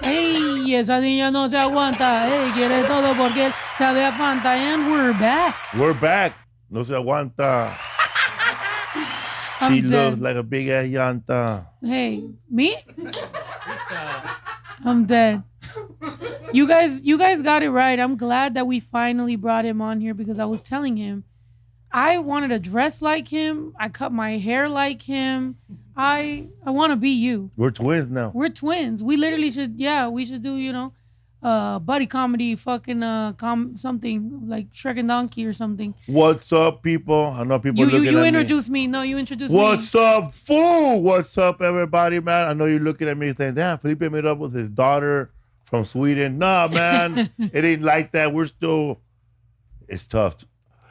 Hey, esa niña no se aguanta. Hey, quiere todo porque él sabe a Fanta. And we're back. We're back. No se aguanta. She looks like a big ass llanta. Hey, me? I'm dead. You guys got it right. I'm glad that we finally brought him on here because I was telling him I wanted to dress like him. I cut my hair like him. I want to be you. We're twins now. We're twins. We literally should, we should do, buddy comedy, fucking something like Shrek and Donkey or something. What's up, people? I know people looking at me. You introduced me. No, you introduced me. What's up, fool? What's up, everybody, man? I know you're looking at me saying, damn, Felipe made up with his daughter from Sweden. Nah, man. It ain't like that. It's tough.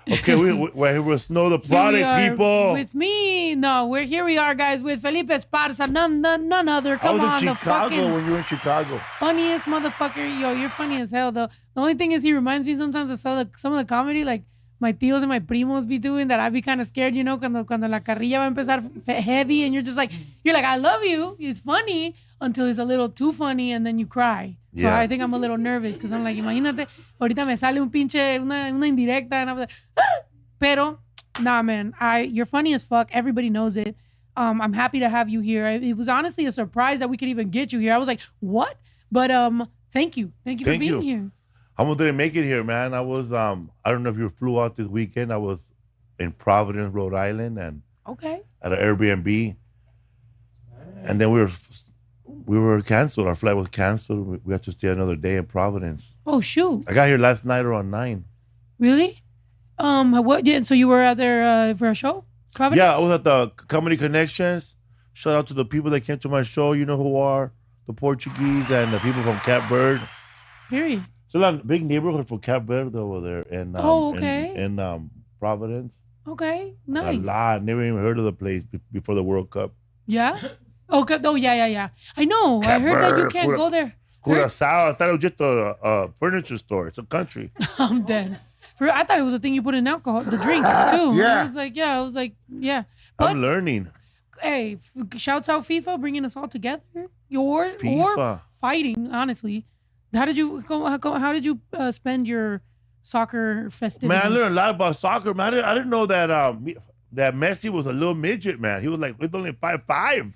Okay, we're here with Snow the Product, people. With me. No, here we are, guys, with Felipe Esparza. None other. Come on, I was in Chicago when you were in Chicago. Funniest motherfucker. Yo, you're funny as hell, though. The only thing is he reminds me sometimes of some of the comedy, like my tios and my primos be doing that I'd be kind of scared, cuando la carrilla va a empezar heavy and you're like, I love you. It's funny until it's a little too funny and then you cry. So yeah. I think I'm a little nervous because I'm like, imagínate, ahorita me sale una indirecta and I'm like, ah! Pero, nah, man, you're funny as fuck. Everybody knows it. I'm happy to have you here. It was honestly a surprise that we could even get you here. I was like, what? But thank you. Thank you for being here. I almost didn't make it here, man. I was, I don't know if you flew out this weekend. I was in Providence, Rhode Island, and at an Airbnb. And then we were canceled. Our flight was canceled. We had to stay another day in Providence. Oh, shoot. I got here last night around 9. Really? What? Yeah, so you were out there for a show? Providence? Yeah, I was at the Comedy Connections. Shout out to the people that came to my show. You know who are. The Portuguese and the people from Cape Verde. Period. It's a big neighborhood for Cape Verde over there. In Providence. Okay, nice. A lot. Never even heard of the place before the World Cup. Yeah? Okay. Oh, yeah. I know. I heard that you can't go there. Curaçao. I thought it was just a furniture store. It's a country. I'm dead. I thought it was a thing you put in alcohol, the drink, too. Yeah. I was like, yeah. But, I'm learning. Hey, shouts out FIFA bringing us all together. Or fighting, honestly. How did you spend your soccer festivities? Man, I learned a lot about soccer, man. I didn't know that that Messi was a little midget, man. He was only 5'5".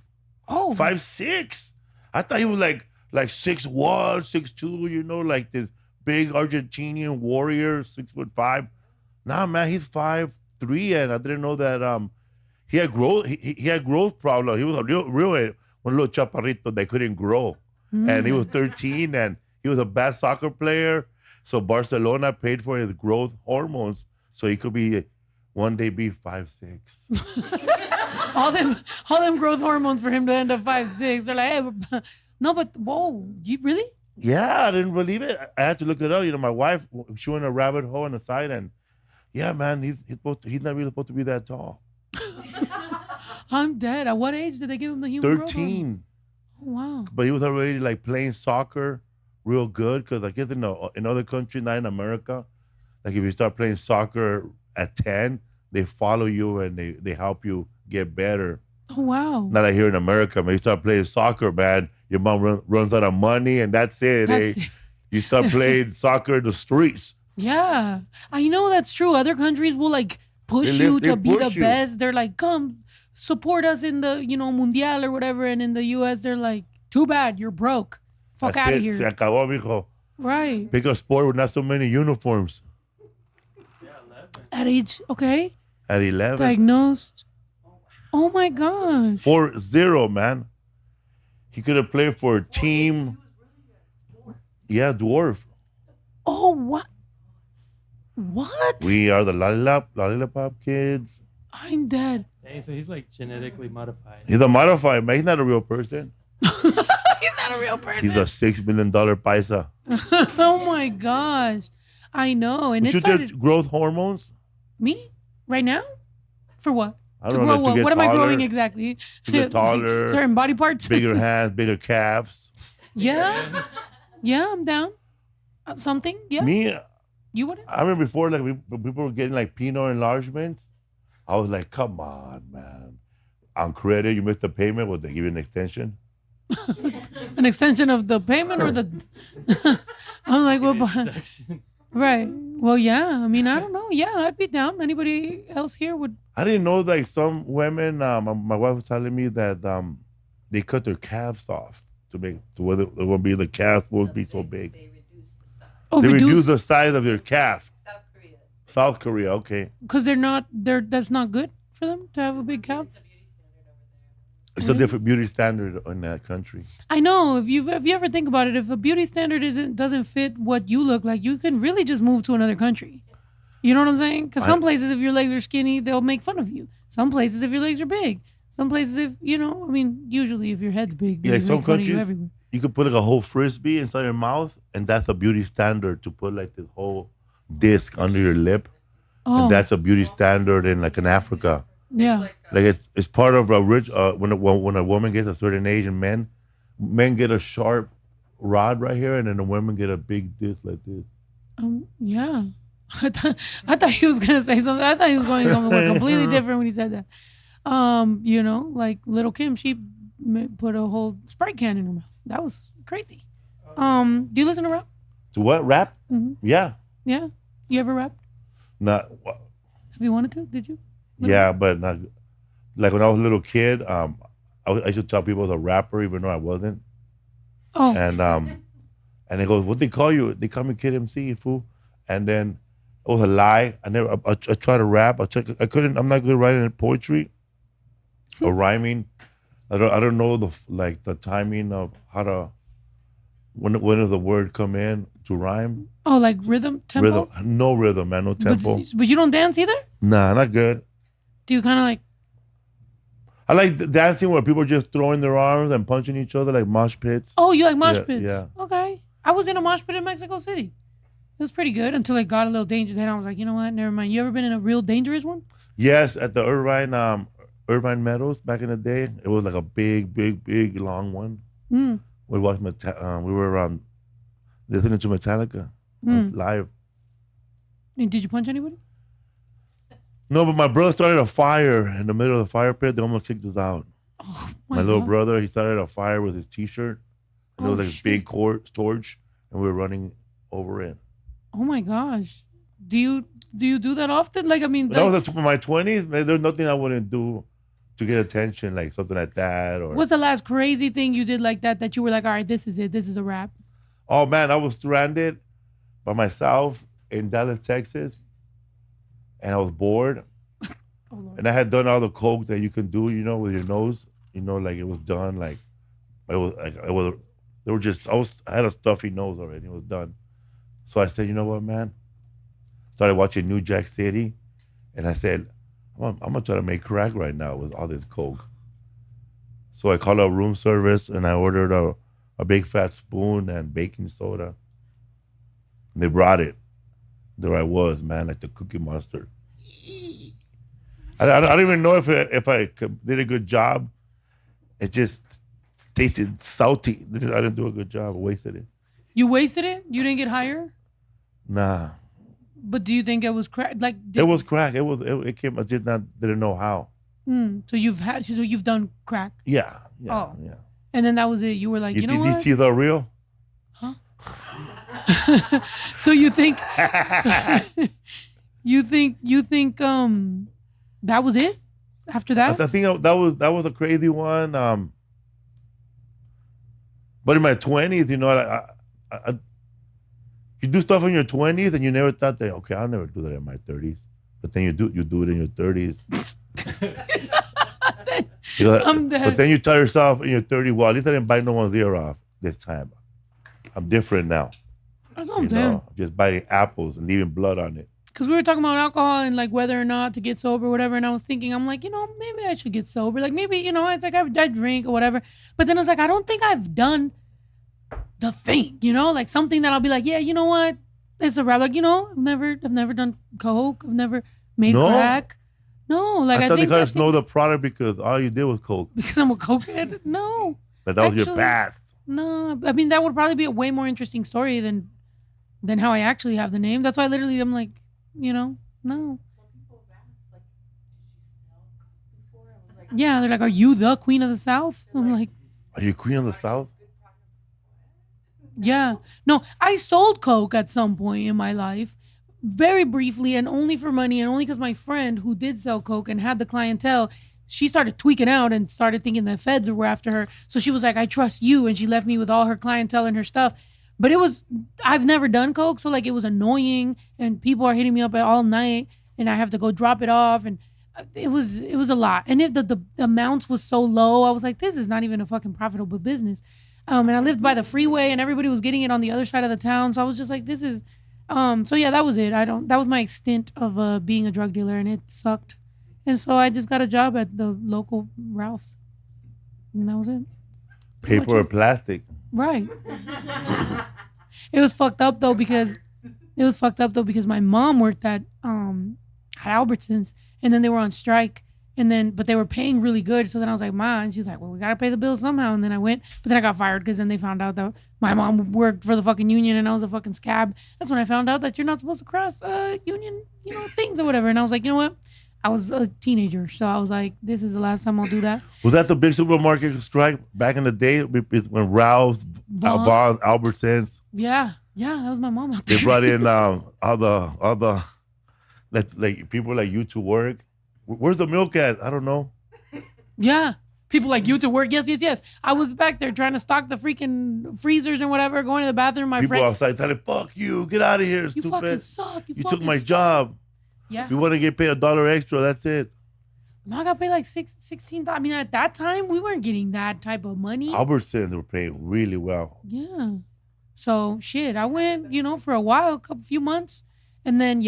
Oh. 5'6". I thought he was like 6'1", 6'2", like this big Argentinian warrior, 6'5". Nah, man, he's 5'3", and I didn't know that he had growth. He had growth problem. He was a real one little chaparrito that couldn't grow, and he was 13, and he was a bad soccer player. So Barcelona paid for his growth hormones so he could one day be 5'6". all them growth hormones for him to end up 5'6". They're like, hey, no, but whoa, you really? Yeah, I didn't believe it. I had to look it up. My wife, she went a rabbit hole on the side, and yeah, man, he's not really supposed to be that tall. I'm dead. At what age did they give him the human 13. Oh, wow. But he was already playing soccer real good because I guess in other countries, not in America, like if you start playing soccer at 10, they follow you and they help you get better. Oh, wow. Not like here in America, man. You start playing soccer, man, your mom runs out of money and that's it. You start playing soccer in the streets. Yeah. I know that's true. Other countries will push you to be the best. They're like, come support us in the, Mundial or whatever. And in the U.S., they're like, too bad, you're broke. Fuck out of here. Se acabó, mijo. Right. Pick a sport with not so many uniforms. At age, okay. At 11. Diagnosed. Oh my gosh. 4-0, man. He could have played for a team. Yeah, dwarf. Oh, what? What? We are the lollipop kids. I'm dead. Dang, so he's genetically modified. He's a modified, man. He's not a real person. He's not a real person. He's a $6 million paisa. Oh my gosh. I know. And Would you get growth hormones? Me? Right now? For what? I don't know. What? What am I growing exactly? To get taller. Certain body parts? Bigger hands, bigger calves. Yeah. Yeah, I'm down. Something? Yeah. Me? You wouldn't? I remember before, people were getting penile enlargements. I was like, come on, man. On credit, you missed the payment. Would they give you an extension? An extension of the payment or the? I'm like, well, Deduction. right. Well, yeah. I mean, I don't know. Yeah, I'd be down. Anybody else here would? I didn't know like some women. My wife was telling me that they cut their calves off to whether it won't be the calf won't be so big. They reduce the size. Oh, They reduce reduce the size of your calf. South Korea. South Korea, okay. because they're not. That's not good for them to have a big calf. It's a different beauty standard in that country. I know. If you ever think about it, if a beauty standard doesn't fit what you look like, you can really just move to another country. You know what I'm saying? Because some places, if your legs are skinny, they'll make fun of you. Some places, if your legs are big. Some places, if usually if your head's big, Yeah, they some make fun of you countries everywhere. you could put like a whole frisbee inside your mouth, and that's a beauty standard to put like this whole disc under your lip. Oh, And that's a beauty standard in Africa. yeah. Like it's part of a rich when a woman gets a certain age, and men get a sharp rod right here, and then the women get a big disc like this. Yeah. I thought he was gonna say something. I thought he was going somewhere completely different when he said that. Like Little Kim, she put a whole Sprite can in her mouth. That was crazy. Do you listen to rap? To what rap? Mhm. Yeah, Yeah. You ever rap? not Have you wanted to? Did you? yeah, but not like when I was a little kid. I used to tell people I was a rapper even though I wasn't. Oh, And they goes, "What they call you?" They call me Kid MC, fool. And then it was a lie. I tried to rap. I couldn't. I'm not good at writing poetry or rhyming. I don't know the timing of how to when does the word come in to rhyme. like rhythm, tempo. Rhythm, no rhythm, man, no tempo. But you don't dance either. Nah, not good. Do you kind of like? I like dancing where people are just throwing their arms and punching each other like mosh pits. Oh, you like mosh Yeah, pits? yeah. Okay. I was in a mosh pit in Mexico City. It was pretty good until it got a little dangerous. Then I was like, you know what? Never mind. You ever been in a real dangerous one? Yes, at the Irvine Meadows back in the day, it was like a big long one. Mm. We watched we were listening to Metallica live. And did you punch anybody? No, but my brother started a fire in the middle of the fire pit. They almost kicked us out. Oh My little God. brother, he started a fire with his T-shirt. And it Oh, was like shit. a big torch, and we were running over it. Oh my gosh. Do you do that often? Like, I mean, But that was in my 20s. Man, there's nothing I wouldn't do to get attention, like something like that. Or what's the last crazy thing you did like that you were like, all right, this is it. This is a wrap. oh man, I was stranded by myself in Dallas, Texas, and I was bored. Oh Lord. And I had done all the coke that you can do, with your nose. Like it was done. Like it was They were just. I had a stuffy nose already. It was done. So I said, you know what, man? Started watching New Jack City, and I said, I'm gonna try to make crack right now with all this coke. So I called up room service and I ordered a big fat spoon and baking soda. And they brought it. There I was, man, like the Cookie Monster. I don't even know if I did a good job. It just tasted salty. I didn't do a good job. I wasted it. You wasted it? You didn't get higher? Nah, But do you think it was crack? Like, it was crack. It came. I just didn't know how. So you've done crack, Yeah. Oh. Yeah. and then that was it. You were like, you know These what? teeth are real. So you think? You think? That was it? After that? I think that was a crazy one. But in my 20s, you do stuff in your 20s and you never thought that, okay, I'll never do that in my 30s. But then you do it in your 30s. I'm dead. But then you tell yourself in your 30s, well, at least I didn't bite no one's ear off this time. I'm different now. That's what I'm saying. Just biting apples and leaving blood on it. Because we were talking about alcohol and like whether or not to get sober or whatever. And I was thinking, I'm like, maybe I should get sober. Like maybe, it's like I drink or whatever. But then I was like, I don't think I've done the thing, like something that I'll be like, yeah, you know what? It's a wrap. Like, I've never done coke. I've never made crack. No, like I thought think they just know the product because all you did was coke. because I'm a cokehead. No, But that was your Actually, past. no. I mean, that would probably be a way more interesting story than how I actually have the name. That's why literally I'm like, no. Some people ask, like, did you smell coke before? I was like, Yeah, they're like, are you the queen of the South? I'm they're like, "You Are you queen of the South? Yeah. No, I sold coke at some point in my life, very briefly, and only for money, and only because my friend who did sell coke and had the clientele, she started tweaking out and started thinking the feds were after her. So she was like, "I trust you," and she left me with all her clientele and her stuff. But I've never done coke, so like it was annoying, and people are hitting me up all night, and I have to go drop it off, and it was a lot. And if the amounts was so low, I was like, this is not even a fucking profitable business. And I lived by the freeway, and everybody was getting it on the other side of the town. So I was just like, this is, so yeah, that was it. That was my extent of being a drug dealer, and it sucked. And so I just got a job at the local Ralph's, and that was it. Paper or plastic? Right. It was fucked up though because my mom worked at Albertsons, and then they were on strike. But they were paying really good. So then I was like, Ma, and she's like, well, we got to pay the bills somehow. And then I went, but then I got fired because then they found out that my mom worked for the fucking union and I was a fucking scab. That's when I found out that you're not supposed to cross union, things or whatever. And I was like, you know what? I was a teenager. So I was like, this is the last time I'll do that. Was that the big supermarket strike back in the day when Ralph's, Vons, Albertsons? Yeah. Yeah. That was my mom out there. They brought in all the like people like you to work. Where's the milk at? I don't know. Yeah. People like you to work. Yes. I was back there trying to stock the freaking freezers and whatever, going to the bathroom. My people friend. Outside telling, fuck you, get out of here, You stupid. fucking suck. You took my job. Yeah. We want to get paid $1 extra. That's it. No, I got paid like $16. I mean, at that time, we weren't getting that type of money. Albertsons were paying really well. Yeah. So, shit, I went, for a while, few months. And then,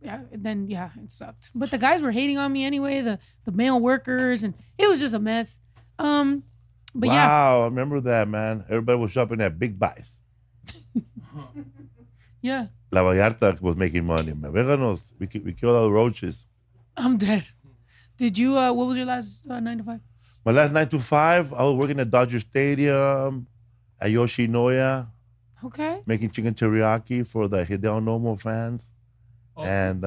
it sucked. But the guys were hating on me anyway, the male workers, and it was just a mess. But wow, I remember that, man. Everybody was shopping at Big Buys. Yeah. La Vallarta was making money, man. Véganos, we killed all the roaches. I'm dead. Did you, what was your last 9 to 5? My last 9 to 5, I was working at Dodger Stadium, at Yoshinoya, Okay. making chicken teriyaki for the Hideo Nomo fans. And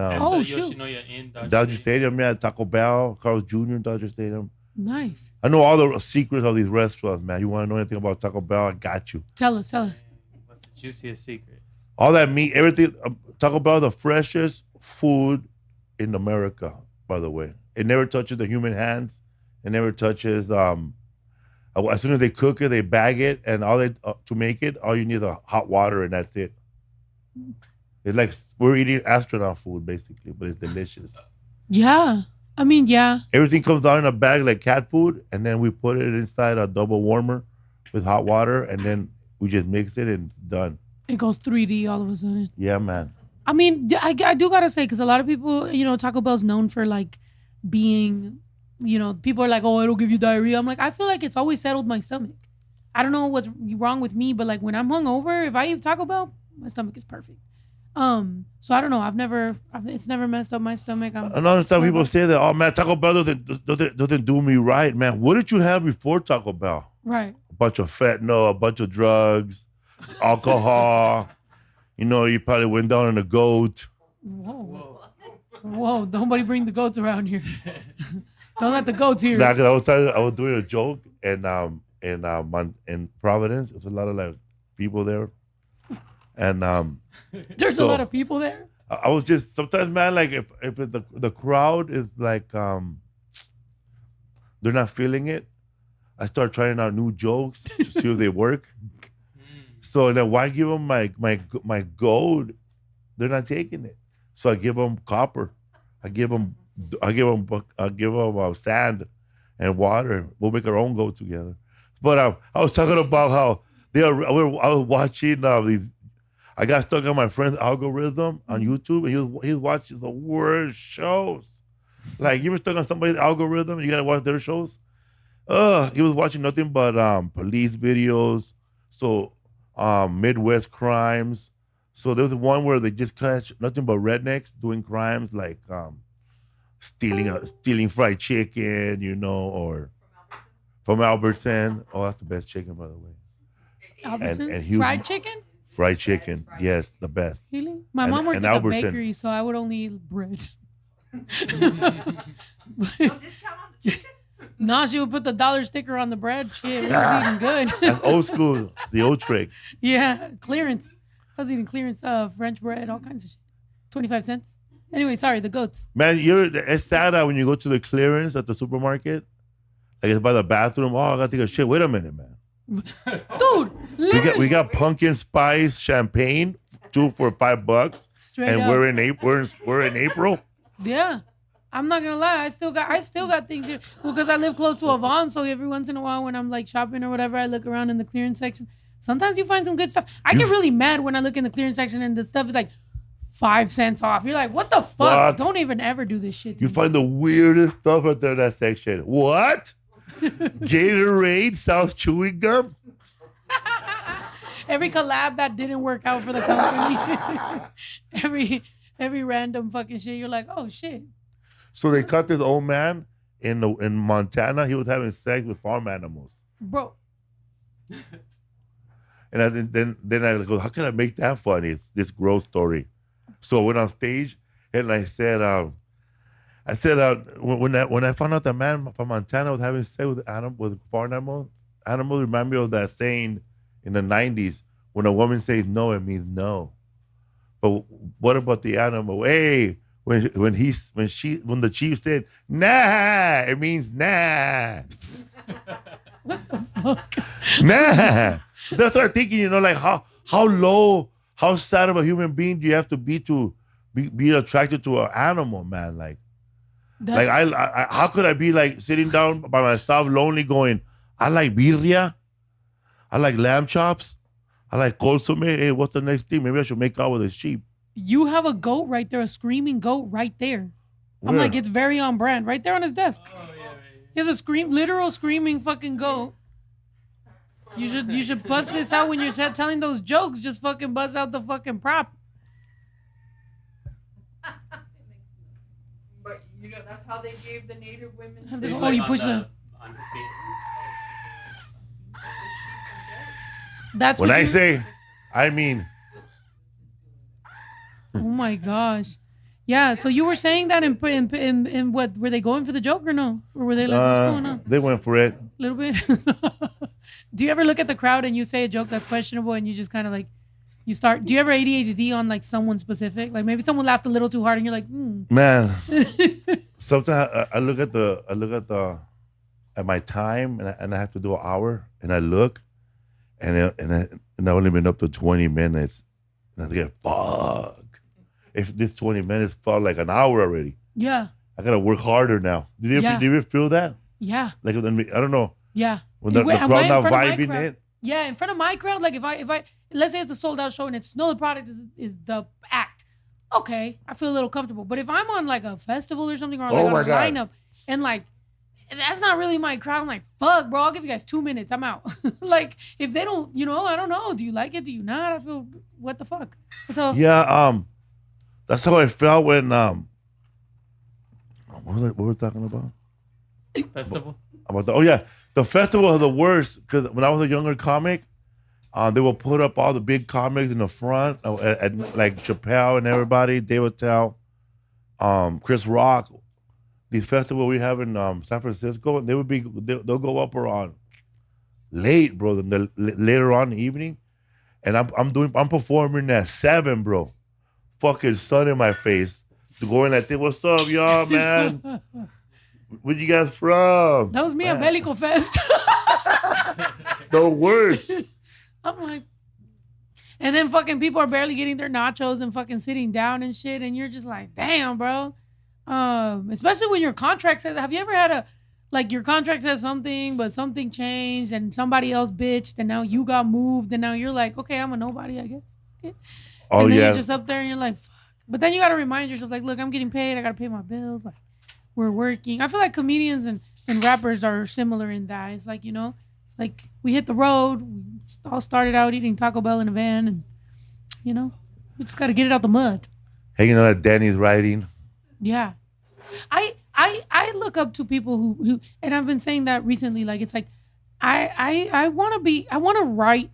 shoot. Yoshinoya in Dodger Stadium, yeah, Taco Bell, Carl's Jr. Dodger Stadium. Nice. I know all the secrets of these restaurants, man. You want to know anything about Taco Bell? I got you. Tell us. What's the juiciest secret? All that meat, everything. Taco Bell, the freshest food in America, by the way. It never touches the human hands. It never touches, as soon as they cook it, they bag it, and to make it, all you need is hot water, and that's it. It's like we're eating astronaut food, basically, but it's delicious. Yeah. I mean, yeah. Everything comes out in a bag like cat food, and then we put it inside a double warmer with hot water, and then we just mix it, and it's done. It goes 3D all of a sudden. Yeah, man. I mean, I do gotta say, because a lot of people, Taco Bell's known for like being, people are like, oh, it'll give you diarrhea. I'm like, I feel like it's always settled my stomach. I don't know what's wrong with me, but like when I'm hungover, if I eat Taco Bell, my stomach is perfect. So I don't know. It's never messed up my stomach. I don't understand people say that. Oh man, Taco Bell doesn't do me right, man. What did you have before Taco Bell? Right. A bunch of fentanyl, a bunch of drugs, alcohol. You probably went down on a goat. Whoa! Nobody bring the goats around here. Don't let the goats hear. Nah, 'cause I was doing a joke, and in Providence, there's a lot of like people there, and there's a lot of people there. I was just sometimes, man, like if the crowd is like they're not feeling it, I start trying out new jokes to see if they work. So then why give them my gold? They're not taking it. So I give them copper. I give them sand and water. We'll make our own gold together. But I was talking about how I was watching these. I got stuck on my friend's algorithm on YouTube, and he watches the worst shows. Like, you were stuck on somebody's algorithm, and you gotta watch their shows. He was watching nothing but police videos, so Midwest crimes. So there was one where they just catch nothing but rednecks doing crimes, like stealing fried chicken, or from Albertson. Oh, that's the best chicken, by the way. Albertson? And fried chicken? Fried chicken, yes, the best. Really? My mom worked at the bakery, so I would only eat bread. Nah, she would put the dollar sticker on the bread. Shit, we was eating good. That's old school. The old trick. Yeah, clearance. I was eating clearance French bread, all kinds of shit. 25 cents. Anyway, sorry, the goats. Man, it's sad that when you go to the clearance at the supermarket, like it's by the bathroom. Oh, I gotta take a shit. Wait a minute, man. Dude, We got pumpkin spice champagne, 2 for $5, straight and up. we're in April. Yeah. I'm not gonna lie, I still got things here. Well, because I live close to a Vaughn, so every once in a while when I'm like shopping or whatever, I look around in the clearance section. Sometimes you find some good stuff. I get really mad when I look in the clearance section and the stuff is like 5 cents off. You're like, what the fuck? What? Don't even ever do this shit to You me. find the weirdest stuff out there in that section. What? Gatorade sells chewing gum? Every collab that didn't work out for the company. every random fucking shit. You're like, oh shit. So they caught this old man in Montana. He was having sex with farm animals. Bro. And then I go, how can I make that funny? It's this gross story. So I went on stage and I said, when I found out that man from Montana was having sex with farm animals remind me of that saying in the 90s, when a woman says no, it means no. But what about the animal? Hey, when the chief said nah, it means nah. What the fuck? Nah. That's what I'm thinking, like how sad of a human being do you have to be attracted to an animal, man? Like I how could I be like sitting down by myself, lonely, going, I like birria, I like lamb chops, I like consomme. Hey, what's the next thing? Maybe I should make out with a sheep. You have a goat right there, a screaming goat right there. I'm Where? like, it's very on brand, right there on his desk. Oh yeah, right. He has a literal screaming fucking goat. You should bust this out when you're telling those jokes. Just fucking bust out the fucking prop. But that's how they gave the native women. Have they- He's Oh, you on push the the- on his feet. That's When what I you- say, I mean, Oh my gosh. Yeah. So you were saying that in what, were they going for the joke or no? Or were they like, what's going on? they went for it. A little bit. Do you ever look at the crowd and you say a joke that's questionable and you just kind of like, do you ever ADHD on like someone specific? Like maybe someone laughed a little too hard and you're like, Man, sometimes I look at at my time and I have to do an hour and I look and I only been up to 20 minutes and I think, fuck. If this 20 minutes felt like an hour already, Yeah. I gotta work harder now. Did you ever feel that? Yeah. Like I don't know. Yeah. When the Wait, crowd am I in not front of my vibing crowd? it. Yeah, in front of my crowd, like if I let's say it's a sold out show and it's the product is the act. Okay, I feel a little comfortable. But if I'm on like a festival or something or like Oh on my a God. lineup and like that's not really my crowd, I'm like, fuck, bro, I'll give you guys 2 minutes. I'm out. Like if they don't, I don't know. Do you like it? Do you not? I feel what the fuck? So Yeah, that's how I felt when what were we talking about? Festival. The festival are the worst because when I was a younger comic, they will put up all the big comics in the front, like Chappelle and everybody. They would tell Chris Rock, these festivals we have in San Francisco, they'll go up around late, bro. Then later on in the evening, and I'm performing at 7, bro. Fucking sun in my face, going like, "What's up, y'all, man? Where you guys from?" that was me Man. at Bellico Fest. The worst. I'm like, and then fucking people are barely getting their nachos and fucking sitting down and shit, and you're just like, damn, bro. Especially when your contract says, have you ever had your contract says something, but something changed and somebody else bitched and now you got moved and now you're like, okay, I'm a nobody, I guess. Okay. Oh and then yeah. you're just up there and you're like, fuck. But then you got to remind yourself, like, look, I'm getting paid. I got to pay my bills. Like, we're working. I feel like comedians and rappers are similar in that. It's like, it's like we hit the road. We all started out eating Taco Bell in a van and, we just got to get it out the mud. Hanging out at Danny's writing. Yeah. I look up to people who and I've been saying that recently, like it's like I want to write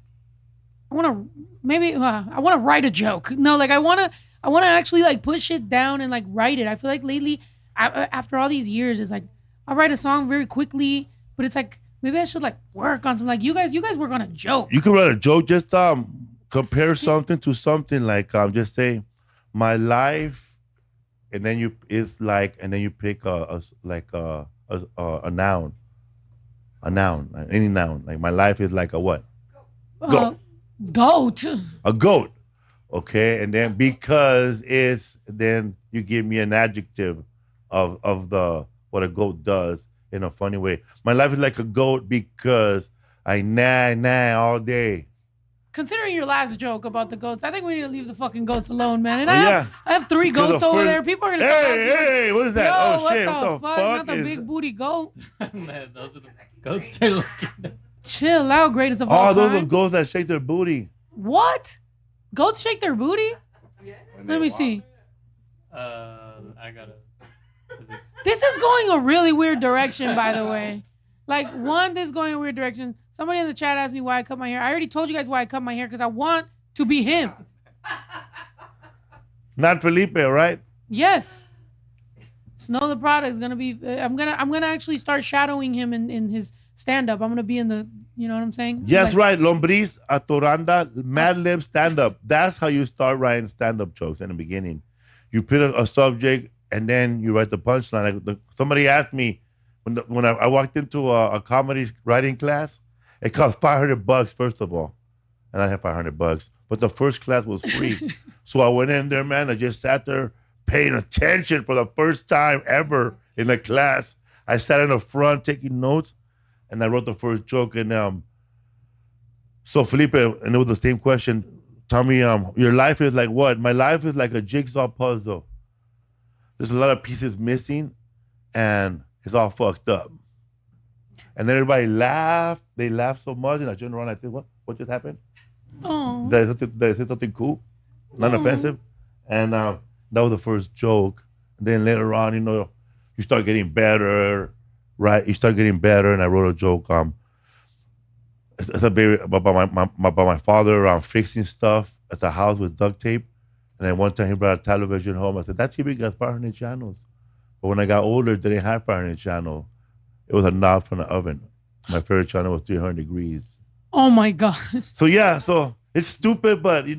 a joke. No, like I want to actually like put shit down and like write it. I feel like lately after all these years it's like I write a song very quickly, but it's like maybe I should like work on something. Like you guys work on a joke. You can write a joke. Just compare something to something. Like just say, my life, and then you pick a noun, any noun. Like my life is like a what? Goat. A goat. Okay, and then because then you give me an adjective of what a goat does in a funny way. My life is like a goat because I nah all day. Considering your last joke about the goats, I think we need to leave the fucking goats alone, man. And Yeah. I have 3 goats over there. People are gonna Hey, what is that? Yo, Oh shit! what the fuck? Not the is big booty goat. Man, those are the goats they're looking at. Chill out, greatest of all Oh, those time. are goats that shake their booty. What? Goats shake their booty? Let me see. I gotta. This is going a really weird direction, by the way. Like, this is going a weird direction. Somebody in the chat asked me why I cut my hair. I already told you guys why I cut my hair, because I want to be him. Not Felipe, right? Yes. Snow the Product is gonna be. I'm gonna actually start shadowing him in his stand up. I'm gonna be in the. You know what I'm saying? Yes, right. Lombriz, Atoranda, Mad Lib, stand up. That's how you start writing stand up jokes in the beginning. You put a subject and then you write the punchline. Like somebody asked me when I walked into a comedy writing class. It cost $500 first of all, and I had $500. But the first class was free, so I went in there, man. I just sat there paying attention for the first time ever in a class. I sat in the front taking notes. And I wrote the first joke, and so Felipe, and it was the same question. Tell me, your life is like what? My life is like a jigsaw puzzle. There's a lot of pieces missing, and it's all fucked up. And then everybody laughed. They laughed so much, and I turned around. I said, "What just happened? Oh. Did I say something cool, non-offensive?" And that was the first joke. And then later on, you start getting better. Right, you start getting better, and I wrote a joke. It's a very about my father fixing stuff at the house with duct tape, and then one time he brought a television home. I said, "That TV got 500 channels," but when I got older, they didn't have 500 channel. It was a knob from the oven. My favorite channel was 300 degrees. Oh my gosh. So yeah, so it's stupid, but you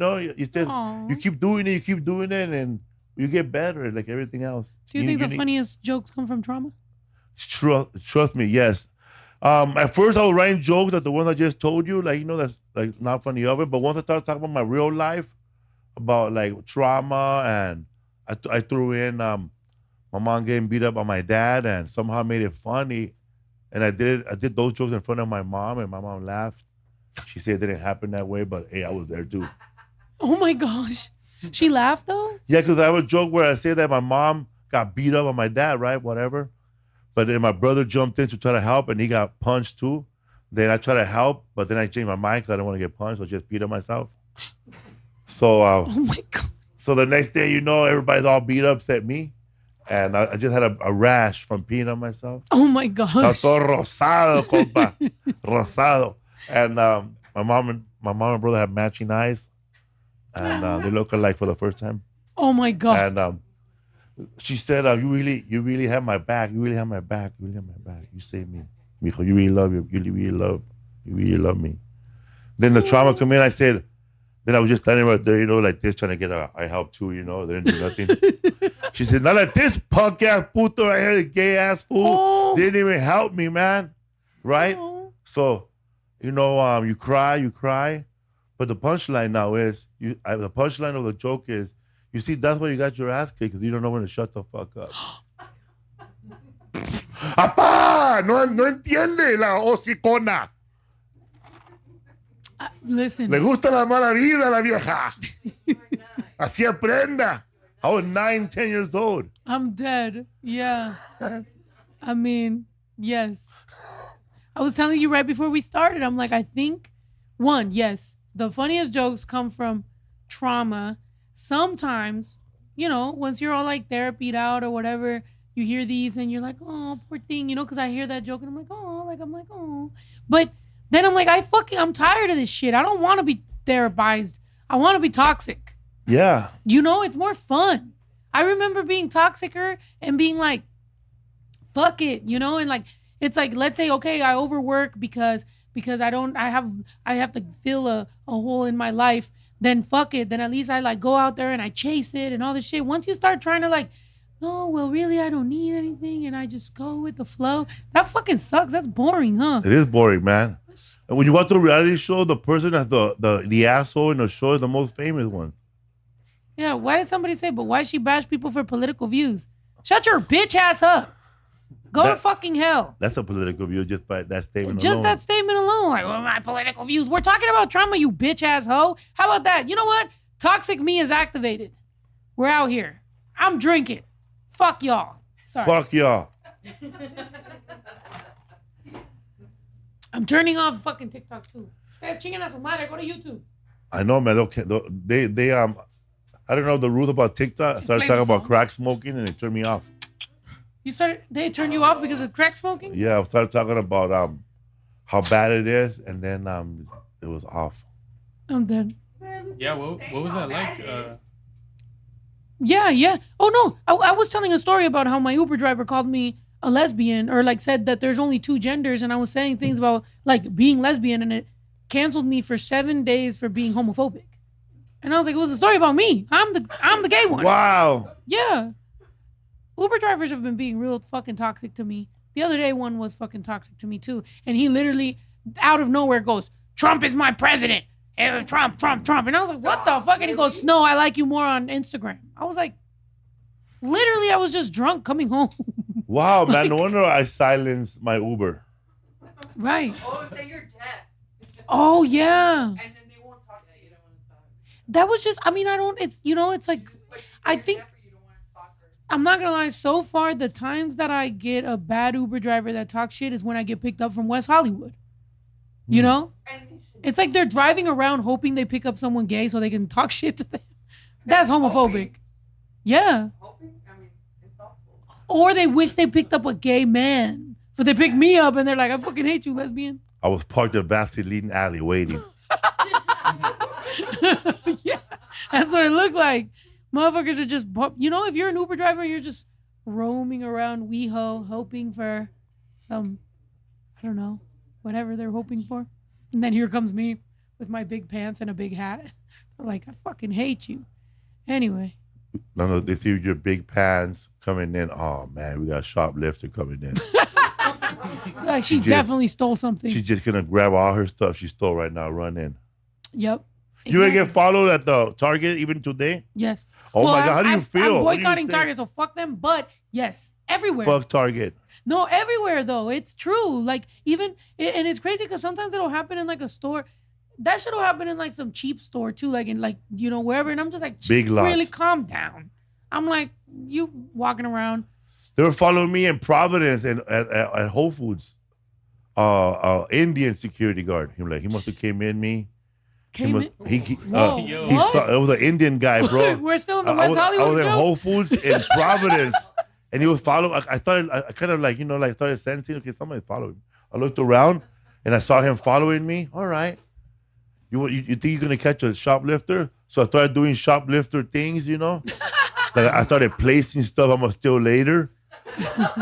just Aw. you keep doing it, and you get better, like everything else. Do you think the funniest jokes come from trauma? Trust me, yes. At first I was writing jokes that the ones I just told you, that's like not funny of it. But once I started talking about my real life, about like trauma, and I threw in my mom getting beat up by my dad, and somehow made it funny. And I did those jokes in front of my mom, and my mom laughed. She said it didn't happen that way, but hey, I was there too. Oh my gosh. She laughed though? Yeah, because I have a joke where I say that my mom got beat up by my dad, right? Whatever. But then my brother jumped in to try to help, and he got punched too. Then I tried to help, but then I changed my mind because I didn't want to get punched. So I just beat up myself. So, Oh my God. so the next day, everybody's all beat up except me. And I just had a rash from peeing on myself. Oh my gosh. Está todo rosado, compa. Rosado. And my mom and brother have matching eyes. And they look alike for the first time. Oh my God. And she said, you really have my back. You really have my back. You really have my back. You saved me. Mijo, you really love me. Then the trauma come in. I said, then I was just standing right there, like this, trying to get I help too, They didn't do nothing. She said, not like this punk ass puto right here, gay ass fool. Oh. Didn't even help me, man. Right? Oh. So, you cry. But the punchline now is, the punchline of the joke is, you see, that's why you got your ass kicked, because you don't know when to shut the fuck up. ¡Apá! No entiende la hocicona. Listen. Le gusta la mala vida, la vieja. Así aprenda. I was 9, 10 years old. I'm dead. Yeah. I mean, yes. I was telling you right before we started, I'm like, I think, one, yes, the funniest jokes come from trauma. Sometimes, once you're all like therapied out or whatever, you hear these and you're like, oh, poor thing, because I hear that joke and I'm like, oh. But then I'm like, I'm tired of this shit. I don't want to be therapized. I want to be toxic. Yeah. It's more fun. I remember being toxicer and being like, fuck it, you know? And like, it's like, let's say, okay, I overwork because I have to fill a hole in my life. Then fuck it. Then at least I like go out there and I chase it and all this shit. Once you start trying to like, no, well, really, I don't need anything and I just go with the flow. That fucking sucks. That's boring, huh? It is boring, man. And when you watch the reality show, the person that's the asshole in the show is the most famous one. Yeah, why did somebody say, but why she bash people for political views? Shut your bitch ass up. Go to fucking hell. That's a political view just by that statement Just alone. that statement alone. Like, well, my political views. We're talking about trauma, you bitch ass hoe. How about that? You know what? Toxic me is activated. We're out here. I'm drinking. Fuck y'all. Sorry. Fuck y'all. I'm turning off fucking TikTok too. Hey, chinguen a su madre. Go to YouTube. I know, man. They I don't know the rules about TikTok. I started talking about crack smoking and it turned me off. They turned you off because of crack smoking? Yeah, I started talking about how bad it is, and then it was off. I'm dead. Yeah, what was that like? Yeah. Oh no, I was telling a story about how my Uber driver called me a lesbian, or like said that there's only two genders, and I was saying things about like being lesbian, and it canceled me for 7 days for being homophobic. And I was like, it was a story about me. I'm the gay one. Wow. Yeah. Uber drivers have been being real fucking toxic to me. The other day, one was fucking toxic to me too. And he literally, out of nowhere, goes, Trump is my president. Trump. And I was like, what the fuck? And he goes, no, I like you more on Instagram. I was like, literally, I was just drunk coming home. Wow, man. No wonder I silenced my Uber. Right. Oh, say you're deaf. Oh, yeah. And then they won't talk to you. Don't want to talk. That was just, I mean, it's like, I think, I'm not gonna lie, so far, the times that I get a bad Uber driver that talks shit is when I get picked up from West Hollywood. You know? It's like they're driving around hoping they pick up someone gay so they can talk shit to them. That's homophobic. Yeah. Or they wish they picked up a gay man, but they pick me up and they're like, I fucking hate you, lesbian. I was parked in Vaseline Alley waiting. Yeah, that's what it looked like. Motherfuckers are just, you know, if you're an Uber driver, you're just roaming around WeHo hoping for some, I don't know, whatever they're hoping for. And then here comes me with my big pants and a big hat. They're like, I fucking hate you. Anyway. No, they see your big pants coming in. Oh, man, we got a shoplifter coming in. Like she definitely stole something. She's just going to grab all her stuff she stole right now, run in. Yep. You ever get followed at the Target even today? Yes. Oh my God, how do you feel? I'm boycotting Target, so fuck them. But yes, everywhere. Fuck Target. No, everywhere though. It's true. Like even, and it's crazy because sometimes it'll happen in like a store. That shit'll happen in like some cheap store too, like in like, you know, wherever. And I'm just like, big lots. Really calm down. I'm like, you walking around. They were following me in Providence and at Whole Foods. Indian security guard. He must have came in me. It was an Indian guy, bro. We're still in the West Hollywood. I was in Whole Foods in Providence, and he was following. I thought I kind of like, you know, like started sensing, okay, somebody's following me. I looked around and I saw him following me. All right, you think you're gonna catch a shoplifter? So I started doing shoplifter things, you know. Like I started placing stuff I'm gonna steal later.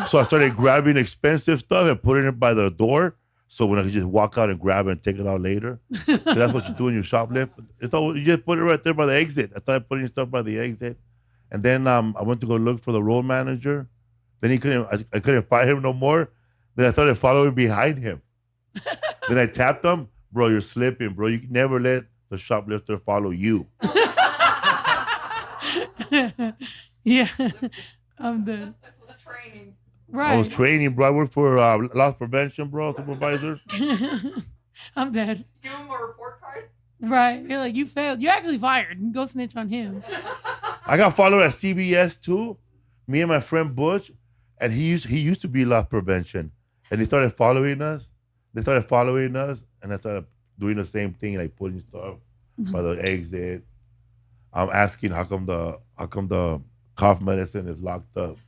So I started grabbing expensive stuff and putting it by the door. So when I could just walk out and grab it and take it out later. That's what you do when you shoplift. You just put it right there by the exit. I started putting stuff by the exit. And then I went to go look for the road manager. Then I couldn't find him no more. Then I started following behind him. Then I tapped him. Bro, you're slipping, bro. You can never let the shoplifter follow you. Yeah, I'm done. This was training. Right. I was training, bro. I worked for loss prevention, bro, supervisor. I'm dead. Give him a report card. Right. You're like, you failed. You're actually fired. Go snitch on him. I got followed at CBS too. Me and my friend Butch, and he used to be loss prevention, and they started following us. And I started doing the same thing, like putting stuff by the exit. I'm asking how come the cough medicine is locked up.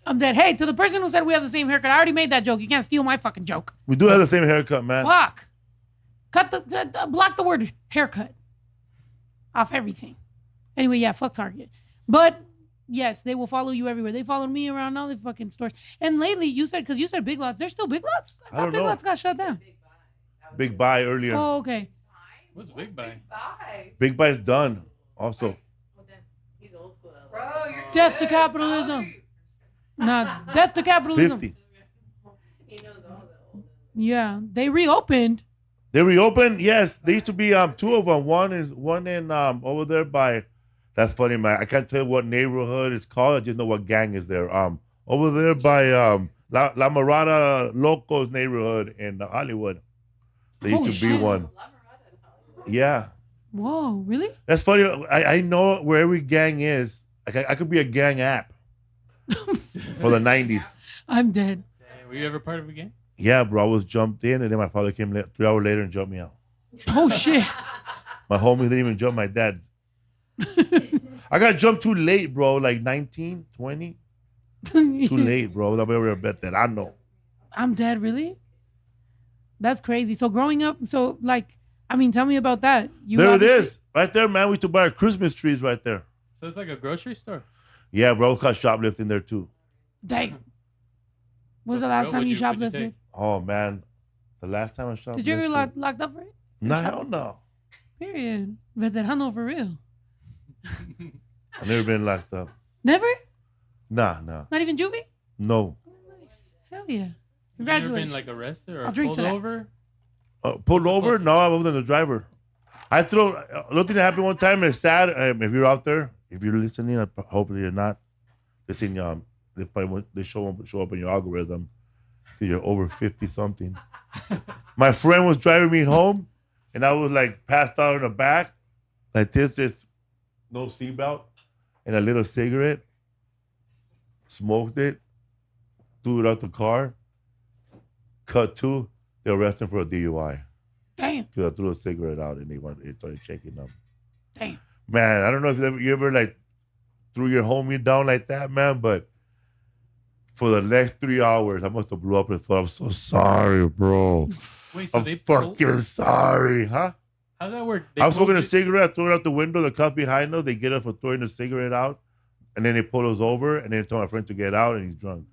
I'm dead. Hey, to the person who said we have the same haircut, I already made that joke. You can't steal my fucking joke. We do have the same haircut, man. Fuck. Block the word haircut off everything. Anyway, yeah, fuck Target. But Yes, they will follow you everywhere. They followed me around all the fucking stores. And lately, you said, because you said Big Lots. There's still Big Lots? I don't thought Big know. Lots got shut down. Big Buy earlier. Oh, okay. What's Big Buy? Big Buy's done. Also, He's old school. Bro, you're Death to capitalism. Nah, death to capitalism. 50. He knows all the old. Yeah, they reopened. They reopened. Yes, there used to be two of them. One in over there by. That's funny, man. I can't tell you what neighborhood it's called. I just know what gang is there. Over there by La Mirada Locos neighborhood in Hollywood. There used Holy to be shit. one. Yeah, Whoa, really? that's funny. I know where every gang is. I could be a gang app for the 90s. I'm dead. Were you ever part of a gang? Yeah, bro. I was jumped in, and then my father came 3 hours later and jumped me out. Oh, shit. My homie didn't even jump my dad. I got jumped too late, bro. Like 19, 20. Too late, bro. I'll never bet that. I know. I'm dead, really? That's crazy. So growing up, so like, I mean, tell me about that. You There it obviously- is. Right there, man. We used to buy our Christmas trees right there. So it's like a grocery store. Yeah, bro. Caught shoplifting there too. Dang. When's the For last real? time What'd you you- what'd you shoplifted? take? Oh, man. The last time I shoplifted. Did you ever get locked up for it? Nah, hell no. Period. Veterano for real. I've never been locked up. Never? Nah. Not even juvie? No. Nice. Hell yeah. You never Congratulations. been like arrested or I'll drink pulled to that. over? Pulled over? close? No, I wasn't the driver. I throw. Another thing that happened one time, and it's sad. If you're out there, if you're listening, hopefully you're not. Listen, they probably they show up in your algorithm because you're over 50 something. My friend was driving me home, and I was like passed out in the back, like this, just no seatbelt, and a little cigarette. Smoked it, threw it out the car. Cut to, they arrested him for a DUI. Damn. Because I threw a cigarette out and they started checking them. Damn. Man, I don't know if you ever like threw your homie down like that, man, but for the next 3 hours, I must have blew up and thought, I'm so sorry, bro. Wait, so I'm they fucking sorry, huh? How'd that work? I was pulled smoking a you- cigarette, threw it out the window, the cops behind us, they get us for throwing the cigarette out, and then they pull us over, and then they tell my friend to get out, and he's drunk.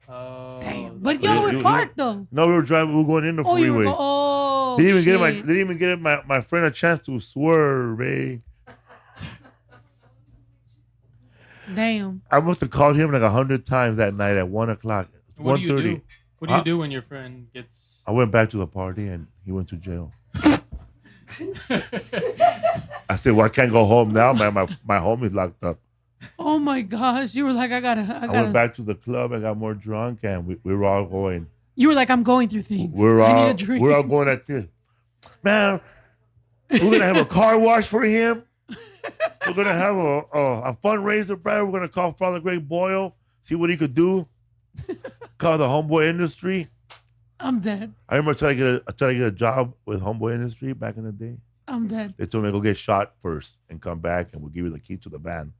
Oh, Damn. But that's y'all what were you- parked though. No, we were driving, we were going in the Oh, you were freeway. oh, They didn't shit. even get my friend a chance to swerve, eh? Damn. I must have called him like 100 times that night at 1 o'clock. What do you 1:30. do? What do Huh? you do when your friend gets? I went back to the party and he went to jail. I said, well, I can't go home now, man. My homie's locked up. Oh my gosh. You were like, I I gotta. went back to the club and got more drunk, and we were all going. You were like, I'm going through things. We're I need all a drink. we're all going at this. Man, we're gonna have a car wash for him. We're gonna have a fundraiser, bro. We're gonna call Father Greg Boyle, see what he could do. Call the Homeboy Industry. I'm dead. I remember trying to get a job with Homeboy Industry back in the day. I'm dead. They told me to go get shot first and come back, and we'll give you the key to the van.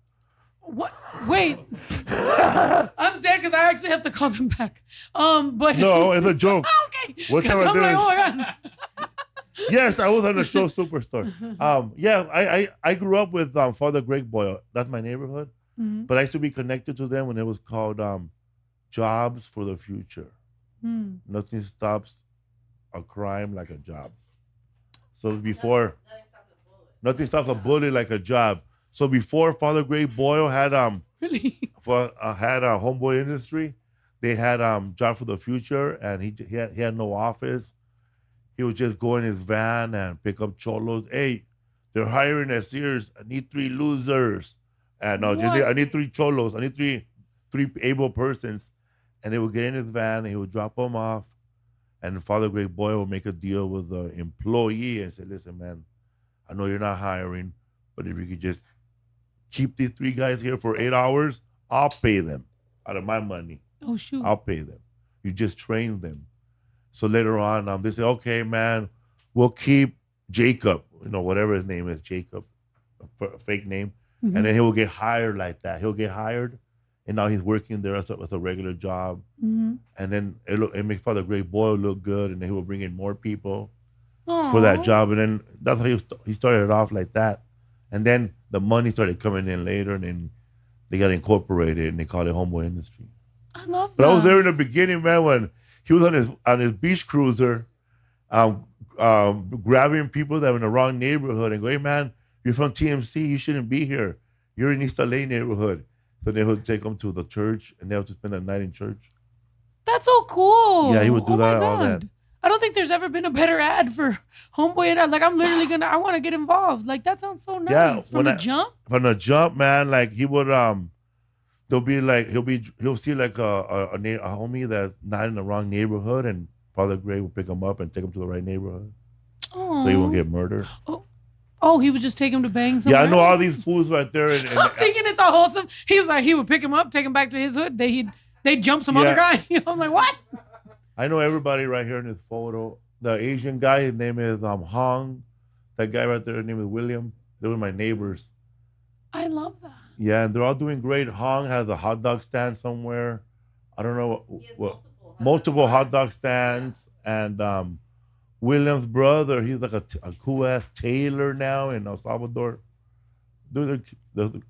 What? Wait. I'm dead because I actually have to call them back. But No, it's a joke. okay. What 'Cause time of I'm day like, is- oh my god. Yes, I was on the show Superstore. Yeah, I grew up with Father Greg Boyle. That's my neighborhood. Mhm. But I used to be connected to them when it was called Jobs for the Future. Hmm. Nothing stops a crime like a job. So before, nothing stops a bullet like a job. So before Father Greg Boyle had Really? had a Homeboy Industry, they had Job for the Future, and he had no office. He would just go in his van and pick up cholos. Hey, they're hiring at Sears. I need 3 losers. And no, What? I need 3 cholos. I need three able persons. And they would get in his van and he would drop them off. And Father Greg Boyle would make a deal with the employee and say, listen, man, I know you're not hiring, but if you could just keep these 3 guys here for 8 hours, I'll pay them out of my money. Oh shoot. I'll pay them. You just train them. So later on, they say, okay, man, we'll keep Jacob, whatever his name is, Jacob, a fake name. Mhm. And then he will get hired like that. He'll get hired, and now he's working there as a regular job. Mhm. And then it makes Father Greg Boyle look good, and then he will bring in more people for that Aw. job. And then that's how he started it off like that. And then the money started coming in later, and then they got incorporated and they call it Homeboy Industry. I love that. But I was there in the beginning, man, when he was on his beach cruiser, grabbing people that were in the wrong neighborhood and go, hey, man, you're from TMC. You shouldn't be here. You're in East LA neighborhood. So they would take them to the church and they would just spend the night in church. That's so cool. Yeah, he would do Oh that, my all that. God. I don't think there's ever been a better ad for Homeboy. Like, I'm literally I want to get involved. Like, that sounds so nice. Yeah, From the jump? From the jump, man, like he would, they'll be like, he'll see like a homie that's not in the wrong neighborhood and Father Gray will pick him up and take him to the right neighborhood. Oh. So he won't get murdered. Oh, he would just take him to bang somewhere Yeah, I know else? all these fools right there. I'm thinking it's all wholesome. He's like, he would pick him up, take him back to his hood. They'd jump some other guy. I'm like, what? I know everybody right here in this photo. The Asian guy, his name is Hong. That guy right there, his name is William. They were my neighbors. I love that. Yeah, and they're all doing great. Hong has a hot dog stand somewhere. I don't know what multiple hot dog stands. And William's brother, he's like a cool ass tailor now in El Salvador. The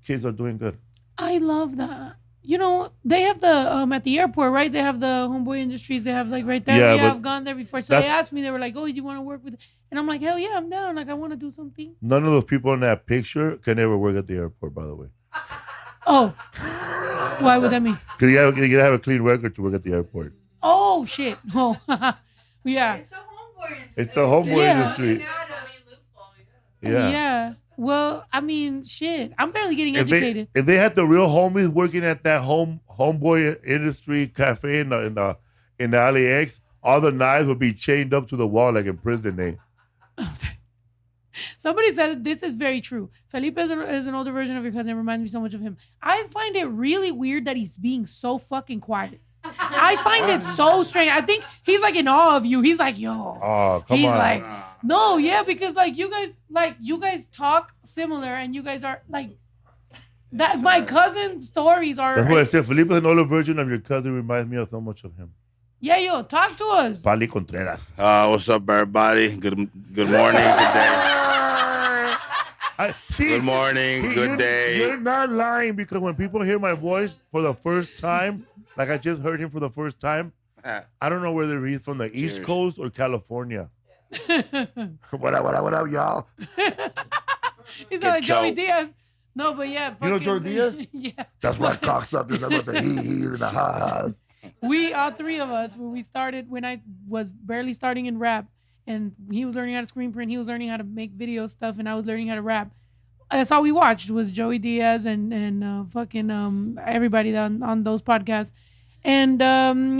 kids are doing good. I love that. You know, they have the at the airport, right? They have the Homeboy Industries. They have like right there. Yeah, I've gone there before. So they asked me, they were like, "Oh, you want to work with?" And I'm like, "Hell yeah, I'm down. Like, I want to do something." None of those people in that picture can ever work at the airport, by the way. Oh, why would that mean? Because you gotta have a clean record to work at the airport. Oh shit. Oh, yeah. It's the Homeboy Industry. Yeah. Yeah. Well, I mean, shit. I'm barely getting educated. If they had the real homies working at that Homeboy Industry cafe in the LAX, all the knives would be chained up to the wall like in prison. Somebody said this is very true. Felipe is an older version of your cousin. It reminds me so much of him. I find it really weird that he's being so fucking quiet. I find it so strange. I think he's like in awe of you. He's like, yo. Oh, come on. He's like, no, yeah, because you guys talk similar and you guys are like that. My cousin's stories are. That's what I said. Felipe is an older version of your cousin. Reminds me of so much of him. Yeah, yo, talk to us. Pali Contreras. What's up, everybody? Good morning, good day. Good morning, good day. You're not lying because when people hear my voice for the first time, like I just heard him for the first time, I don't know whether he's from the East Coast or California. What up, y'all? He's like Joey Diaz. No, but yeah. You know Joey Diaz? Yeah. That's why cocksuckers about the he's and the ha-has. We, all three of us, when I was barely starting in rap, and he was learning how to screen print, he was learning how to make video stuff, and I was learning how to rap. That's all we watched was Joey Diaz and fucking everybody on those podcasts, and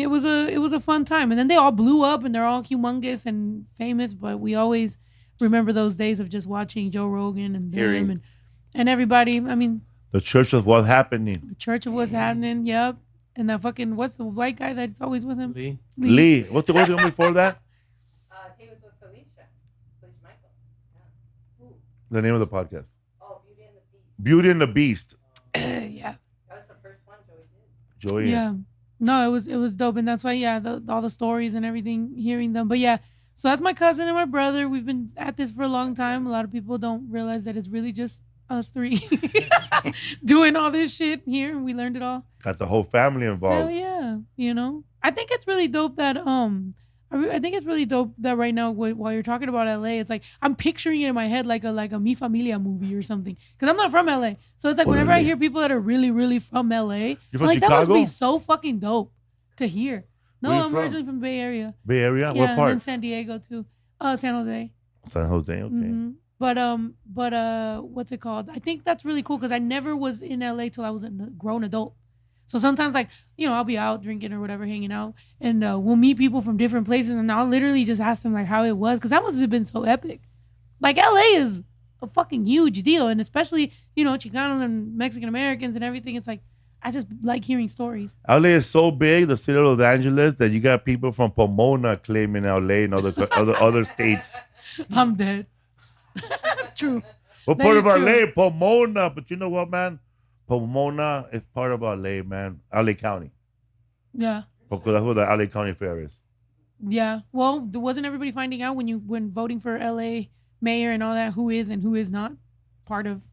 it was a fun time. And then they all blew up, and they're all humongous and famous. But we always remember those days of just watching Joe Rogan and them and everybody. I mean, the Church of What's Happening. The Church of What's Happening. Yep. And that fucking what's the white guy that's always with him? Lee. What's the one before that? He was with Felicia Michael. Yeah. The name of the podcast. Oh, Beauty and the Beast. Yeah. That was the first one Joey did. Joey. Yeah. No, it was dope, and that's why all the stories and everything, hearing them. But yeah, so that's my cousin and my brother. We've been at this for a long time. A lot of people don't realize that it's really just us three doing all this shit here, and we learned it all. Got the whole family involved. Hell yeah, you know. I think it's really dope that I think it's really dope that right now while you're talking about LA, it's like I'm picturing it in my head like a Mi Familia movie or something. Because I'm not from LA, so it's like whenever I hear people that are really really from LA, you're from I'm like, Chicago? that must be so fucking dope to hear. No, Where you I'm from? originally from Bay Area. Bay Area? Yeah, What part? and then San Diego too. San Jose. San Jose. Okay. Mm-hmm. But what's it called? I think that's really cool because I never was in LA till I was a grown adult. So sometimes, like, you know, I'll be out drinking or whatever, hanging out, and we'll meet people from different places, and I'll literally just ask them like how it was, because that must have been so epic. Like, LA is a fucking huge deal, and especially, you know, Chicanos and Mexican Americans and everything. It's like, I just like hearing stories. LA is so big, the city of Los Angeles, that you got people from Pomona claiming LA and other states. I'm dead. True. What That part is of true. LA? Pomona. But you know what, man? Pomona is part of LA, man. LA County. Yeah. Because that's what the LA County Fair is. Yeah. Well, wasn't everybody finding out when voting for LA mayor and all that, who is and who is not part of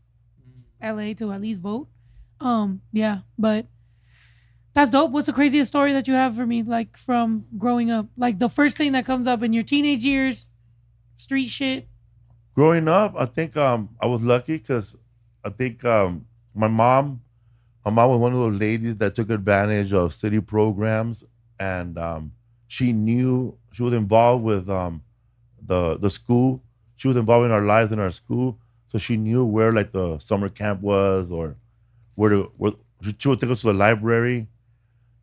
LA to at least vote? Yeah, but that's dope. What's the craziest story that you have for me, like from growing up? Like the first thing that comes up in your teenage years, street shit. Growing up, I think I was lucky because I think my mom was one of those ladies that took advantage of city programs, and she was involved with the school. She was involved in our lives in our school, so she knew where like the summer camp was or where she would take us to the library.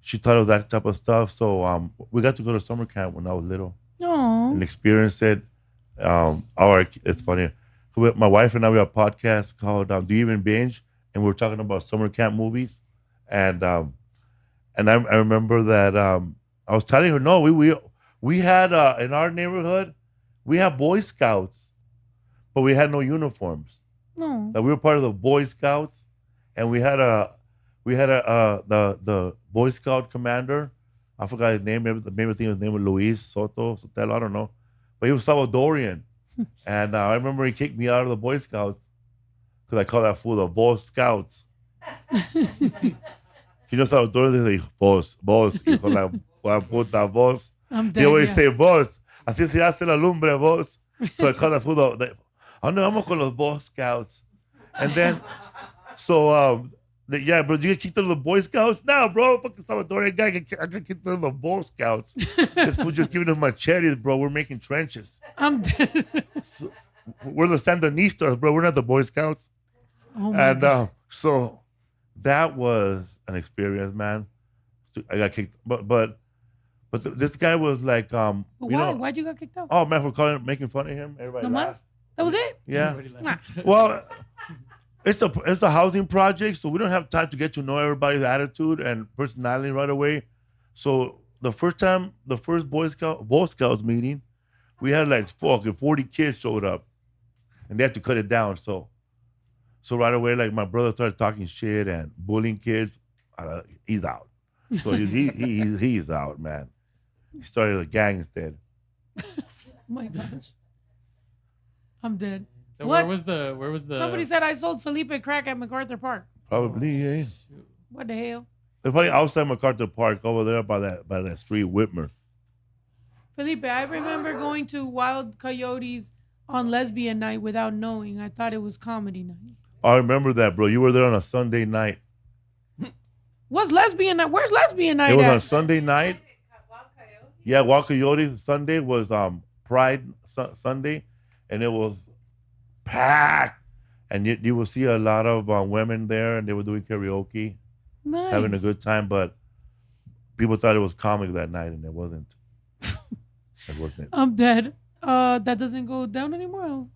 She taught us that type of stuff. So we got to go to summer camp when I was little Oh, and experience it. It's funny. My wife and I, we have a podcast called Do You Even Binge? And we were talking about summer camp movies. And I remember that I was telling her, no, we had in our neighborhood, we had Boy Scouts, but we had no uniforms. no. That we were part of the Boy Scouts, and we had the Boy Scout commander. I forgot his name. Maybe I think his name was Luis Sotelo. I don't know, but he was Salvadorian, and I remember he kicked me out of the Boy Scouts because I called that fool the Boy Scouts. You know, Salvadorian, they say vos, hijo la puta, vos. I'm dead. They always Yeah. say vos. Así se hace la lumbre, vos. So I called that fool ¿dónde vamos con los Boy Scouts? And then, yeah, bro, did you get kicked out of the Boy Scouts? No, bro, fucking Salvadorian guy, I got kicked out of the Boy Scouts. This fool just giving us machetes, bro. We're making trenches. I'm dead. So, we're the Sandinistas, bro. We're not the Boy Scouts. Oh my And God. so that was an experience, man. I got kicked, but this guy was like, But you why? know, Why'd you got kicked out? oh man, we're making fun of him. Everybody No laughed. mas? That was it? Yeah. Everybody left. Well, it's a housing project, so we don't have time to get to know everybody's attitude and personality right away. So the first Boy Scouts meeting, we had like fucking 40 kids showed up, and they had to cut it down. So right away, like my brother started talking shit and bullying kids. He's out. So he's out, man. He started a gang instead. Oh my gosh. I'm dead. So What? where was the Somebody said I sold Felipe crack at MacArthur Park. Probably, yeah. Shoot. What the hell? They're probably outside MacArthur Park over there by that street, Whitmer. Felipe, I remember going to Wild Coyotes on lesbian night without knowing. I thought it was comedy night. I remember that, bro. You were there on a Sunday night. What's lesbian night? Where's lesbian night It was on at? Sunday night. Wild Coyote? Yeah, Wild Coyotes Sunday was Pride Sunday, and it was packed. And you will see a lot of women there, and they were doing karaoke, Nice. having a good time. But people thought it was comedy that night, and it wasn't. It wasn't. I'm dead. That doesn't go down anymore.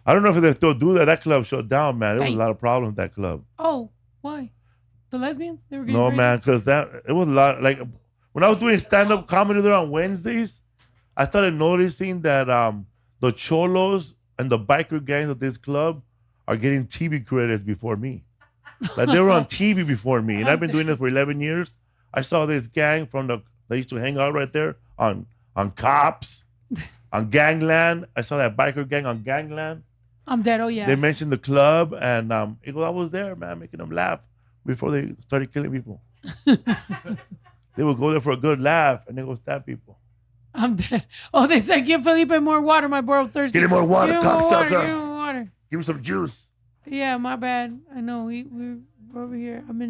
I don't know if they still do that. That club shut down, man. There was a Dang. lot of problems with that club. Oh, why? The lesbians? They were getting No, crazy? man, because it was a lot. Like when I was doing stand-up comedy there on Wednesdays, I started noticing that the cholos and the biker gangs of this club are getting TV credits before me. Like they were on TV before me, and I've been doing this for 11 years. I saw this gang they used to hang out right there on Cops, on Gangland. I saw that biker gang on Gangland. I'm dead. Oh, yeah. They mentioned the club, and he goes, I was there, man, making them laugh before they started killing people. They would go there for a good laugh, and they go stab people. I'm dead. Oh, they said, give Felipe more water. My boy thirsty. Get him more water, Give him more water. cocksucker. Give him more water. Give him some juice. Yeah, my bad. I know we're over here. I'm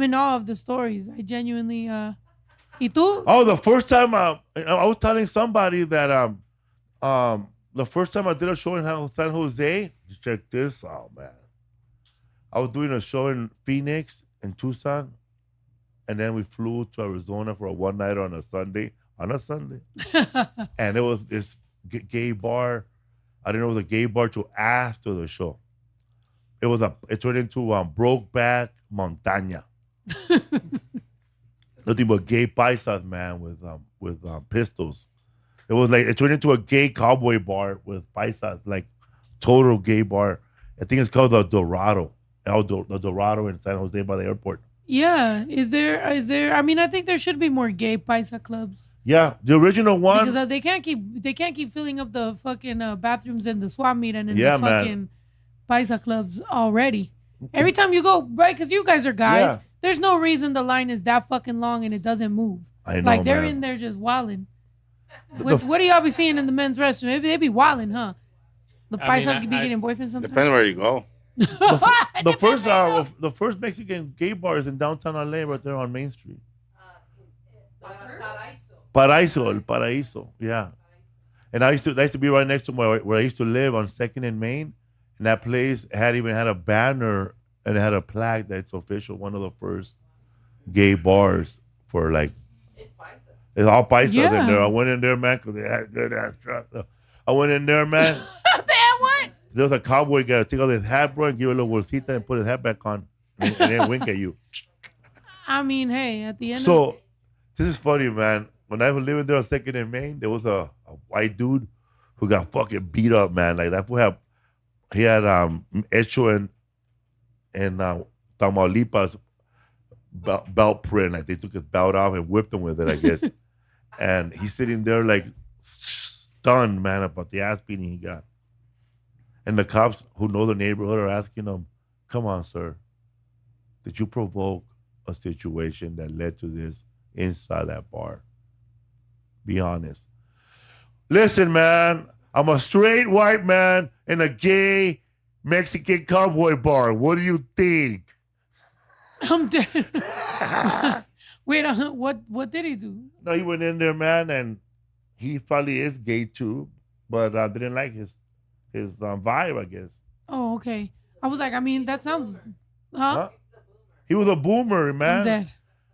in awe of the stories. I genuinely ¿Y tú? Oh, the first time I was telling somebody that the first time I did a show in San Jose, just check this out, man. I was doing a show in Phoenix and Tucson, and then we flew to Arizona for a one night on a Sunday. And it was this gay bar. I didn't know it was a gay bar till after the show. It turned into Brokeback Montaña. Nothing but gay paisas, man, with pistols. It was like it turned into a gay cowboy bar with paisas, like total gay bar. I think it's called the Dorado. The Dorado in San Jose by the airport. Yeah. Is there? I mean, I think there should be more gay paisa clubs Yeah, the original one. because they can't keep filling up the fucking bathrooms in the swap meet and in Yeah, the man. fucking paisa clubs already. Every time you go, right? Because you guys are guys. Yeah. There's no reason the line is that fucking long and it doesn't move. I know, Like they're man. in there just wilding. The- What do y'all be seeing in the men's restroom? Maybe they be wilding, huh? The I mean, paisas be I- getting boyfriends sometimes. Depends where you go. The first Mexican gay bar is in downtown LA, right there on Main Street. Paraiso. El Paraíso, yeah. And I used to be right next to where I used to live on Second and Main, and that place had a banner and it had a plaque that's official, one of the first gay bars for like. It's paisa. It's all paisas Yeah. in there. I went in there, man, because they had good ass trucks. I went in there, man. Damn, what? There was a cowboy guy take off his hat, bro, and give a little bolsita and put his hat back on, and then wink at you. I mean, hey, at the end of So, this is funny, man. When I was living there on Second and Main, there was a white dude who got fucking beat up, man. Like that fool had hecho in Tamaulipas belt print. Like they took his belt off and whipped him with it, I guess. And he's sitting there like stunned, man, about the ass beating he got. And the cops who know the neighborhood are asking him, "Come on, sir, did you provoke a situation that led to this inside that bar? Be honest." Listen, man, I'm a straight white man in a gay Mexican cowboy bar. What do you think? I'm dead. Wait, what did he do? No, he went in there, man, and he probably is gay too, but didn't like his vibe, I guess. Oh, okay. I was like, I mean, that sounds, Huh? He was a boomer, I'm man. dead.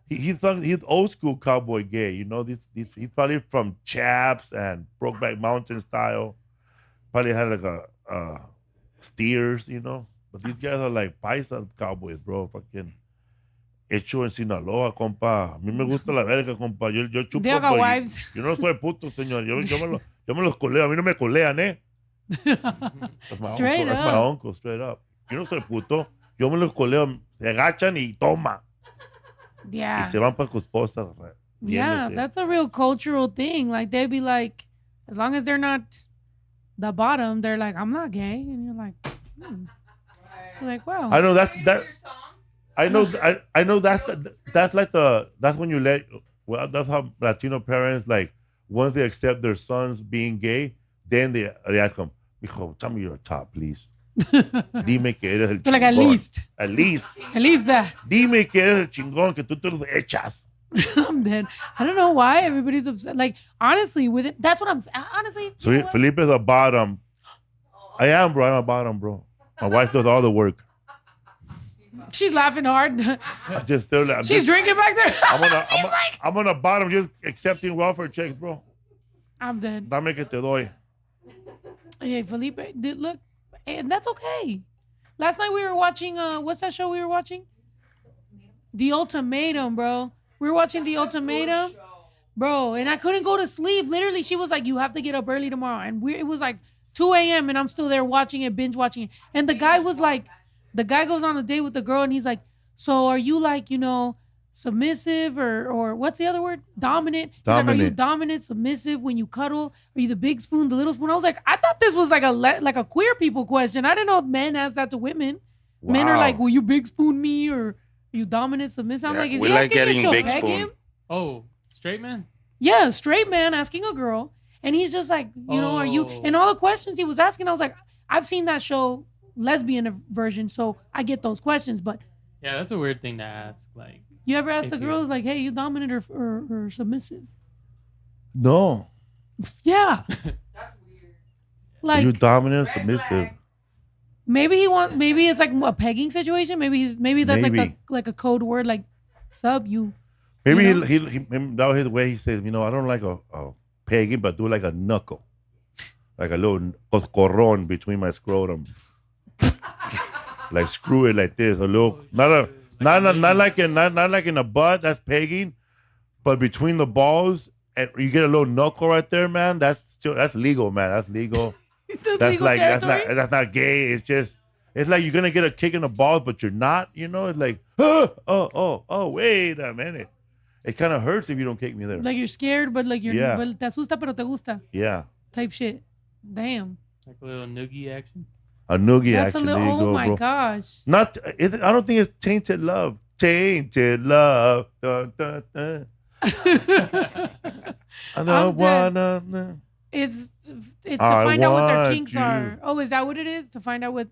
He thought he's old school cowboy gay. You know, he's probably from Chaps and Brokeback Mountain style. Probably had like a steers, you know. But these guys are like paisa cowboys, bro. Fucking hecho en Sinaloa, compa. A mí me gusta la verga, compa. Yo chupo. They all got por- wives. Yo no soy puto, señor. Yo me los coleo. A mí no me colean, ¿eh? That's my Straight uncle. That's my uncle, straight up. Yo no soy puto. Yo me los coleo. Se agachan y toma. Yeah. Y se van para su esposa. Yeah, riéndose. that's a real cultural thing. Like they'd be like, as long as they're not the bottom, they're like, I'm not gay, and you're like, You're like, wow. I know that. I know that's like that's when you that's how Latino parents, like, once they accept their sons being gay, then they ask them, "Mijo, tell me your top, please. Dime que eres el chingón." They're like, at least At least. that. Dime que eres el chingón, que tú te los echas. I'm dead. I don't know why everybody's upset. Like, honestly, with it, that's what I'm honestly. So you know what? Felipe is a bottom. I am, bro. I'm a bottom, bro. My wife does all the work. She's laughing hard. I just still. She's drinking back there. I'm on the bottom, just accepting welfare checks, bro. I'm dead. Dame que te doy. Hey, Felipe, look, and that's okay. Last night we were watching, what's that show we were watching? The Ultimatum, bro. We were watching The Ultimatum, bro, and I couldn't go to sleep. Literally, she was like, you have to get up early tomorrow. And it was like 2 a.m. and I'm still there watching it, binge watching it. And the guy was like, the guy goes on a date with the girl and he's like, so are you like, you know, submissive or what's the other word? Dominant. He's like, are you dominant, submissive when you cuddle? Are you the big spoon, the little spoon? I was like, I thought this was like a queer people question. I didn't know if men ask that to women. Wow. Men are like, will you big spoon me or are you dominant, submissive? I'm like, is we he like asking getting if she'll big peg spoon. him? Oh, straight man? Yeah, straight man asking a girl. And he's just like, you know, are you? Oh. And all the questions he was asking, I was like, I've seen that show, lesbian version, so I get those questions. But Yeah, that's a weird thing to ask. Like, you ever ask If the you- girls, like, hey, you dominant or submissive? No. Yeah. That's weird. Are Like, you dominant or Red submissive? flag. maybe it's like a pegging situation. Maybe that's Maybe. like a code word, like sub you. Maybe You know? he that was his way. He says, you know, I don't like a pegging, but do like a knuckle, like a little coscorron between my scrotum, like screw it like this, a little not like in a butt. That's pegging, but between the balls, and you get a little knuckle right there, man. That's legal, man. That's legal. That's legal like territory? that's not gay. It's like you're gonna get a kick in the balls, but you're not. You know, it's like oh, wait a minute. It kind of hurts if you don't kick me there. Like you're scared, but like you're Yeah. well, te asusta pero te gusta Yeah. type shit. Damn. like a little noogie action. A noogie That's action. a little. There you Oh go, my bro. gosh. Not. I don't think it's tainted love. Tainted love. Dun, dun, dun. I don't dead. wanna. It's to I find out what their want kinks you. are. Oh, is that what it is? To find out what?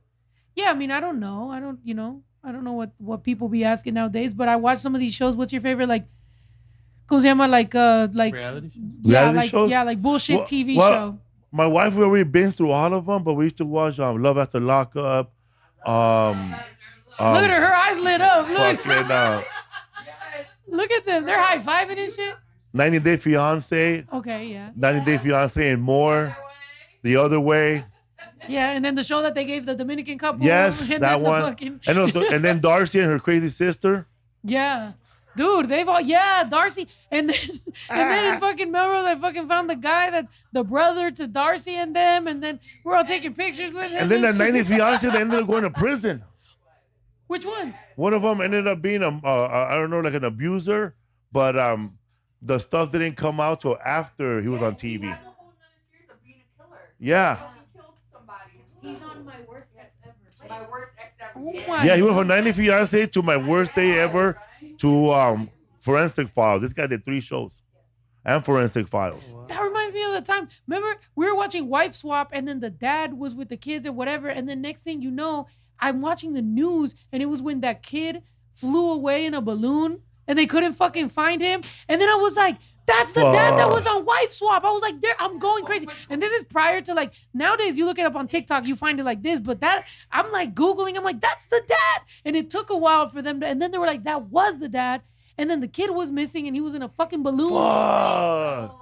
Yeah, I mean, I don't know. I don't know what people be asking nowadays. But I watch some of these shows. What's your favorite like? ¿Cómo se llama? Like Reality show? yeah, Reality like shows? yeah, like bullshit Well- TV well, show. My wife, we already been through all of them, but we used to watch Love After Lockup. Look at her eyes lit up. Look, Fucking look at them. They're high fiving and shit. 90 Day Fiance, Okay, yeah, 90 Day Fiance and more. The Other Way. yeah. And then the show that they gave the Dominican couple. Yes, and that then the one. fucking, And then Darcy and her crazy sister. yeah. Dude, they've all Darcy, and then in fucking Melrose, I fucking found the guy that the brother to Darcy and them, and then we're all taking pictures with him. And then that shit. 90 Fiance, they ended up going to prison. Which ones? One of them ended up being I don't know, like an abuser, but the stuff didn't come out till after he was on He TV. has a whole nother series of being a killer. Yeah. He killed somebody. He's on my worst ex ever. My worst ex ever. Oh Yeah. my Yeah, he went from 90 Fiance to My Worst Day Ever to Forensic Files. This guy did 3 shows. And Forensic Files. That reminds me of the time. Remember, we were watching Wife Swap, and then the dad was with the kids or whatever. And then next thing you know, I'm watching the news, and it was when that kid flew away in a balloon, and they couldn't fucking find him. And then I was like, that's the dad that was on Wife Swap. I was like, I'm going crazy. And this is prior to like, nowadays you look it up on TikTok, you find it like this. But that, I'm like Googling, I'm like, that's the dad. And it took a while for them to, and then they were like, that was the dad. And then the kid was missing, and he was in a fucking balloon. Fuck.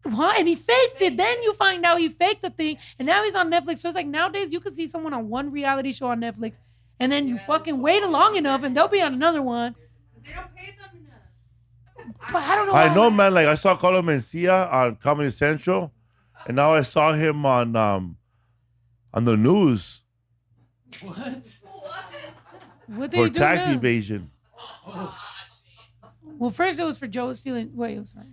Huh? And he faked it. Then you find out he faked the thing, and now he's on Netflix. So it's like nowadays you could see someone on one reality show on Netflix, and then you fucking wait long enough, and they'll be on another one. They don't pay them enough. But I don't know. I know, man. Like I saw Carlos Mencia on Comedy Central, and now I saw him on the news What? What did for he do tax now? evasion. Well, first it was for Joe stealing. Wait, I'm sorry.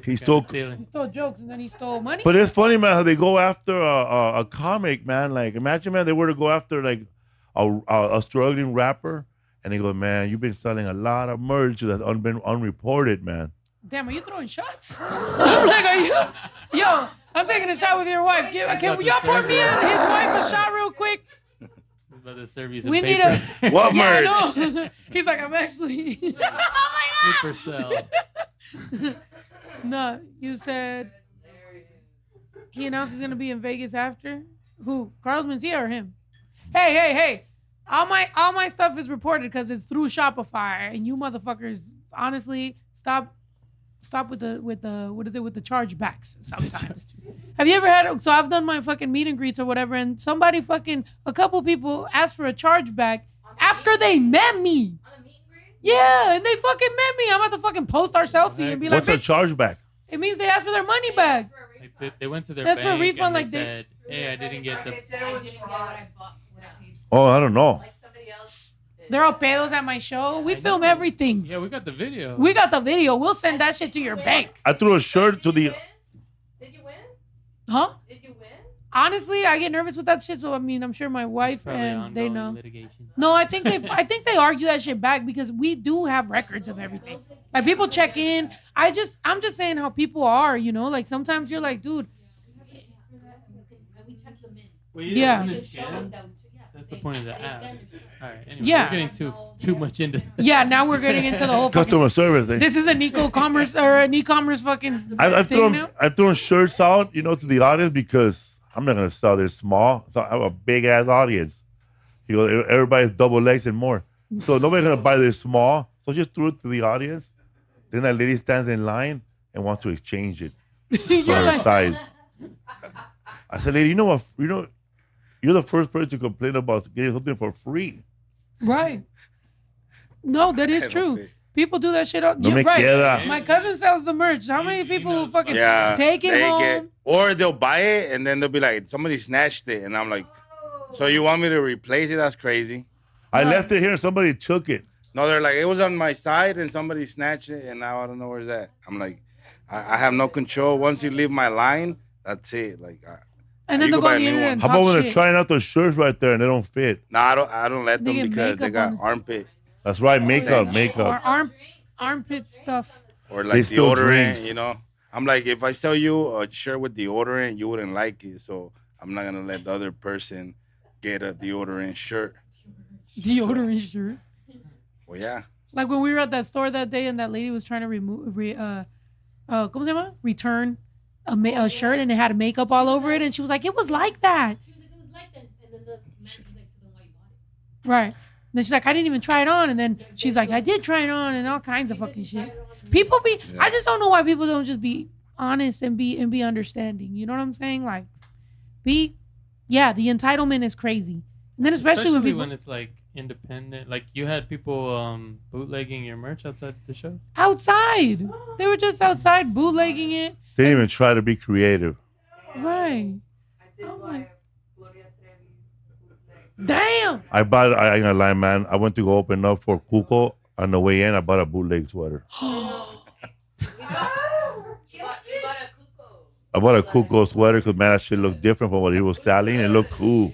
He stole- stealing. He stole jokes, and then he stole money. But it's funny, man, how they go after a comic, man. Like, imagine, man, they were to go after like a struggling rapper, and they go, man, you've been selling a lot of merch that's been unreported, man. Damn, are you throwing shots? I'm like, are you? Yo, I'm taking a shot with your wife. Can y'all pour me and his wife a shot real quick? About to serve you some We need paper. a. What merch? Yeah, I know. He's like, I'm actually. Super cell. No, you said he announced he's gonna be in Vegas after. Who? Carlos Mencia or him? Hey! All my stuff is reported because it's through Shopify, and you motherfuckers, honestly, stop with the what is it with the chargebacks sometimes. Have you ever had? So I've done my fucking meet and greets or whatever, and a couple people asked for a chargeback after they met me. On a meet and greet? Yeah, and they fucking met me. I'm about to fucking post our selfie and be like, What's a "Bitch, chargeback? it means they asked for their money back. Like they went to their That's for a bank refund, and like they they- said, hey, I didn't get the... They said it was fraud. Oh, I don't know. Like somebody else did. They're all pedos at my show. We film everything. Yeah, we got the video. We got the video. We'll send that shit to your bank. I threw a shirt to the. Did you win? Huh? Did you win? Honestly, I get nervous with that shit. So I mean, I'm sure my It's wife probably and they ongoing know. litigation. No, I think they argue that shit back because we do have records of everything. Like people check in. I'm just saying how people are, you know. Like sometimes you're like, dude, Well, Yeah. isn't it scanned? That's the point of the app. All right, anyway, Yeah. we're getting too much into yeah. Now we're getting into the whole fucking. Customer service thing. This is an e-commerce or an e-commerce fucking I've thing now. thrown shirts out, to the audience because I'm not gonna sell this small. So I have a big ass audience. Everybody's double legs and more. So nobody's gonna buy this small. So just threw it to the audience. Then that lady stands in line and wants to exchange it for You're her like, size. I said, lady, you know what? You're the first person to complain about getting something for free. right. No, that is true. People do that shit. No me queda. My cousin sells the merch. How many people will fucking Yeah. take it home? Or they'll buy it and then they'll be like, somebody snatched it. And I'm like, so you want me to replace it? That's crazy. I left it here and somebody took it. No, they're like, it was on my side and somebody snatched it and now I don't know where's that. I'm like, I have no control. Once you leave my line, that's it. Like, And then You they'll go go buy on a the new internet one. and How talk about when they're shit. trying out those shirts right there and they don't fit? No, I don't let They them get because they makeup got on. armpit That's right, makeup, Or makeup. armpit stuff. or They like spill deodorant. drinks. You know, I'm like, if I sell you a shirt with deodorant, you wouldn't like it. So I'm not gonna let the other person get a deodorant shirt. Deodorant shirt. Well, yeah. Like when we were at that store that day and that lady was trying to ¿cómo se llama? Return a shirt and it had makeup all over it. And she was like, it was like that. She was like, it was like that. And then the man was like, so then why you bought it? Right. And then she's like, I didn't even try it on. And then she's like, I did try it on and all kinds of fucking shit. People be, I just don't know why people don't just be honest and be understanding. You know what I'm saying? Like, the entitlement is crazy. And then especially when people, it's like independent. Like you had people bootlegging your merch outside the shows. outside, they were just outside bootlegging it. They didn't even try to be creative. Right. I did Oh buy my- a Gloria Trevi's bootleg. Damn. I ain't gonna lie, man. I went to go open up for Cuco. On the way in, I bought a bootleg sweater. You bought a cuckoo. I bought a Cuco sweater because, man, that shit looked different from what he was selling. It looked cool.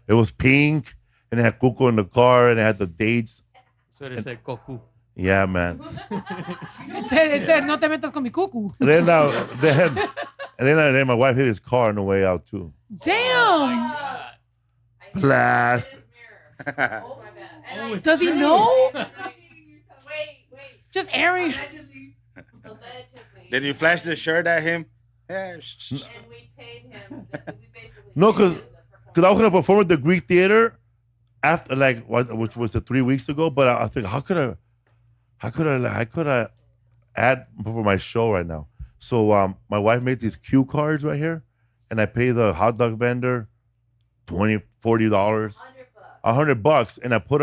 It was pink, and it had Cuco in the car, and it had the dates. Sweater said Goku. Yeah, man. It said, no te metas con mi cucu. And then my wife hit his car on the way out, too. Damn. Blast. Oh my bad. And I Does he know? wait. Just airing. Allegedly. Did you flash the shirt at him? Yeah. And we paid him. We basically No, paid 'cause- him the Because I was going to perform at the Greek Theater after, like, which was 3 weeks ago. But I think, how could I add for my show right now? So my wife made these cue cards right here, and I pay the hot dog vendor $20, $40, $100, and I put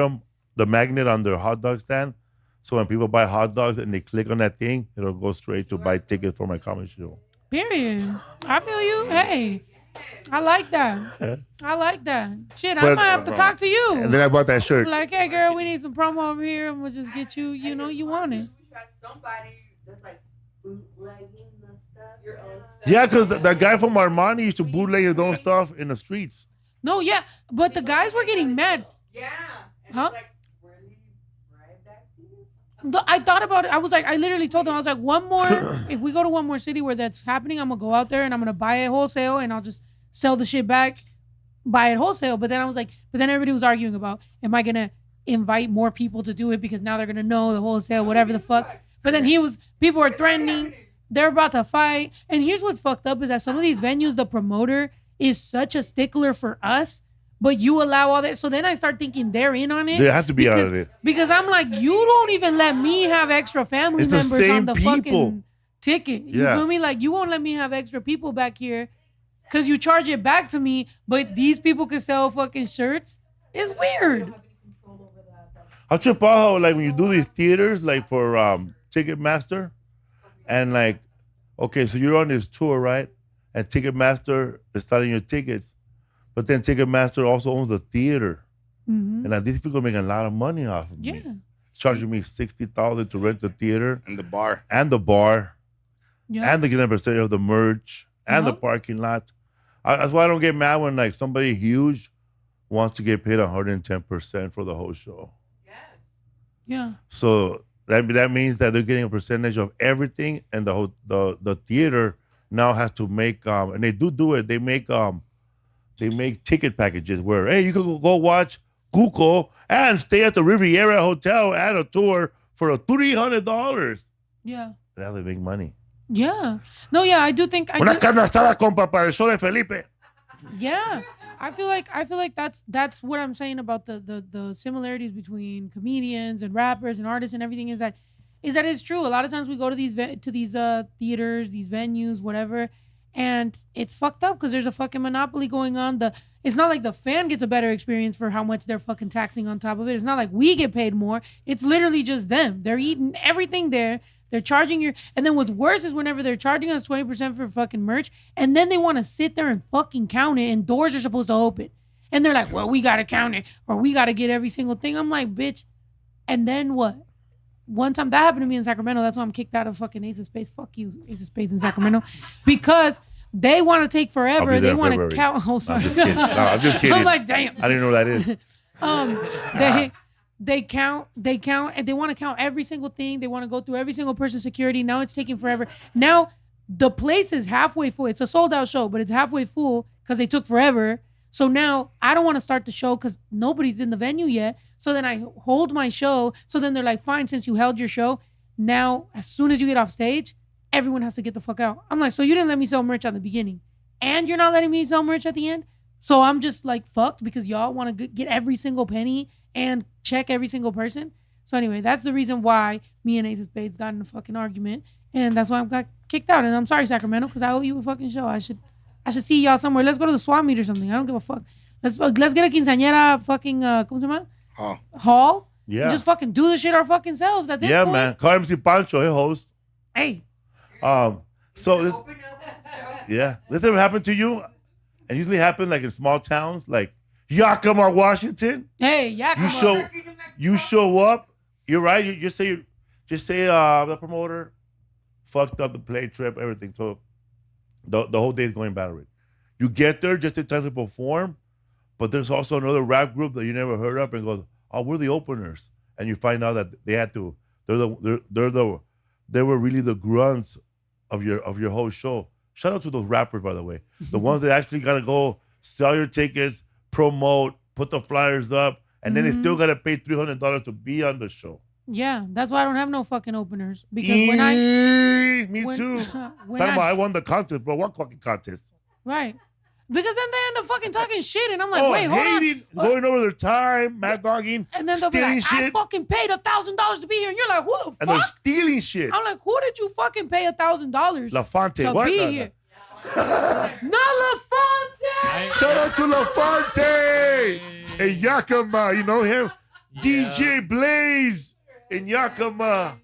the magnet on their hot dog stand. So when people buy hot dogs and they click on that thing, it'll go straight to buy tickets for my comedy show. Period. I feel you. Hey, I like that. I like that. Shit, I But- might have to talk to you. And then I bought that shirt. Like, hey, girl, we need some promo over here, and we'll just get you. You know, you want it. We should have somebody that's like bootlegging the stuff. Your own stuff. Yeah, because the guy from Armani used to bootleg his own stuff in the streets. No, yeah, but the guys were getting mad. Yeah. And Huh? it's like, really right back to you? I thought about it. I was like, I literally told them, I was like, one more. If we go to one more city where that's happening, I'm gonna go out there and I'm gonna buy it wholesale, and I'll just sell the shit back, buy it wholesale. But then I was like, but then everybody was arguing about, am I gonna invite more people to do it because now they're gonna know the wholesale, whatever the fuck. But then people were threatening. They're about to fight. And here's what's fucked up is that some of these venues, the promoter is such a stickler for us, but you allow all that. So then I start thinking they're in on it. They have to be out of it. Because I'm like, you don't even let me have extra family It's the members on same the people. fucking ticket. You Yeah. feel me? Like, you won't let me have extra people back here because you charge it back to me, but these people can sell fucking shirts. It's weird. I'll trip out how, like, when you do these theaters, like for Ticketmaster, and like, okay, so you're on this tour, right? And Ticketmaster is selling your tickets, but then Ticketmaster also owns the theater, Mm-hmm. and like, these people make a lot of money off of Yeah. me. Charging me $60,000 to rent the theater In the bar. and the bar, Yeah. and they get a percentage of the merch and the Yup. parking lot. That's why I don't get mad when like somebody huge wants to get paid 110% for the whole show. Yeah. So that means that they're getting a percentage of everything, and the theater now has to make and they do it. They make ticket packages where, hey, you can go watch Cuco and stay at the Riviera Hotel and a tour for $300. Yeah. That's how they make money. Yeah. No, yeah, I do think Una carne asada, compa, para el show de Felipe. Yeah, I feel like that's what I'm saying about the similarities between comedians and rappers and artists and everything is that it's true. A lot of times we go to these theaters, these venues, whatever, and it's fucked up because there's a fucking monopoly going on. It's not like the fan gets a better experience for how much they're fucking taxing on top of it. It's not like we get paid more. It's literally just them. They're eating everything there. They're charging and then what's worse is whenever they're charging us 20% for fucking merch, and then they want to sit there and fucking count it, and doors are supposed to open. And they're like, well, we got to count it, or we got to get every single thing. I'm like, bitch. And then what? One time that happened to me in Sacramento. That's why I'm kicked out of fucking Ace of Space. Fuck you, Ace of Space in Sacramento. Because they want to take forever. there They in want to February. count. Oh, sorry. I'm just kidding. No, I'm just kidding. I'm like, damn. I didn't know what that is. They count, and they want to count every single thing. They want to go through every single person's security. Now it's taking forever. Now the place is halfway full. It's a sold out show, but it's halfway full because they took forever. So now I don't want to start the show because nobody's in the venue yet. So then I hold my show. So then they're like, fine, since you held your show, now as soon as you get off stage, everyone has to get the fuck out. I'm like, so you didn't let me sell merch at the beginning and you're not letting me sell merch at the end? So I'm just like fucked because y'all want to get every single penny and check every single person. So anyway, that's the reason why me and Ace of Spades got in a fucking argument. And that's why I got kicked out. And I'm sorry, Sacramento, because I owe you a fucking show. I should see y'all somewhere. Let's go to the swap meet or something. I don't give a fuck. Let's get a quinceañera fucking, ¿cómo se llama? Hall. Yeah. And just fucking do the shit our fucking selves at this point. Yeah, man. Call MC Pancho, hey, host. Hey. So this, yeah, this ever happened to you? And usually happen like in small towns, like Yakima, Washington. Hey, Yakima. You show up. You're right. You just say the promoter fucked up the play trip, everything. So the whole day is going bad already. You get there just in time to perform, but there's also another rap group that you never heard of and goes, oh, we're the openers, and you find out that they had to. They were really the grunts of your whole show. Shout out to those rappers, by the way. The ones that actually got to go sell your tickets, promote, put the flyers up, and then they still got to pay $300 to be on the show. Yeah, that's why I don't have no fucking openers. Because Me too. I won the contest, bro. What fucking contest? Right. Because then they end up fucking talking shit, and I'm like, wait, hold hating, on. going over their time, mad dogging, and then they'll be like, shit. I fucking paid $1,000 to be here. And you're like, who the fuck? And they're stealing shit. I'm like, who did you fucking pay $1,000 La Fonte. to What? be here? Not La Fonte! Shout out to La Fonte and Yakima. You know him? Yeah. DJ Blaze in Yakima.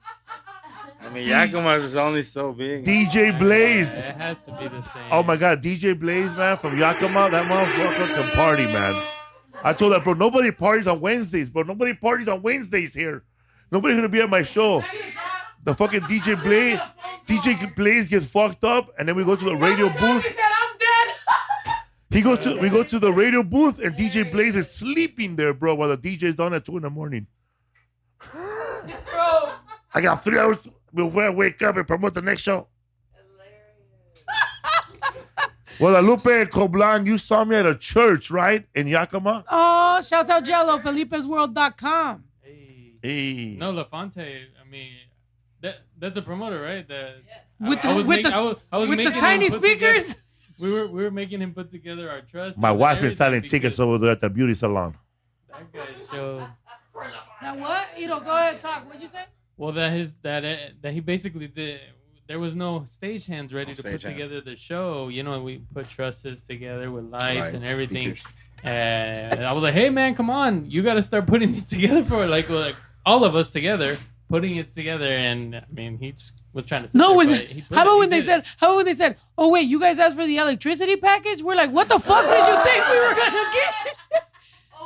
I mean, Yakima is only so big. DJ Blaze. It has to be the same. Oh my God, DJ Blaze, man, from Yakima. That motherfucker can party, man. I told that, bro, nobody parties on Wednesdays, bro. Nobody parties on Wednesdays here. Nobody's gonna be at my show. The fucking DJ Blaze gets fucked up, and then we go to the radio booth. We go to the radio booth, and DJ Blaze is sleeping there, bro, while the DJ's on at 2 a.m. Bro. I got 3 hours before I wake up and promote the next show. Guadalupe Coblan, you saw me at a church, right? In Yakima? Oh, shout out Jello, Felipe'sWorld.com. Hey. No, La Fonte. I mean, that's the promoter, right? With the making tiny him put speakers. together- we were making him put together our trust. My and wife been everything selling because tickets over there at the beauty salon. That guy showed. Now what? Go ahead, talk. What'd you say? Well, that he basically did. There was no stagehands ready to put together the show. You know, we put trusses together with lights and everything. And I was like, "Hey, man, come on! You got to start putting these together for like all of us together, putting it together." And I mean, he just was trying to. How about when they said, "Oh wait, you guys asked for the electricity package?" We're like, "What the fuck did you think we were gonna get?"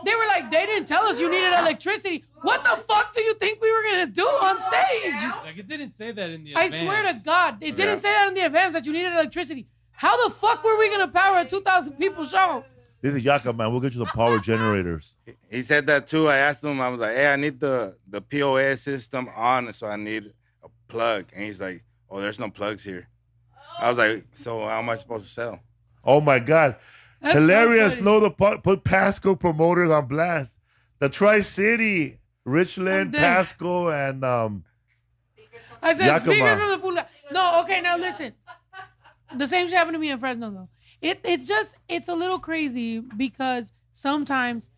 They were like, "They didn't tell us you needed electricity." What the fuck do you think we were gonna do on stage? Like it didn't say that in the. I advance. swear to God, it didn't say that in the advance that you needed electricity. How the fuck were we gonna power a 2,000 people show? This is Yakima, man. We'll get you the power generators. He said that too. I asked him, I was like, hey, I need the POS system on, so I need a plug. And he's like, oh, there's no plugs here. I was like, so how am I supposed to sell? Oh my God. That's Hilarious. so Know the put Pasco promoters on blast. The Tri-City, Richland, Pasco, and I said, Yakima. speakers from the Boulevard. No, okay, now listen. The same shit happened to me in Fresno, though. It's a little crazy because sometimes,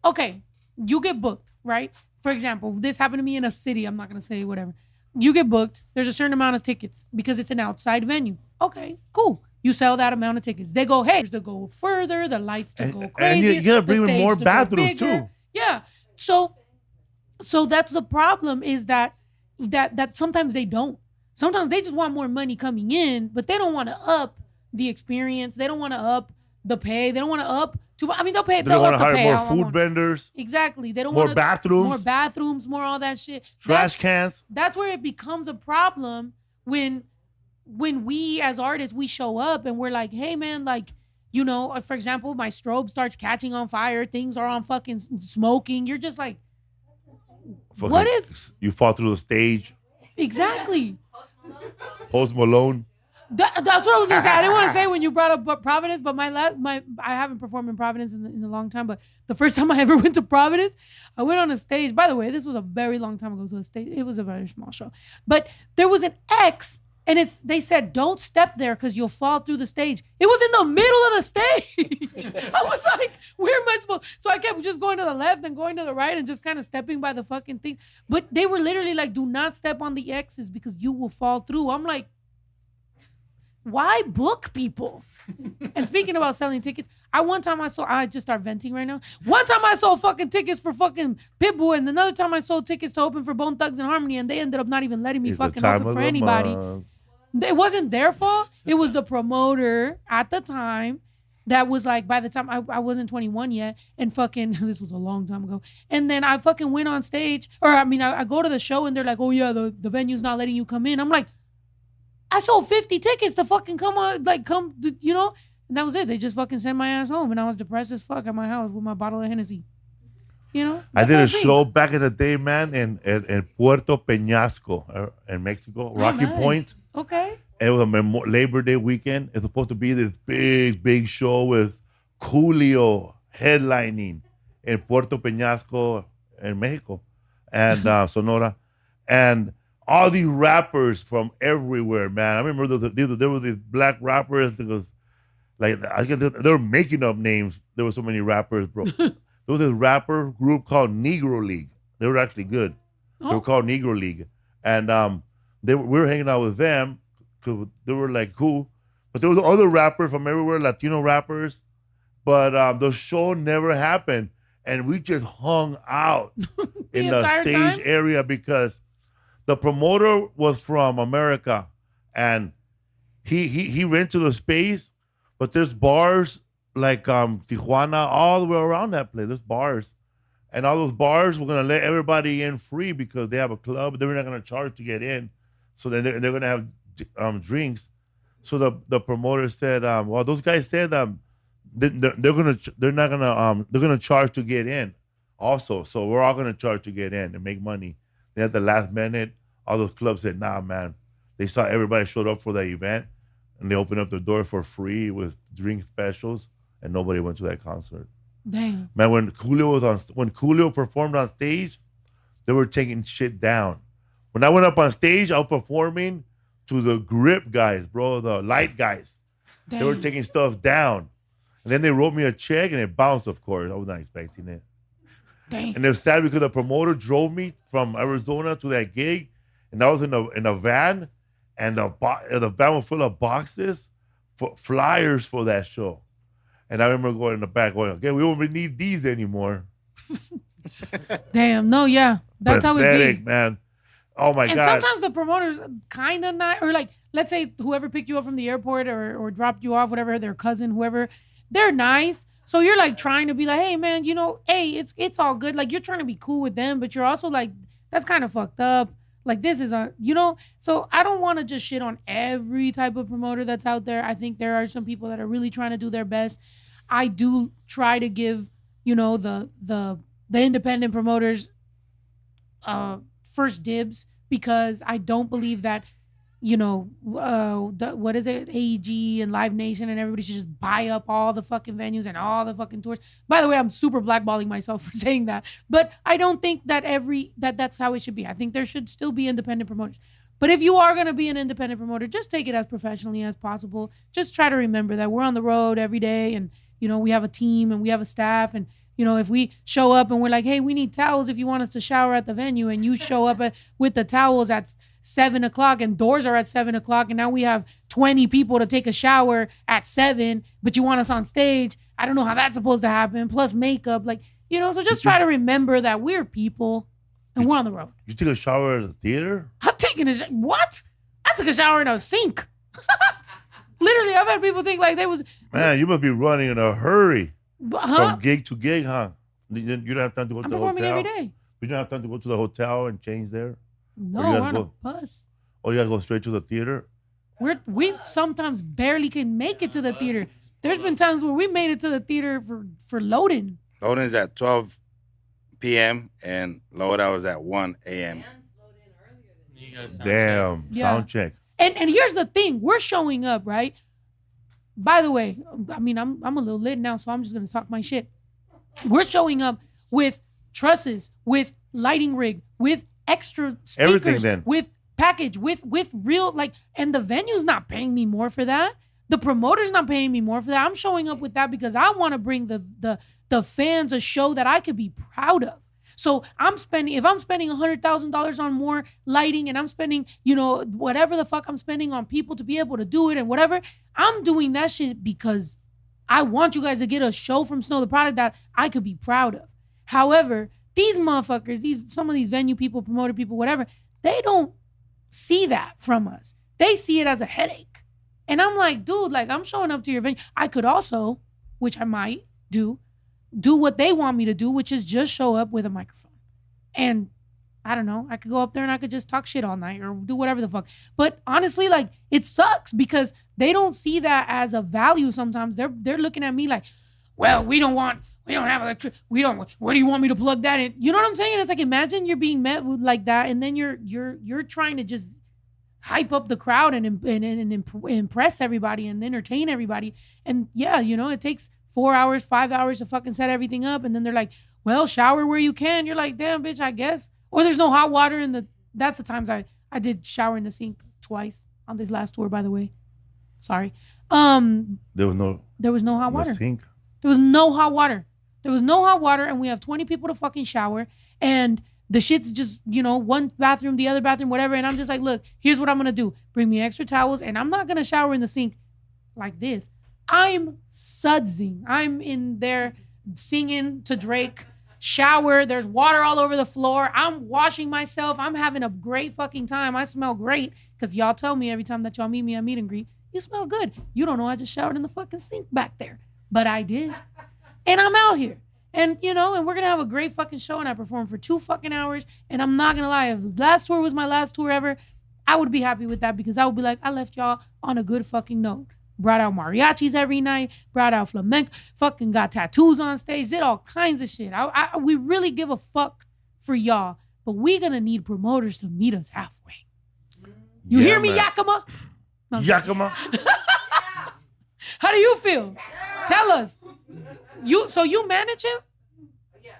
okay, you get booked, right? For example, this happened to me in a city. I'm not going to say whatever. You get booked. There's a certain amount of tickets because it's an outside venue. Okay, cool. You sell that amount of tickets. They go, hey, to go further, the lights to go crazy. And you got to bring in more bathrooms, too. Yeah. So that's the problem is that sometimes they don't. Sometimes they just want more money coming in, but they don't want to up the experience. They don't want to up the pay. They don't want to up they'll pay. They don't want to hire more food vendors. Exactly. They don't more want bathrooms. more all that shit. Trash cans. That's where it becomes a problem when when we as artists, we show up and we're like, hey man, like, you know, for example, my strobe starts catching on fire, things are on fucking smoking. You're just like, what is? You fall through the stage. Exactly. Post Malone. That's what I was gonna say. I didn't want to say when you brought up Providence, but I haven't performed in Providence in a long time. But the first time I ever went to Providence, I went on a stage. By the way, this was a very long time ago. It was a very small show, but there was an X, and they said don't step there because you'll fall through the stage. It was in the middle of the stage. I was like, where am I supposed? So I kept just going to the left and going to the right and just kind of stepping by the fucking thing. But they were literally like, do not step on the X's because you will fall through. I'm like, why book people? And speaking about selling tickets, I just start venting right now. One time I sold fucking tickets for fucking Pitbull, and another time I sold tickets to open for Bone Thugs and Harmony, and they ended up not even letting me fucking open for anybody. It wasn't their fault. It was the promoter at the time that was like, by the time I wasn't 21 yet, and fucking, this was a long time ago. And then I fucking went on stage, I go to the show and they're like, oh yeah, the venue's not letting you come in. I'm like, I sold 50 tickets to fucking come, you know? And that was it. They just fucking sent my ass home. And I was depressed as fuck at my house with my bottle of Hennessy. You know? I did a show back in the day, man, in Puerto Peñasco in Mexico, Rocky nice. Point. Okay. It was a Labor Day weekend. It's supposed to be this big show with Julio headlining in Puerto Peñasco in Mexico and Sonora. And all these rappers from everywhere, man. I remember there were these black rappers because, like, I guess they were making up names. There were so many rappers, bro. There was this rapper group called Negro League. They were actually good. They were called Negro League, and we were hanging out with them because they were like cool. But there was other rappers from everywhere, Latino rappers. But the show never happened, and we just hung out in the stage area because the promoter was from America, and he rented the space, but there's bars like Tijuana all the way around that place. There's bars, and all those bars we're gonna let everybody in free because they have a club. They're not gonna charge to get in, so then they're gonna have drinks. So the promoter said, well, those guys said they're gonna charge to get in also. So we're all gonna charge to get in and make money. Then at the last minute, all those clubs said, nah, man. They saw everybody showed up for the event, and they opened up the door for free with drink specials, and nobody went to that concert. Damn. Man, when Julio performed on stage, they were taking shit down. When I went up on stage, I was performing to the grip guys, bro, the light guys. Damn. They were taking stuff down. And then they wrote me a check, and it bounced, of course. I was not expecting it. Dang. And it was sad because the promoter drove me from Arizona to that gig, and I was in a van, and the van was full of boxes, for flyers for that show. And I remember going in the back, going, okay, we won't need these anymore. Damn, no, yeah. That's Pathetic, how it be. Man. Oh my God. And sometimes the promoters kind of not, or like, let's say whoever picked you up from the airport or dropped you off, whatever, their cousin, whoever, they're nice. So you're like trying to be like, hey man, you know, hey, it's all good. Like you're trying to be cool with them, but you're also like, that's kind of fucked up. Like this is you know, so I don't want to just shit on every type of promoter that's out there. I think there are some people that are really trying to do their best. I do try to give, you know, the independent promoters first dibs because I don't believe that, you know, what is it, AEG and Live Nation and everybody should just buy up all the fucking venues and all the fucking tours. By the way, I'm super blackballing myself for saying that, but I don't think that that's how it should be. I think there should still be independent promoters. But if you are going to be an independent promoter, just take it as professionally as possible. Just try to remember that we're on the road every day and, you know, we have a team and we have a staff and, you know, if we show up and we're like, hey, we need towels if you want us to shower at the venue and you show up with the towels at 7 o'clock and doors are at 7 o'clock and now we have 20 people to take a shower at 7, but you want us on stage. I don't know how that's supposed to happen. Plus makeup, like, you know, so just try to remember that we're people and we're on the road. You took a shower at the theater? I've taken what? I took a shower in a sink. Literally, I've had people think like they was. Man, you must be running in a hurry. Huh? From gig to gig, huh? You don't have time to go to the hotel? I'm performing every day. You don't have time to go to the hotel and change there? No, we're on a bus. Oh, you gotta go straight to the theater? we sometimes barely can make it to the theater. There's been times where we made it to the theater for loading. Loading's at 12 p.m. and loadout was at 1 a.m. You guys sound Damn. Yeah. Sound check. And here's the thing, we're showing up, right? By the way, I mean I'm a little lit now, so I'm just gonna talk my shit. We're showing up with trusses, with lighting rig, with extra speakers, Everything then. with package, with real and the venue's not paying me more for that. The promoter's not paying me more for that. I'm showing up with that because I want to bring the fans a show that I could be proud of. So if I'm spending $100,000 on more lighting and I'm spending, whatever the fuck I'm spending on people to be able to do it and whatever, I'm doing that shit because I want you guys to get a show from Snow the product that I could be proud of. However, these motherfuckers, some of these venue people, promoter people, whatever, they don't see that from us. They see it as a headache. And I'm like, dude, I'm showing up to your venue. I could also, which I might do what they want me to do, which is just show up with a microphone. And I don't know, I could go up there and I could just talk shit all night or do whatever the fuck. But honestly, it sucks because they don't see that as a value sometimes. They're looking at me like, well, we don't have electric. Where do you want me to plug that in? You know what I'm saying? It's like, imagine you're being met with like that and then you're trying to just hype up the crowd and impress everybody and entertain everybody. And yeah, it takes 4 hours, 5 hours to fucking set everything up. And then they're like, well, shower where you can. You're like, damn, bitch, I guess. Or there's no hot water that's the times I did shower in the sink twice on this last tour, by the way. Sorry. There was no hot water. Sink. There was no hot water. There was no hot water, and we have 20 people to fucking shower, and the shit's just, one bathroom, the other bathroom, whatever, and I'm just like, look, here's what I'm going to do. Bring me extra towels, and I'm not going to shower in the sink like this. I'm sudsing. I'm in there singing to Drake, shower, there's water all over the floor. I'm washing myself. I'm having a great fucking time. I smell great, because y'all tell me every time that y'all meet me at meet and greet, you smell good. You don't know I just showered in the fucking sink back there. But I did. And I'm out here. And, and we're going to have a great fucking show. And I performed for 2 fucking hours. And I'm not going to lie. If the last tour was my last tour ever, I would be happy with that because I would be like, I left y'all on a good fucking note. Brought out mariachis every night. Brought out flamenco. Fucking got tattoos on stage. Did all kinds of shit. We really give a fuck for y'all. But we're going to need promoters to meet us halfway. You hear me, man. Yakima? No, Yakima. how do you feel? Tell us. So you manage him? Yeah.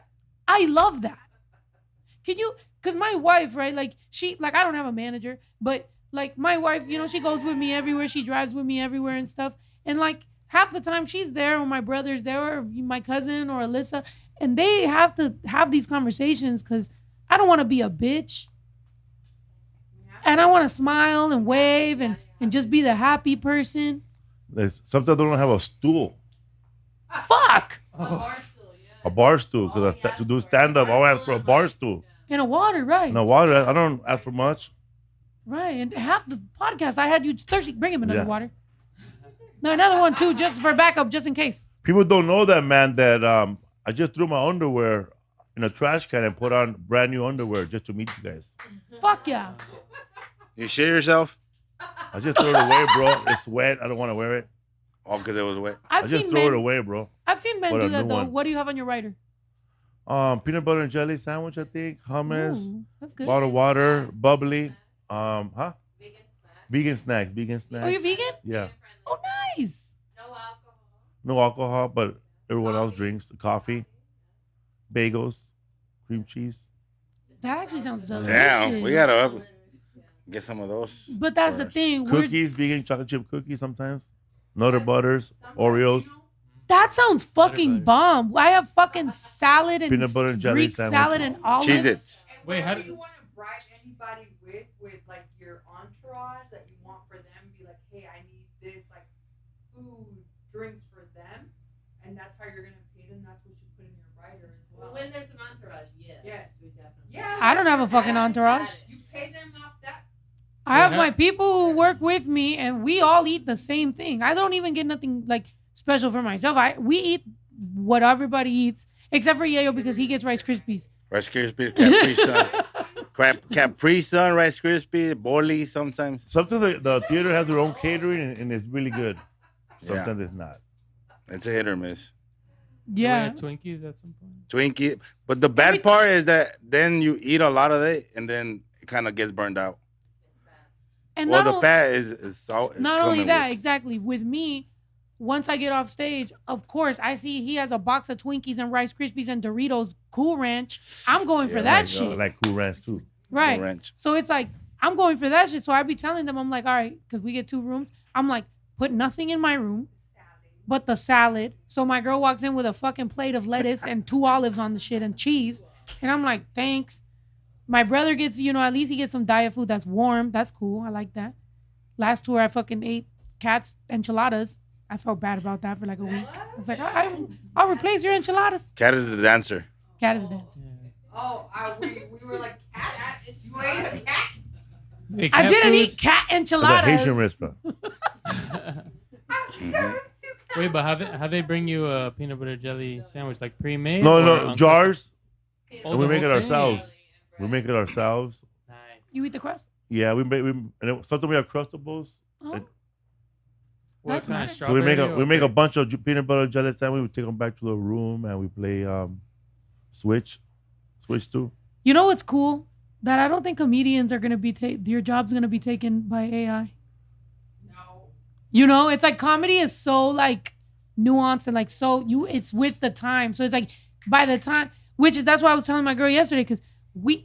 I love that. Can you, because my wife, right, I don't have a manager, but my wife, she goes with me everywhere. She drives with me everywhere and stuff. And half the time she's there or my brother's there or my cousin or Alyssa. And they have to have these conversations because I don't want to be a bitch. And I want to smile and wave and just be the happy person. Sometimes they don't have a stool. Fuck. A bar stool, because to do stand-up, I'll ask for a bar stool. And a water, right? No water, I don't ask for much. Right, and half the podcast, I had you thirsty. Bring him another Yeah. water. No, another one too, just for backup, just in case. People don't know that, man, that I just threw my underwear in a trash can and put on brand new underwear just to meet you guys. Fuck yeah. You shit yourself? I just threw it away, bro. It's wet. I don't want to wear it. Oh, because it was wet. I've I just seen throw it men. away, bro. I've seen men What do a that new though. one. What do you have on your rider? Peanut butter and jelly sandwich, I think. Hummus, Ooh, that's good. bottled water, bubbly. Vegan snacks. Oh, you're vegan? Yeah. Oh, nice. No alcohol. No alcohol, but everyone else drinks. Coffee, bagels, cream cheese. That actually sounds delicious. Damn, we gotta get some of those. But that's the first. thing. Cookies, vegan chocolate chip cookies sometimes. Nutter butters, Oreos, That sounds fucking butter. bomb. I have fucking salad and peanut butter and jelly Greek sandwich. salad and olives. Cheez-Its. Wait, how do do you want to bribe anybody with your entourage that you want for them? Be like, hey, I need this food, drinks for them, and that's how you're gonna pay them. That's what you put in your rider as well. When there's an entourage, yes. Yes. We definitely. Yeah, I don't have a fucking entourage. You pay them off that. I have my people who work with me, and we all eat the same thing. I don't even get nothing special for myself. We eat what everybody eats, except for Yayo because he gets Rice Krispies. Rice Krispies, Capri Sun, Capri Sun, Rice Krispie, Borley sometimes. Sometimes the theater has their own catering and it's really good. Sometimes Yeah. it's not. It's a hit or miss. We Yeah. had Twinkies at some point. Twinkie. But the bad part is that then you eat a lot of it and then it kind of gets burned out. And Well, not the o- fat is salt. Not only that, exactly. With me, once I get off stage, of course, I see he has a box of Twinkies and Rice Krispies and Doritos, Cool Ranch. I'm going for that shit. Like Cool Ranch too. Right. Cool Ranch. So it's like, I'm going for that shit. So I be telling them, I'm like, all right, because we get 2 rooms. I'm like, put nothing in my room but the salad. So my girl walks in with a fucking plate of lettuce and 2 olives on the shit and cheese. And I'm like, thanks. My brother gets, at least he gets some diet food that's warm. That's cool. I like that. Last tour, I fucking ate Cat's enchiladas. I felt bad about that for like a week. I was like, I'll replace your enchiladas. Cat is the dancer. Cat is a dancer. Oh, we were like, cat? You ate a cat? Hey, I cat didn't food? eat cat It's a enchiladas. Haitian restaurant. Wait, but how they bring you a peanut butter jelly sandwich, like pre-made? No, or no, uncooked? jars. Oh, And we the make it whole thing. ourselves. We make it ourselves. Nice. You eat the crust? Yeah, sometimes we have crustables. Oh, What That's kind of nice. So we make a strawberry or we make a grape? bunch of peanut butter jelly sandwich. We take them back to the room and we play Switch 2. You know what's cool? That I don't think comedians are gonna be your job's gonna be taken by AI. No. It's like comedy is so like nuanced and like it's with the time. So it's like by the time, that's why I was telling my girl yesterday, because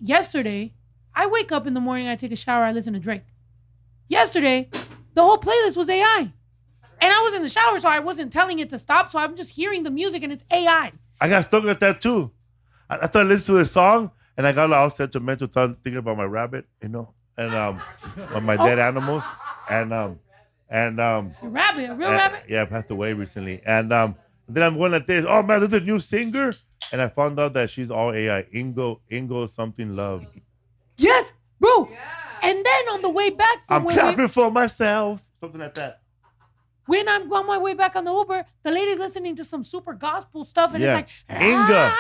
yesterday I wake up in the morning, I take a shower, I listen to Drake. Yesterday, the whole playlist was AI. And I was in the shower, so I wasn't telling it to stop. So I'm just hearing the music and it's AI. I got stuck at that too. I started listening to the song and I got all sentimental, started thinking about my rabbit, and on my dead animals, and A rabbit, a real rabbit. Yeah, I passed away recently, and then I'm going like this. Oh man, there's a new singer, and I found out that she's all AI. Ingo something love. Yes, bro. Yeah. And then on the way back from I'm clapping for myself, something like that. when I'm on my way back on the Uber, the lady's listening to some super gospel stuff, and Yeah. it's like Inga.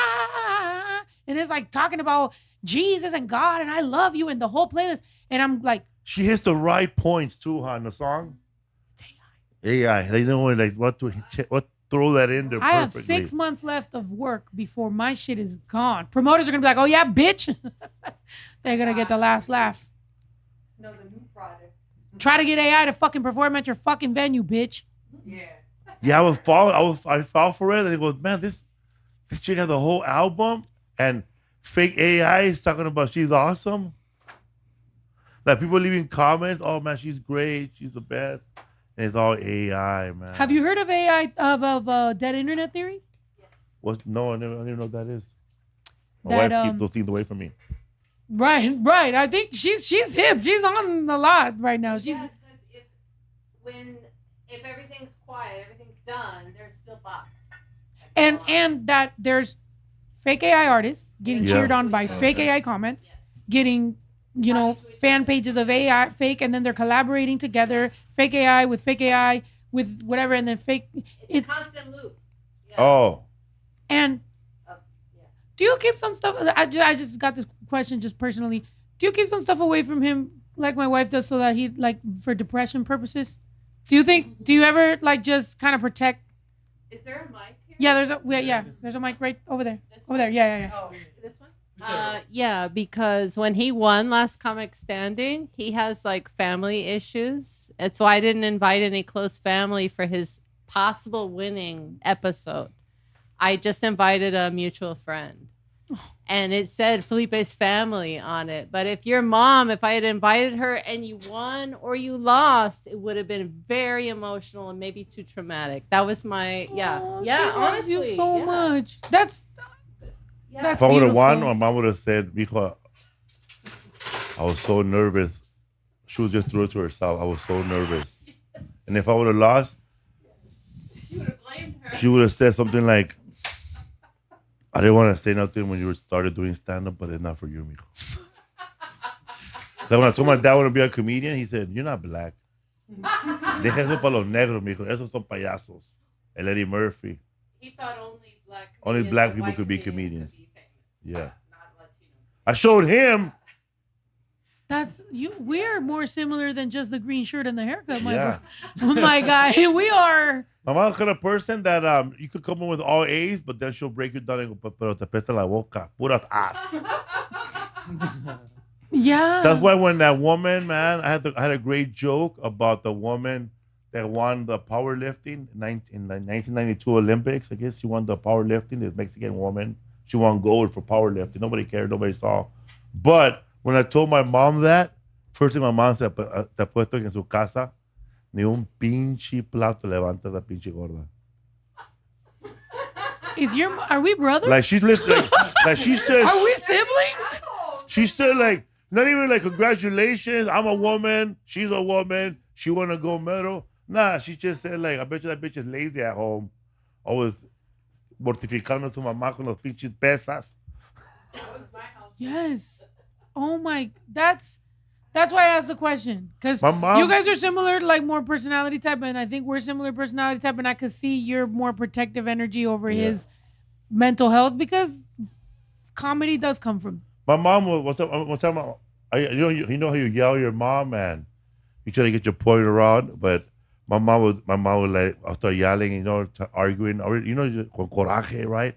and it's like talking about Jesus and God and I love you and the whole playlist. And I'm like, She hits the right points too, huh? In the song. AI. They know what throw that in there I have perfectly. 6 months left of work before my shit is gone. Promoters are gonna be like, oh yeah, bitch. They're gonna get the last laugh. No, the new product. Try to get AI to fucking perform at your fucking venue, bitch. Yeah. Yeah, I fall for it, and it goes, man, this chick has a whole album, and fake AI is talking about she's awesome. Like people leaving comments, oh man, she's great, she's the best, and it's all AI, man. Have you heard of AI of dead internet theory? No, I don't even know what that is. My That, wife keeps those things away from me. Right. I think she's hip. She's on a lot right now. She's Yeah, because if everything's quiet, everything's done, there's still bots. and that there's fake AI artists getting Yeah. cheered on by fake AI comments, getting fan pages of AI fake, and then they're collaborating together, fake AI with whatever, and then fake. It's a constant loop. Yeah. Oh, And Yeah. do you keep some stuff? I just got this question just personally. Do you keep some stuff away from him like my wife does so that he like for depression purposes? Do you ever like just kind of protect? Is there a mic here? Yeah, there's a mic right over there. Over there. Yeah. Oh, this one? Whichever. Yeah, because when he won Last Comic Standing, he has like family issues. That's why I didn't invite any close family for his possible winning episode. I just invited a mutual friend. And it said Felipe's family on it. But if I had invited her and you won or you lost, it would have been very emotional and maybe too traumatic. That was my, Oh, yeah, she loves honestly. you so yeah. much. That's Yeah. if I would have won, beautiful. my mom would have said, "Mijo, I was so nervous." She would just throw it to herself. I was so nervous. And if I would have lost, You would have blamed her. she would have said something like, I didn't want to say nothing when you started doing stand-up, but it's not for you, mijo. So when I told my dad I want to be a comedian, he said, you're not black. Deja eso para los negros, mijo. Esos son payasos. El Eddie Murphy. He thought Only comedians black or people white could be comedians comedians. could be famous, Yeah. not Latino. I showed him That's you. We are more similar than just the green shirt and the haircut, my Yeah. my guy. We are. My mom's kind of person that you could come in with all A's, but then she'll break you down and go, pero te peta la boca, puras A's. Yeah. That's why when that woman, man, I had a great joke about the woman that won the powerlifting in 1992 Olympics. I guess she won the powerlifting, this Mexican woman. She won gold for powerlifting. Nobody cared. Nobody saw. But when I told my mom that, first thing my mom said, te puesto en su casa, ni un pinche plato levanta esa pinche gorda. Are we brothers? Like she said, Are we siblings? she said like, not even like congratulations, I'm a woman, she's a woman, she won a gold medal. Nah, she just said like, I bet you that bitch is lazy at home. Always mortificando su mamá con los pinches pesas. Yes. Oh my, that's why I asked the question. Because My mom- you guys are similar, like more personality type, and I think we're similar personality type, and I could see your more protective energy over his mental health because comedy does come from. My mom was one time, you know how you yell at your mom and you try to get your point around, but my mom would like, I'll start yelling, arguing, or con coraje, right?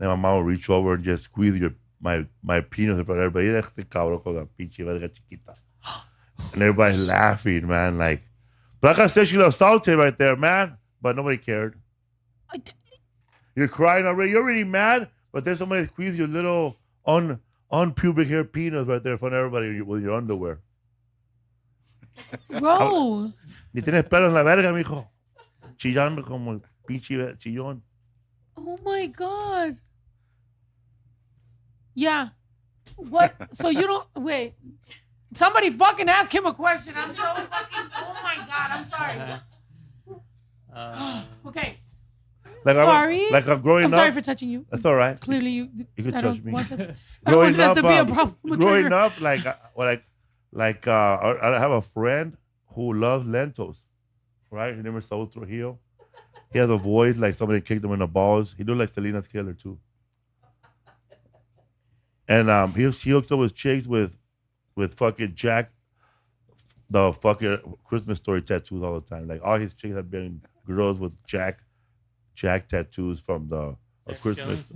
And my mom would reach over and just squeeze my penis in front of everybody. Este cabrón con la pinche verga chiquita. And everybody's laughing, man. Like, but like I said, she loves saute right there, man. But nobody cared. You're crying already. You're already mad, but then somebody squeeze your little unpubic hair penis right there in front of everybody with your underwear. Bro. Ni tienes pelo en la verga, mijo. Chillando como el pinche chillón. Oh my God. Yeah. What? So you don't wait. Somebody fucking ask him a question. I'm so fucking. Oh my God. I'm sorry. Okay. Like Sorry. I'm growing I'm up. sorry for touching you. That's all right. Clearly, you could I touch don't me. want that- I don't want that to be a problem. a growing trigger. up, I have a friend who loves lentils. Right? His name is Saul Trujillo. He has a voice like somebody kicked him in the balls. He looked like Selena's killer too. And he hooks up with chicks with fucking Jack, the fucking Christmas Story tattoos all the time. Like all his chicks have been girls with Jack tattoos from the Christmas. Jones?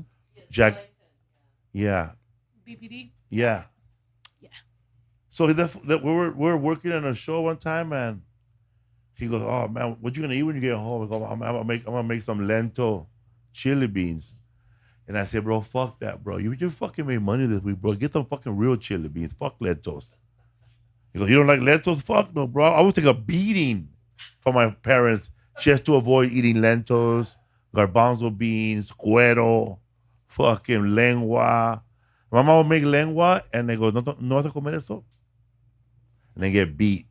Jack, yeah, BPD. yeah. Yeah. So we were working on a show one time, and he goes, "Oh man, what you gonna eat when you get home?" I go, I'm gonna make some lentil chili beans." And I said, "Bro, fuck that, bro. You just fucking made money this week, bro. Get some fucking real chili beans. Fuck lentils." He goes, "You don't like lentils? Fuck no, bro. I would take a beating from my parents just to avoid eating lentils, garbanzo beans, cuero, fucking lengua." My mom would make lengua, and they go, "No vas a comer eso?" And they get beat.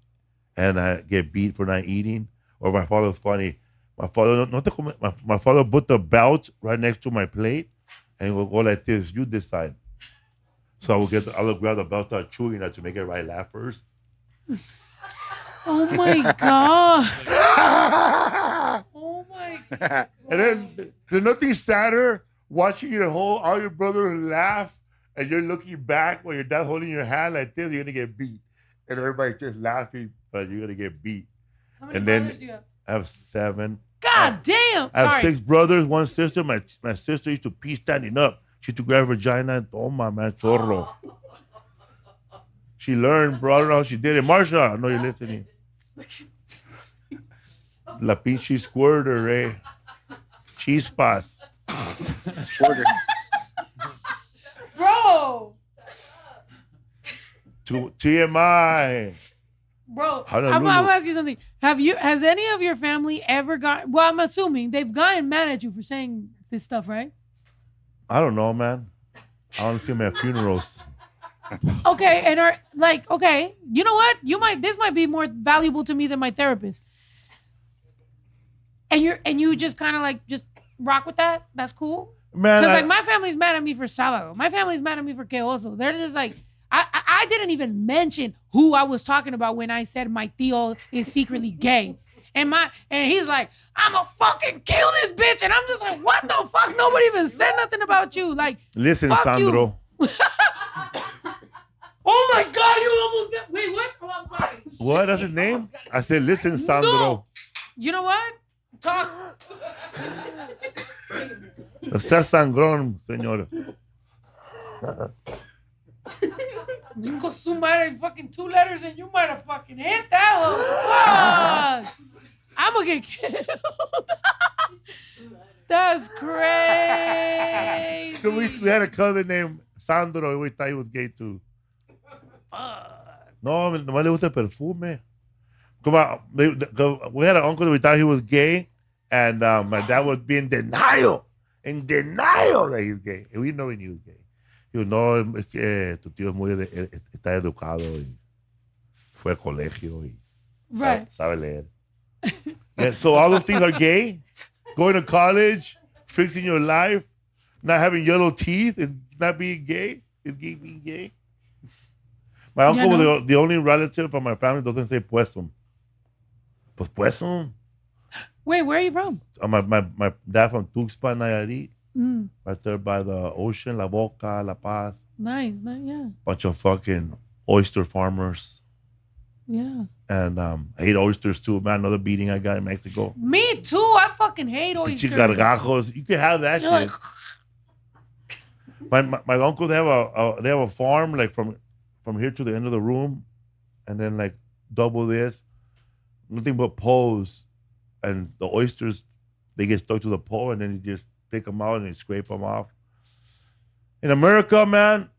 And I get beat for not eating. Or my father was funny. My father, my father put the belt right next to my plate, and he would go like this. You decide. So I would grab the belt, start chewing it to make everybody laugh first. Oh my God. Oh my God. And then there's nothing sadder watching all your brothers laugh, and you're looking back while your dad's holding your hand like this. You're gonna get beat, and everybody's just laughing, but you're gonna get beat. How many And brothers then do you have? I have 7. God damn. I have Sorry. 6 brothers, 1 sister. My sister used to pee standing up. She used to grab her vagina and toma, man, chorro. She learned, bro. I don't know how she did it. Marsha, I know you're listening. La pinche squirter, eh? Chispas. Squirter. Bro. TMI. Bro, How I'm gonna ask you something. Has any of your family ever got, well, I'm assuming they've gotten mad at you for saying this stuff, right? I don't know, man. I don't see them at funerals. Okay, and are like, okay, you know what? This might be more valuable to me than my therapist. And you just kind of like just rock with that? That's cool? Man, Because like my family's mad at me for sábado. My family's mad at me for que oso. They're just like, I didn't even mention who I was talking about when I said my tío is secretly gay. And he's like, I'ma fucking kill this bitch. And I'm just like, what the fuck? Nobody even said nothing about you. Like, listen, fuck Sandro. Oh my God, you almost got. Wait, what? Oh, I'm sorry. What? That's his name? I said, listen, Sandro. No. You know what? Talk. No seas sangrón, señor. You can go somebody fucking 2 letters and you might have fucking hit that one. Fuck. I'm gonna get killed. That's crazy. So we had a cousin named Sandro and we thought he was gay too. No, nomás le gusta el perfume. We had an uncle that we thought he was gay, and my dad would be in denial that he's gay. And we know he knew he was gay. He goes, no, es que tu tío es muy está educado y fue al colegio y Right. sabe leer. And so all those things are gay. Going to college, fixing your life, not having yellow teeth is not being gay. Is gay being gay? My uncle was the only relative from my family that doesn't say puesto. Pues puesto. Wait, where are you from? My dad from Tuxpan, Nayarit. Right there by the ocean, La Boca, La Paz. Nice, yeah. Bunch of fucking oyster farmers. Yeah. And I hate oysters too, man. Another beating I got in Mexico. Me too. I fucking hate oysters. Gargajos. You can have that shit. Like... My uncle, they have a farm like from here to the end of the room, and then like double this, nothing but poles, and the oysters, they get stuck to the pole, and then you just pick them out and you scrape them off. In America, man,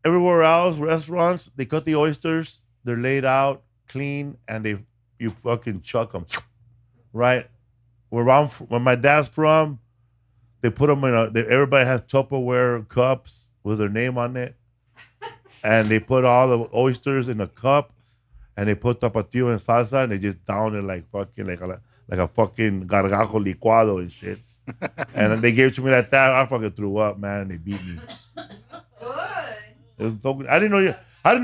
everywhere else, restaurants, they cut the oysters, they're laid out, clean, and you fucking chuck them, right? Where my dad's from, they put them in everybody has Tupperware cups with their name on it. And they put all the oysters in a cup, and they put tapatio and salsa, and they just down it like fucking like a fucking gargajo licuado and shit. And then they gave it to me like that. I fucking threw up, man, and they beat me. It was so good. I didn't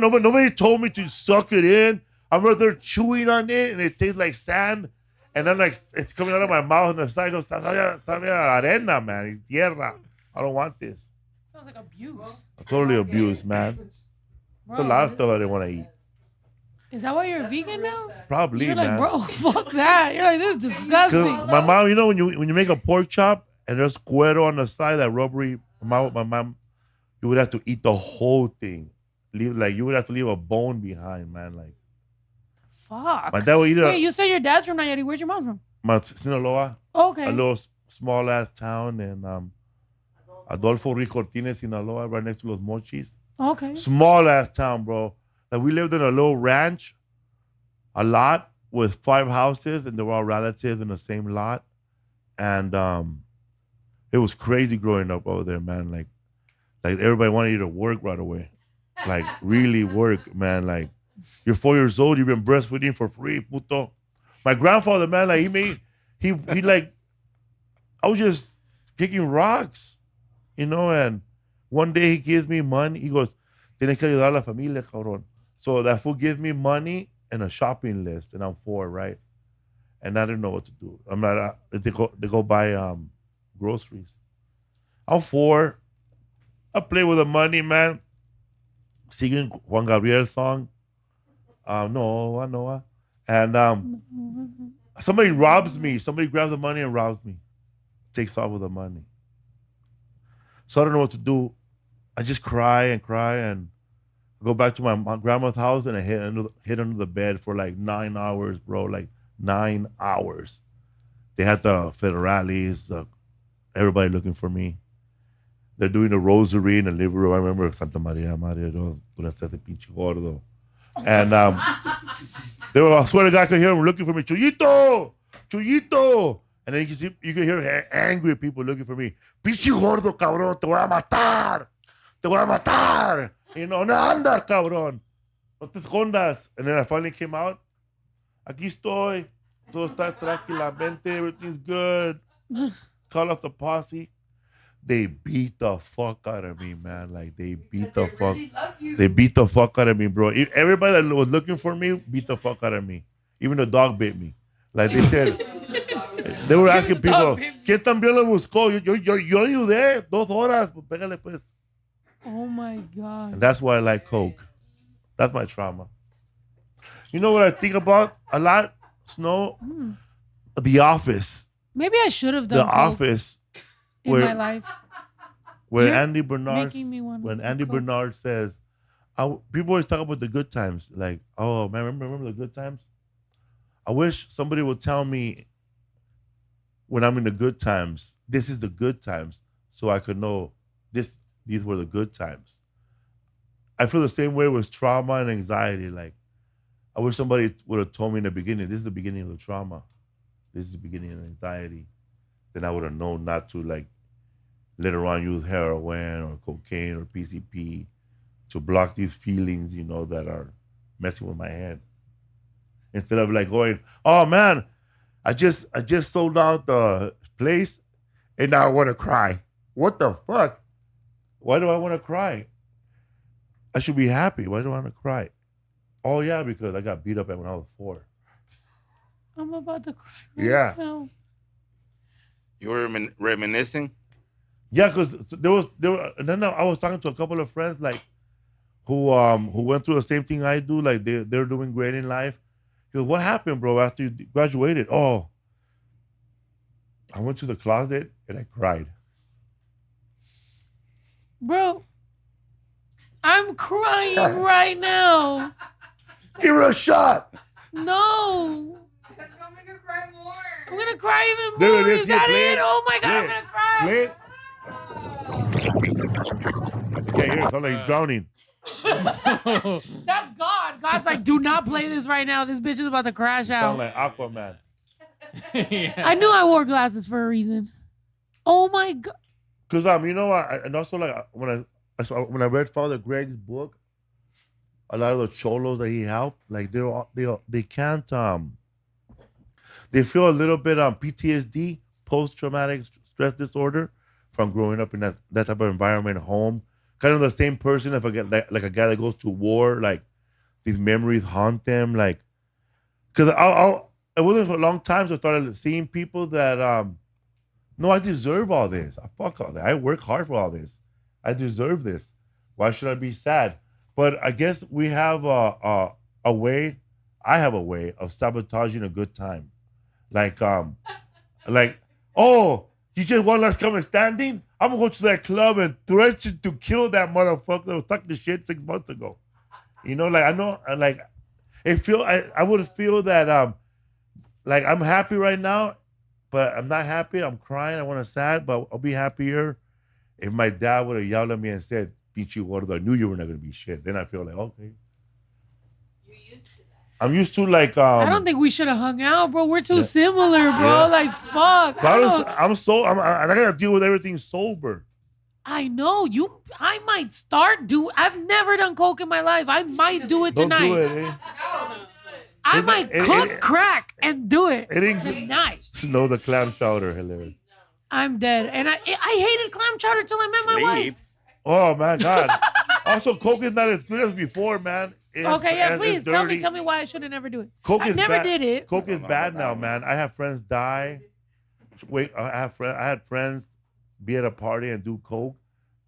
know, but nobody told me to suck it in. I'm right there chewing on it, and it tastes like sand. And then like it's coming out of my mouth, and the side goes, sabe arena, man, tierra. I don't want this. Sounds like abuse. I'm totally abused, man. It's a lot of stuff I didn't want to eat. Is that why you're a vegan now? Probably, You're man. like, bro, fuck that. You're like, this is disgusting. My mom, you know, when you make a pork chop and there's cuero on the side, that rubbery, my mom, you would have to eat the whole thing. You would have to leave a bone behind, man. Like, fuck. my dad would eat it. Wait, you say your dad's from Nayarit. Where's your mom from? Sinaloa. Oh, okay. A little small ass town in Adolfo Ricortines, Sinaloa, right next to Los Mochis. Okay. Small ass town, bro. Like we lived in a little ranch, a lot with 5 houses, and they were all relatives in the same lot. And it was crazy growing up over there, man. Like everybody wanted you to work right away. Like really work, man. Like you're 4 years old, you've been breastfeeding for free, puto. My grandfather, man, like he like, I was just kicking rocks, you know, and one day he gives me money. He goes, tienes que ayudar a la familia, cabrón. So that fool gives me money and a shopping list, and I'm 4, right? And I didn't know what to do. I'm not, they go buy groceries. I'm 4. I play with the money, man. Singing Juan Gabriel's song. Noah. And somebody robs me. Somebody grabs the money and robs me. Takes off with the money. So I don't know what to do. I just cry and go back to my grandma's house, and I hid under the bed for like 9 hours, bro. Like 9 hours. They had the federales, everybody looking for me. They're doing the rosary in the living room. I remember Santa Maria, tú eres de pinche gordo. And they were, I swear to God, I could hear them looking for me. Chuyito! And then you can hear angry people looking for me. Pinche gordo, cabrón, te voy a matar. You know, no anda, cabrón. No te escondas. And then I finally came out. Aquí estoy. Todo está tranquilamente. Everything's good. Call off the posse. They beat the fuck out of me, man. Like they beat the fuck out of me, bro. Everybody that was looking for me beat the fuck out of me. Even the dog bit me. Like they said, they were asking people, ¿Quién también lo buscó? Yo ayudé 2 horas. Pues pégale pues. Oh my God. And that's why I like Coke. That's my trauma. You know what I think about a lot, Snow? The Office. Maybe I should have The done coke Office. in Where my life. where You're Andy Bernard making me wanna when do Andy coke. Bernard says, people always talk about the good times. Like, oh man, remember the good times? I wish somebody would tell me when I'm in the good times, this is the good times, so I could know these were the good times. I feel the same way with trauma and anxiety. Like, I wish somebody would have told me in the beginning, this is the beginning of the trauma. This is the beginning of the anxiety. Then I would have known not to, like, later on use heroin or cocaine or PCP to block these feelings, that are messing with my head. Instead of like going, oh man, I just sold out the place and now I want to cry. What the fuck? Why do I want to cry? I should be happy. Why do I want to cry? Oh yeah, because I got beat up when I was 4. I'm about to cry. Right Yeah. now. You were reminiscing? Yeah, because and then I was talking to a couple of friends like who went through the same thing I do. Like they're doing great in life. He goes, what happened, bro, after you graduated? Oh, I went to the closet and I cried. Bro, I'm crying right now. Give her a shot. No. That's gonna make her cry more. I'm going to cry even There more. it is. Is Yeah, that play it? it. Oh my God, Play I'm going to cry. You can't hear it. Sounds like he's drowning. That's God. God's like, do not play this right now. This bitch is about to crash You out. sound like Aquaman. Yeah. I knew I wore glasses for a reason. Oh my God. Because and also like when I read Father Greg's book, a lot of the cholos that he helped, like they can't they feel a little bit PTSD, post traumatic stress disorder, from growing up in that type of environment, home. Kind of the same person. If I get like a guy that goes to war, like these memories haunt them. Like, because it wasn't for a long time, so I started seeing people that no, I deserve all this. I fuck all that. I work hard for all this. I deserve this. Why should I be sad? But I guess we have a way. I have a way of sabotaging a good time. Like, oh, you just one last come standing? I'm gonna go to that club and threaten to kill that motherfucker that was talking shit 6 months ago. Like I know, like I would feel that like I'm happy right now, but I'm not happy. I'm crying. I want to sad, but I'll be happier if my dad would have yelled at me and said, "Beat you gordo, I knew you were not gonna be shit." Then I feel like okay. You're used to that. I'm used to like I don't think we should have hung out, bro. We're too similar, bro. Yeah. Like, fuck. But I gotta deal with everything sober. I know you. I might I've never done coke in my life. I might do it Don't tonight. do it. I It- might it- cook it- crack and do it It ain't tonight. Snow the clam chowder, hilarious. I'm dead. And I hated clam chowder till I met my Sleep. wife. Oh my God. Also, coke is not as good as before, man. Okay, yeah, it's please dirty. tell me why I should have never do it. Coke I is never bad. did it. Coke is I don't know bad about now, that one. man. I have friends die. Wait, I had friends be at a party and do coke,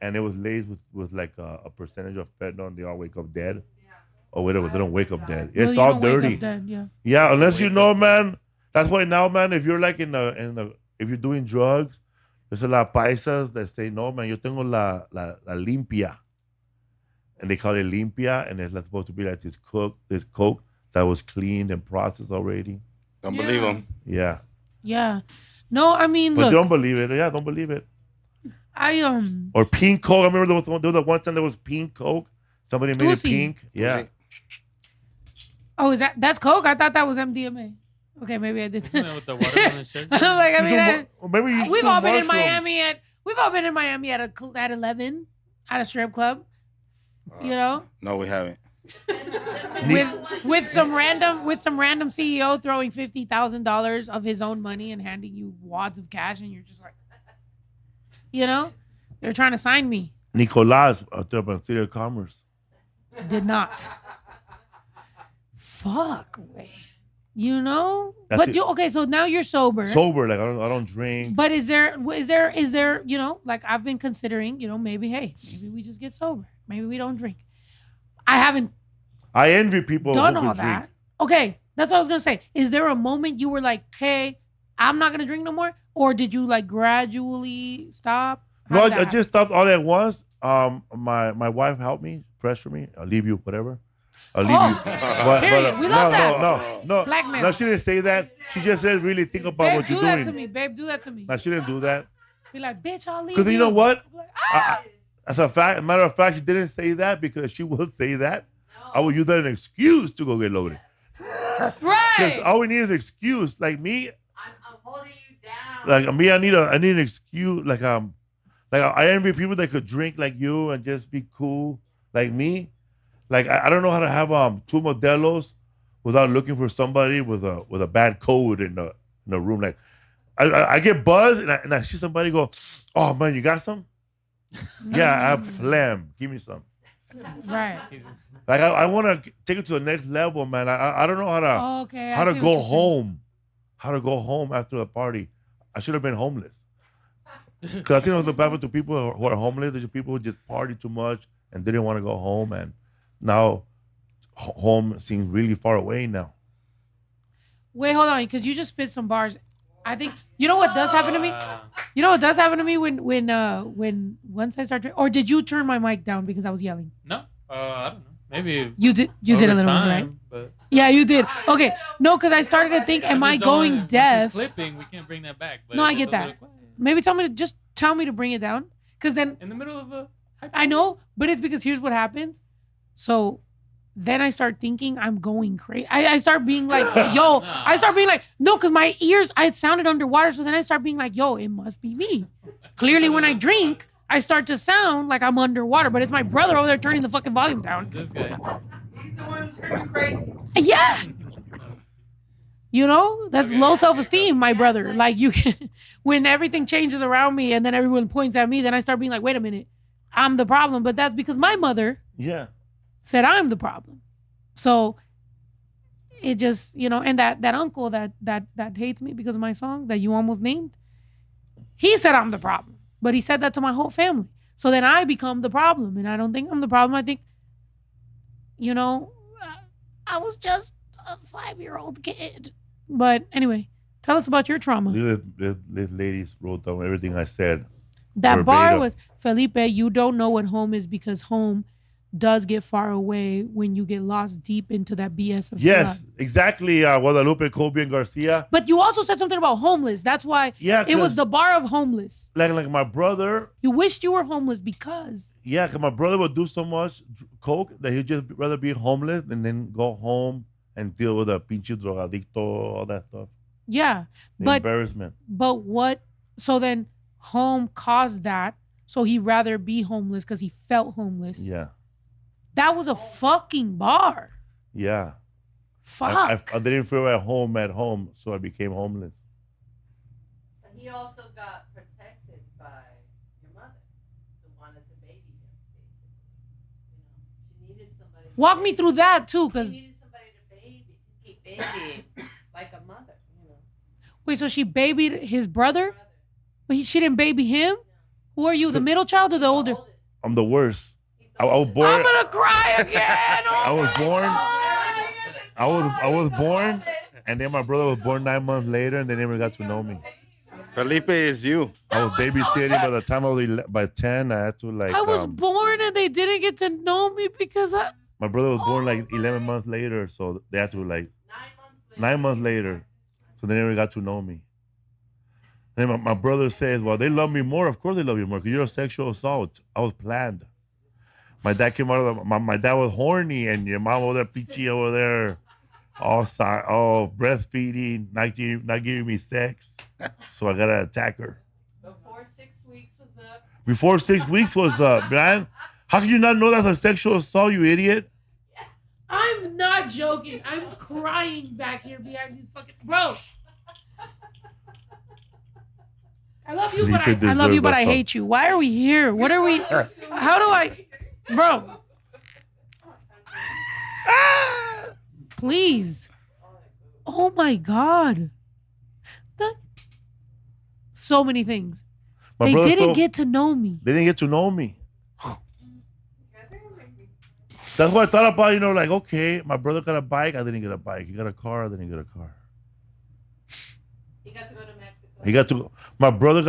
and it was laced with like a percentage of fentanyl, and they all wake up dead. Oh, whatever, they don't wake up dead. No, It's you all don't wake up dirty. dead, yeah. Yeah, unless you Wake know, up. man. That's why now, man, if you're like if you're doing drugs, there's a lot of paisas that say, no, man, yo tengo la limpia. And they call it limpia, and it's not supposed to be like this coke that was cleaned and processed already. Don't Yeah. believe him. Yeah. Yeah. No, I mean, But look, don't believe it. Yeah, don't believe it. I Or pink coke. I remember there was one time there was pink coke. Somebody made Pussy. it pink. Yeah. Oh, that's coke? I thought that was MDMA. Okay, maybe I did. Isn't that with the watermelon shake? Like, I mean, Maybe you should we've do all been in mushrooms. Miami at 11 at a strip club. You know, No, we haven't. with some random CEO throwing $50,000 of his own money and handing you wads of cash, and you're just like, they're trying to sign me. Nicolas out there on City of Commerce. Did not. Fuck, man. That's it. Okay, so now you're sober. Sober, like I don't drink. But is there, like I've been considering, maybe we just get sober. Maybe we don't drink. I haven't I envy people done who all can drink. that. Okay, that's what I was gonna say. Is there a moment you were like, "Hey, I'm not gonna drink no more," or did you like gradually stop? No, How did I that happen? just stopped all at once. My wife helped me, pressure me. I'll leave you, whatever. I'll leave Oh, you. period. We love that. No. Blackmail. No, she didn't say that. She just said, really think about Babe, what do you're that doing. to me. Babe, do that to me. No, she didn't do that. Be like, bitch, I'll leave Because you know what? I'm like, As a matter of fact, she didn't say that because she would say that. I would use that as an excuse to go get loaded. Because right. all we need is an excuse. Like me, I'm holding you down. like me, I need an excuse. Like I envy people that could drink like you and just be cool like me. Like I don't know how to have 2 Modelos without looking for somebody with a bad code in the room. Like I get buzzed and I see somebody go, oh man, you got some? Yeah, I have phlegm. Give me some. Right. Like I want to take it to the next level, man. I don't know how to Okay. how I to see go what you're saying. home. How to go home after the party. I should have been homeless. Because I think what's happened to people who are homeless, there's people who just party too much and didn't want to go home, and now home seems really far away now. Wait, hold on, because you just spit some bars. I think you know what does happen to me. You know what does happen to me when once I start drinking. Or did you turn my mic down because I was yelling? No, I don't know. Maybe You did. You did a over little bit, time, right? But Yeah, you did. Okay, no, because I started to think, am I just don't going wanna- once deaf? it's clipping, we can't bring that back. But No, if I it's get a that. little quiet, Maybe tell me to bring it down, because then in the middle of a. I know, but it's because here's what happens. So then I start thinking I'm going crazy. I start being like, yo, I start being like, no, because my ears, I had sounded underwater. So then I start being like, yo, it must be me. Clearly, when I drink, I start to sound like I'm underwater, but it's my brother over there turning the fucking volume down. This guy. He's the one who's turning you crazy. Yeah. You know, that's low self-esteem, my brother. Like you can, when everything changes around me and then everyone points at me, then I start being like, wait a minute, I'm the problem. But that's because my mother Yeah. said I'm the problem. So it just, you know, and that uncle that hates me because of my song that you almost named, he said I'm the problem. But he said that to my whole family. So then I become the problem. And I don't think I'm the problem. I think, you know, I was just a 5-year-old kid. But anyway, tell us about your trauma. This ladies wrote down everything I said. That bar verbatim. was, Felipe, you don't know what home is because home does get far away when you get lost deep into that BS of Yes, love. exactly. Guadalupe, Kobe, and Garcia. But you also said something about homeless. That's why Yeah, it was 'cause the bar of homeless. like my brother. You wished you were homeless because Yeah, 'cause my brother would do so much coke that he'd just rather be homeless and then go home and deal with a pinche drogadicto, all that stuff. yeah. The But embarrassment. what? So then home caused that. So he'd rather be homeless because he felt homeless. Yeah, That was a fucking bar. yeah. Fuck. I didn't feel at home, so I became homeless. But he also got protected by your mother, who wanted to baby him, basically. You know, she needed somebody. Walk me through that too, She because needed somebody to keep babying, like a mother. You know, wait, so she babied his brother, but she didn't baby him. Who are you, the middle child or the older? Oldest. I'm the worst. He's the I was oldest. born. I'm gonna cry again. I was born. Oh, I was born, and then my brother was born 9 months later, and they never got to know me. Felipe is you. I was babysitting by the time I was by 10. I had to like. I was born and they didn't get to know me because My brother was born like 11 months later, so they had to like 9 months later, so they never got to know me. And then my brother says, "Well, they love me more. Of course, they love you more because you're a sexual assault. I was planned. My dad came out of my dad was horny, and your mom over there, peachy over there, all breastfeeding, not giving me sex. So I gotta attack her. Before 6 weeks was up. Before 6 weeks was up, man. How can you not know that's a sexual assault, you idiot? I'm not joking. I'm crying back here behind these fucking bro. I love you, but Felipe I love you, deserves but that I song. hate you. Why are we here? What are we? How do I, bro? Please. Oh my God. So many things. My They brother didn't told- get to know me. They didn't get to know me. That's what I thought about, you know, like, okay, my brother got a bike, I didn't get a bike. He got a car, I didn't get a car. He got to go to Mexico. He got to, my brother's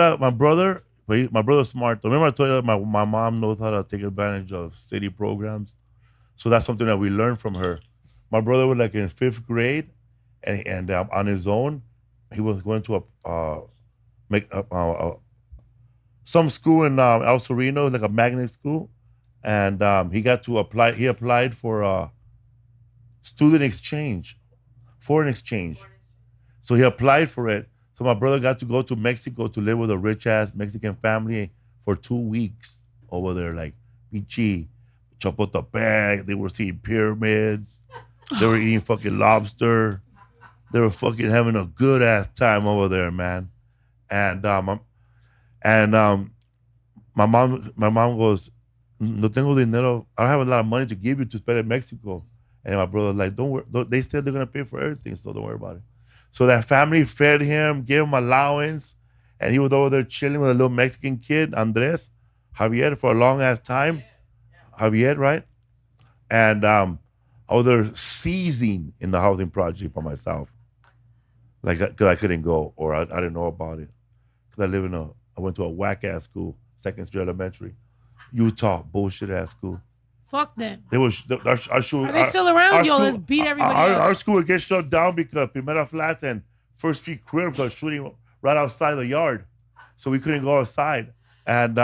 smart. Remember I told you that my mom knows how to take advantage of city programs? So that's something that we learned from her. My brother was like in 5th grade, and on his own, he was going to some school in El Sereno, like a magnet school. And he got to apply. He applied for student exchange, foreign exchange. So he applied for it. So my brother got to go to Mexico to live with a rich ass Mexican family for 2 weeks over there, like Pichi, Chapultepec. They were seeing pyramids. They were eating fucking lobster. They were fucking having a good ass time over there, man. And my mom goes, no tengo dinero. I don't have a lot of money to give you to spend in Mexico. And my brother was like, don't worry. They said they're gonna pay for everything, so don't worry about it. So that family fed him, gave him allowance, and he was over there chilling with a little Mexican kid, Javier, for a long ass time. Javier, right? And I was there seizing in the housing project by myself, like because I couldn't go or I didn't know about it. Because I went to a whack ass school, 2nd Street Elementary. Utah, bullshit ass school. Fuck them. Our school, Are they still around? Yo, let's beat everybody up. Our school would get shut down because Primera Flats and First Street Cribs are shooting right outside the yard. So we couldn't go outside. And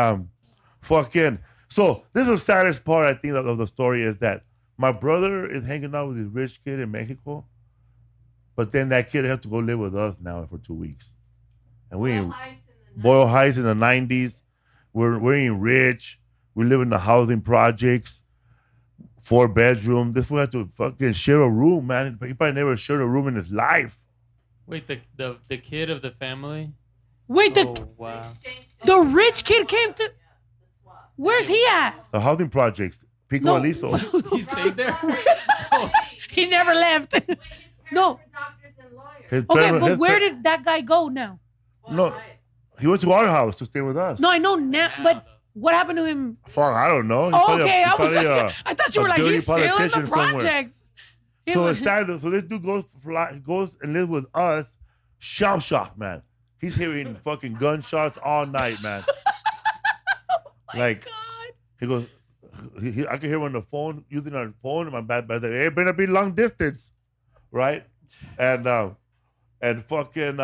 so this is the saddest part, I think, of the story is that my brother is hanging out with this rich kid in Mexico, but then that kid had to go live with us now for 2 weeks. And we in Boyle Heights in the 90s. We're in rich. We live in the housing projects, 4-bedroom. This fool had to fucking share a room, man. He probably never shared a room in his life. Wait, the kid of the family? Wait, Wow. the rich kid came to. Where's he at? The housing projects, Pico No. Aliso. He stayed there? He never left. No. Okay, but where did that guy go now? No, he went to our house to stay with us. No, I know now, but what happened to him? Fuck, I don't know. He's Okay, I was probably like, I thought you were like, dirty he's still in the politician somewhere. projects. He's So like- it's sad. So this dude goes and lives with us. Shell shock, man. He's hearing fucking gunshots all night, man. Like, he goes, I can hear him on the phone, using our phone, and my bad, hey, it better be long distance, right? And fucking,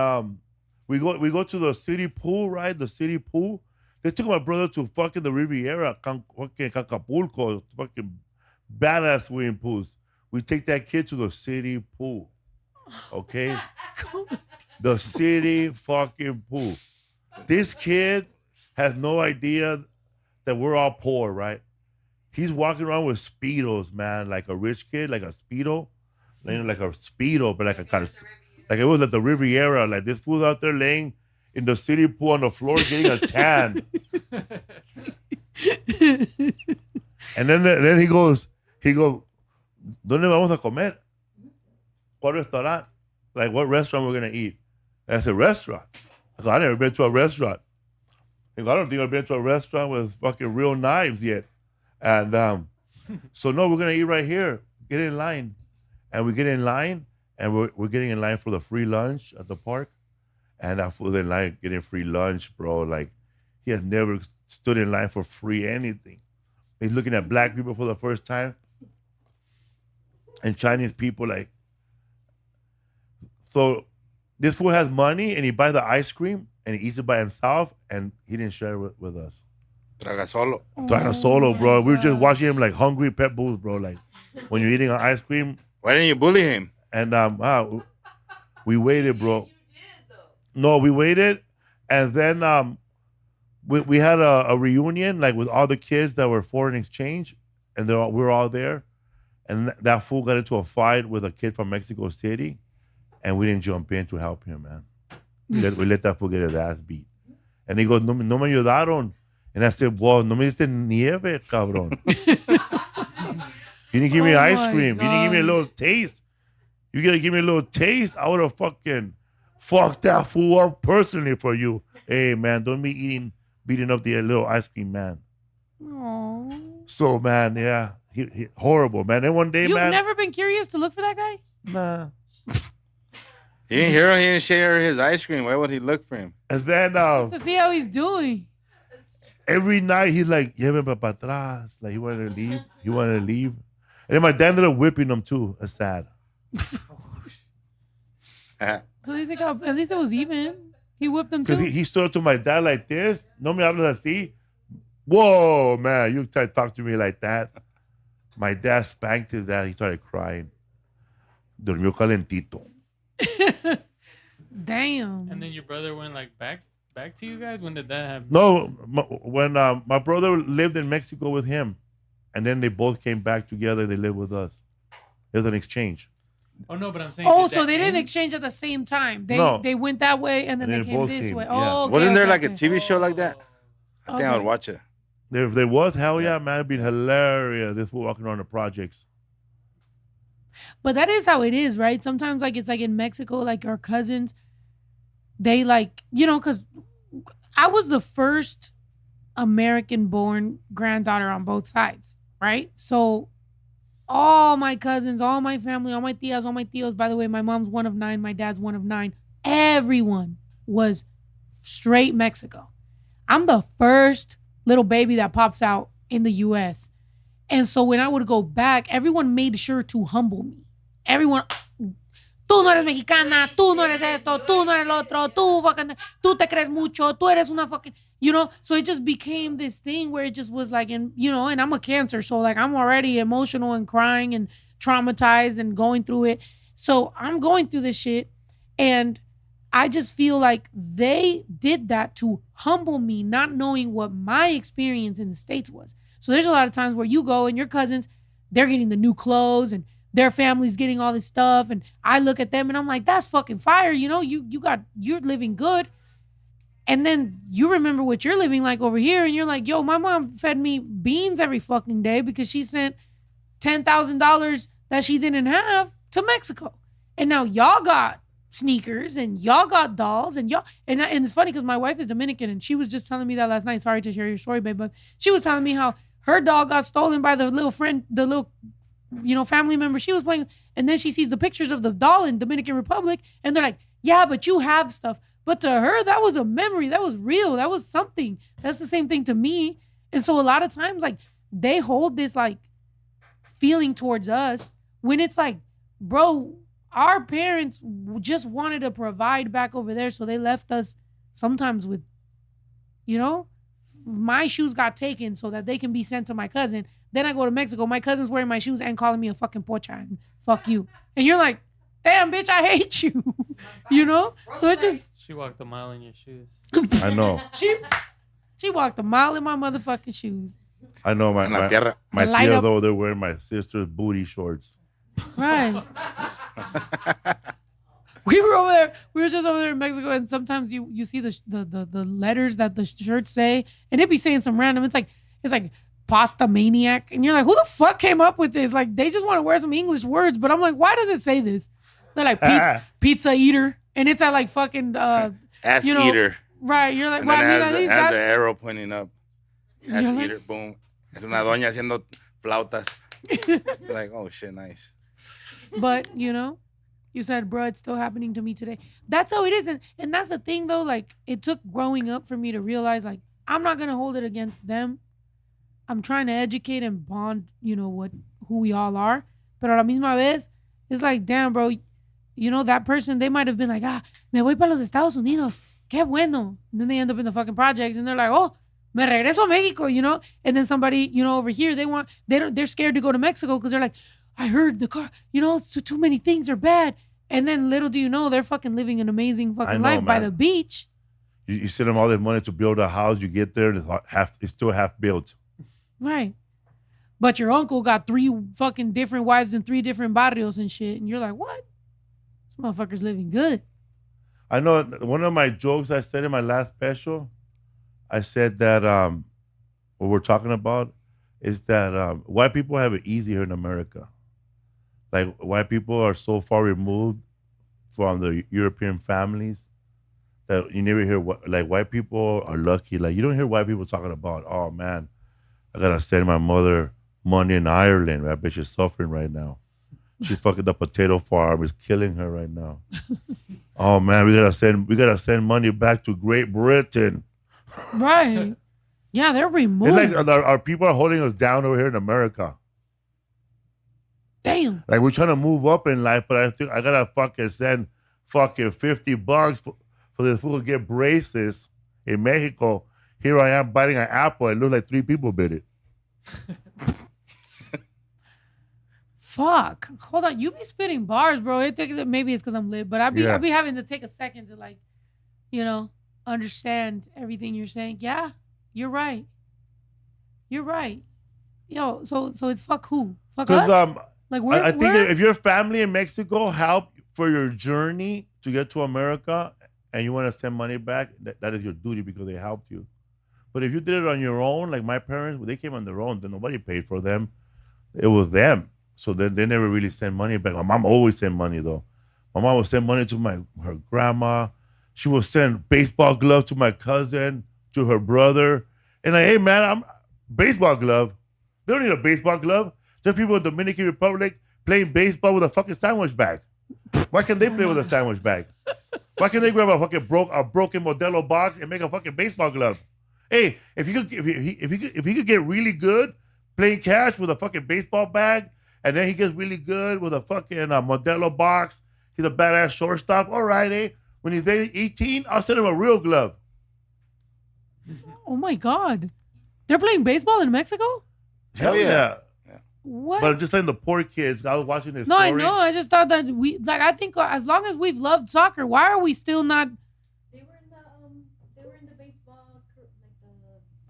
we go to the city pool, right? The city pool. They took my brother to fucking the Riviera, fucking Acapulco, fucking badass swimming pools. We take that kid to the city pool, okay? The city fucking pool. This kid has no idea that we're all poor, right? He's walking around with Speedos, man, like a rich kid, like a Speedo, like a Speedo, but like a kind of, like it was at the Riviera. Like this fool's out there laying in the city pool on the floor getting a tan. And then he goes, ¿Dónde vamos a comer? ¿Cuál restaurant? Like what restaurant we're gonna eat? And I said, restaurant. I go, I never been to a restaurant. He goes, I don't think I've been to a restaurant with fucking real knives yet. And so no, we're gonna eat right here. Get in line. And we get in line, and we're getting in line for the free lunch at the park. And I fool in line getting free lunch, bro. Like he has never stood in line for free anything. He's looking at black people for the first time. And Chinese people, like, so this fool has money and he buys the ice cream and he eats it by himself and he didn't share it with us. Traga solo. Traga solo, bro. We were just watching him like hungry pet bulls, bro. Like when you're eating an ice cream. Why didn't you bully him? And we waited, bro. No, we waited, and then we had a reunion like with all the kids that were foreign exchange, and we were all there. And that fool got into a fight with a kid from Mexico City, and we didn't jump in to help him, man. We let that fool get his ass beat. And he goes, no me ayudaron. And I said, well, no me diste nieve, cabrón. You didn't give me ice cream. God. You didn't give me a little taste. You gotta give me a little taste. I would have fucking fucked that fool up personally for you. Hey, man, don't be beating up the little ice cream man. Aww. So, man, yeah. He horrible, man. And one day, You've man. never been curious to look for that guy? Nah. He didn't hear him. He didn't share his ice cream. Why would he look for him? And then To see how he's doing. every night he's like, lleve para atrás. Like he wanted to leave. He wanted to leave. And then my dad ended up whipping him too. That's sad. At least it was even. He whipped him too. Because he stood up to my dad like this. No me hablas así. Whoa, man. You try to talk to me like that. My dad spanked his dad. He started crying. Durmió calentito. Damn. And then your brother went like back to you guys. When did that happen? No, when my brother lived in Mexico with him. And then they both came back together. They lived with us. It was an exchange. Oh no, but I'm saying. Oh, so they didn't exchange at the same time. They went that way and then And they they came both this came, way. yeah. Oh, okay, Wasn't there okay, like a okay. TV show like that? I think I would watch it. There was, hell yeah, man. It'd been hilarious. This fool walking around the projects. But that is how it is, right? Sometimes like it's like in Mexico, like our cousins, they like, because I was the first American-born granddaughter on both sides, right? So all my cousins, all my family, all my tios. By the way, my mom's one of 9, my dad's one of 9. Everyone was straight Mexico. I'm the first little baby that pops out in the U.S. And so when I would go back, everyone made sure to humble me. Everyone, tú no eres mexicana, tú no eres esto, tú no eres lo otro, tú te crees mucho, tú eres una fucking, So it just became this thing where it just was like, and I'm a Cancer. So like I'm already emotional and crying and traumatized and going through it. So I'm going through this shit. And I just feel like they did that to humble me, not knowing what my experience in the States was. So there's a lot of times where you go and your cousins, they're getting the new clothes and their family's getting all this stuff. And I look at them and I'm like, that's fucking fire. You're living good. And then you remember what you're living like over here. And you're like, yo, my mom fed me beans every fucking day because she sent $10,000 that she didn't have to Mexico. And now y'all got sneakers and y'all got dolls and it's funny because my wife is Dominican and she was just telling me that last night. Sorry to share your story, babe, but she was telling me how her doll got stolen by the little friend, the little, family member she was playing. And then she sees the pictures of the doll in Dominican Republic and they're like, yeah, but you have stuff. But to her, that was a memory. That was real. That was something. That's the same thing to me. And so a lot of times, like, they hold this, like, feeling towards us when it's like, bro, our parents just wanted to provide back over there. So they left us sometimes with, my shoes got taken so that they can be sent to my cousin. Then I go to Mexico. My cousin's wearing my shoes and calling me a fucking pocha and fuck you. And you're like, damn, bitch, I hate you. So it just... She walked a mile in your shoes. I know. She walked a mile in my motherfucking shoes. I know. My Light tia, up. though, they're wearing my sister's booty shorts. Right. We were just over there in Mexico, and sometimes you see the letters that the shirts say, and it'd be saying some random. It's like pasta maniac, and you're like, who the fuck came up with this? Like, they just want to wear some English words, but I'm like, why does it say this? They're like pizza eater, and it's at like fucking ass eater. Right. You're like, And well, then I mean, it has the arrow pointing up. Ass You're like- eater, boom. Es una doña haciendo flautas. Like, oh shit, nice. But you said, bro, it's still happening to me today. That's how it is. And that's the thing, though. Like, it took growing up for me to realize, like, I'm not going to hold it against them. I'm trying to educate and bond, who we all are. But a la misma vez, it's like, damn, bro, that person, they might have been like, me voy para los Estados Unidos. Qué bueno. And then they end up in the fucking projects and they're like, oh, me regreso a Mexico, And then somebody, over here, they're scared to go to Mexico because they're like, I heard the car, too many things are bad. And then little do you know, they're fucking living an amazing fucking life by the beach. You send them all this money to build a house. You get there, and it's still half built. Right. But your uncle got 3 fucking different wives in 3 different barrios and shit. And you're like, what? This motherfucker's living good. I know one of my jokes I said in my last special, I said that what we're talking about is that white people have it easy here in America. Like, white people are so far removed from the European families that you never hear, like, white people are lucky. Like, you don't hear white people talking about, oh, man, I got to send my mother money in Ireland. That bitch is suffering right now. She's fucking the potato farm is killing her right now. Oh man, we gotta send money back to Great Britain. Right. Yeah, they're removed. It's like our people are holding us down over here in America. Damn. Like we're trying to move up in life, but I think I gotta fucking send fucking $50 for this fool to get braces in Mexico. Here I am biting an apple. It looks like 3 people bit it. Fuck. Hold on. You be spitting bars, bro. Maybe it's because I'm lit, but I'll be having to take a second to like, understand everything you're saying. Yeah, you're right. You're right. Yo, so it's fuck who? Fuck us? Like I think if your family in Mexico help for your journey to get to America and you want to send money back, that is your duty because they helped you. But if you did it on your own, like my parents, they came on their own, then nobody paid for them. It was them. So they never really sent money back. My mom always sent money though. My mom would send money to her grandma. She would send baseball gloves to my cousin, to her brother. And like, hey man, I'm baseball glove. They don't need a baseball glove. There's people in the Dominican Republic playing baseball with a fucking sandwich bag. Why can't they play with a sandwich bag? Why can't they grab a fucking broken Modelo box and make a fucking baseball glove? Hey, if he could get really good playing catch with a fucking baseball bag, and then he gets really good with a fucking Modelo box, he's a badass shortstop. All right, eh? When he's 18, I'll send him a real glove. Oh my God. They're playing baseball in Mexico? Hell yeah. What? But I'm just saying the poor kids. I was watching this. No, story. I know. I just thought that I think as long as we've loved soccer, why are we still not? They were in the baseball, like the.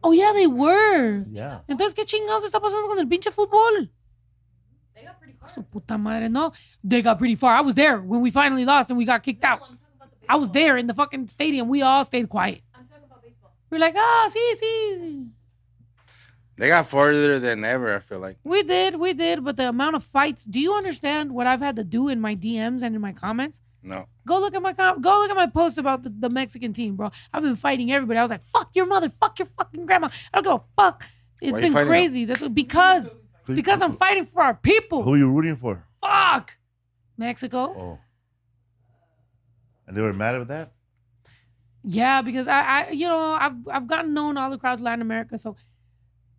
Oh yeah, they were. Yeah. Entonces, ¿qué chingados está pasando con el pinche fútbol? They got pretty far. Su puta madre, no. They got pretty far. I was there when we finally lost and we got kicked out. I'm talking about the I was baseball. there in the fucking stadium. We all stayed quiet. I'm talking about baseball. We're like, sí. They got further than ever, I feel like. We did, but the amount of fights. Do you understand what I've had to do in my DMs and in my comments? No. Go look at my post about the Mexican team, bro. I've been fighting everybody. I was like, fuck your mother, fuck your fucking grandma. I don't give a fuck. It's Why you been fighting crazy. That's because I'm fighting for our people. Who are you rooting for? Fuck. Mexico. Oh. And they were mad at that? Yeah, because I've gotten known all across Latin America,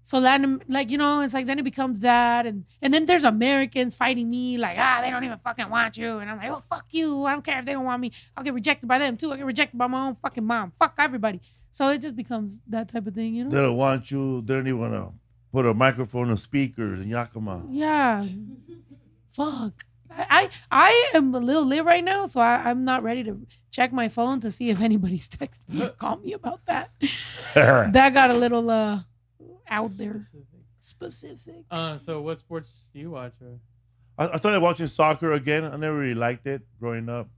so Latin, like, it's like then it becomes that, and then there's Americans fighting me like, they don't even fucking want you, and I'm like, oh fuck you, I don't care if they don't want me, I'll get rejected by them too, I get rejected by my own fucking mom, fuck everybody. So it just becomes that type of thing, They don't want you. They don't even want to put a microphone and speakers in Yakima. Yeah. Fuck. I am a little lit right now, so I'm not ready to check my phone to see if anybody's texted me or called me about that. That got a little out there. Specific. So what sports do you watch? I started watching soccer again. I never really liked it growing up.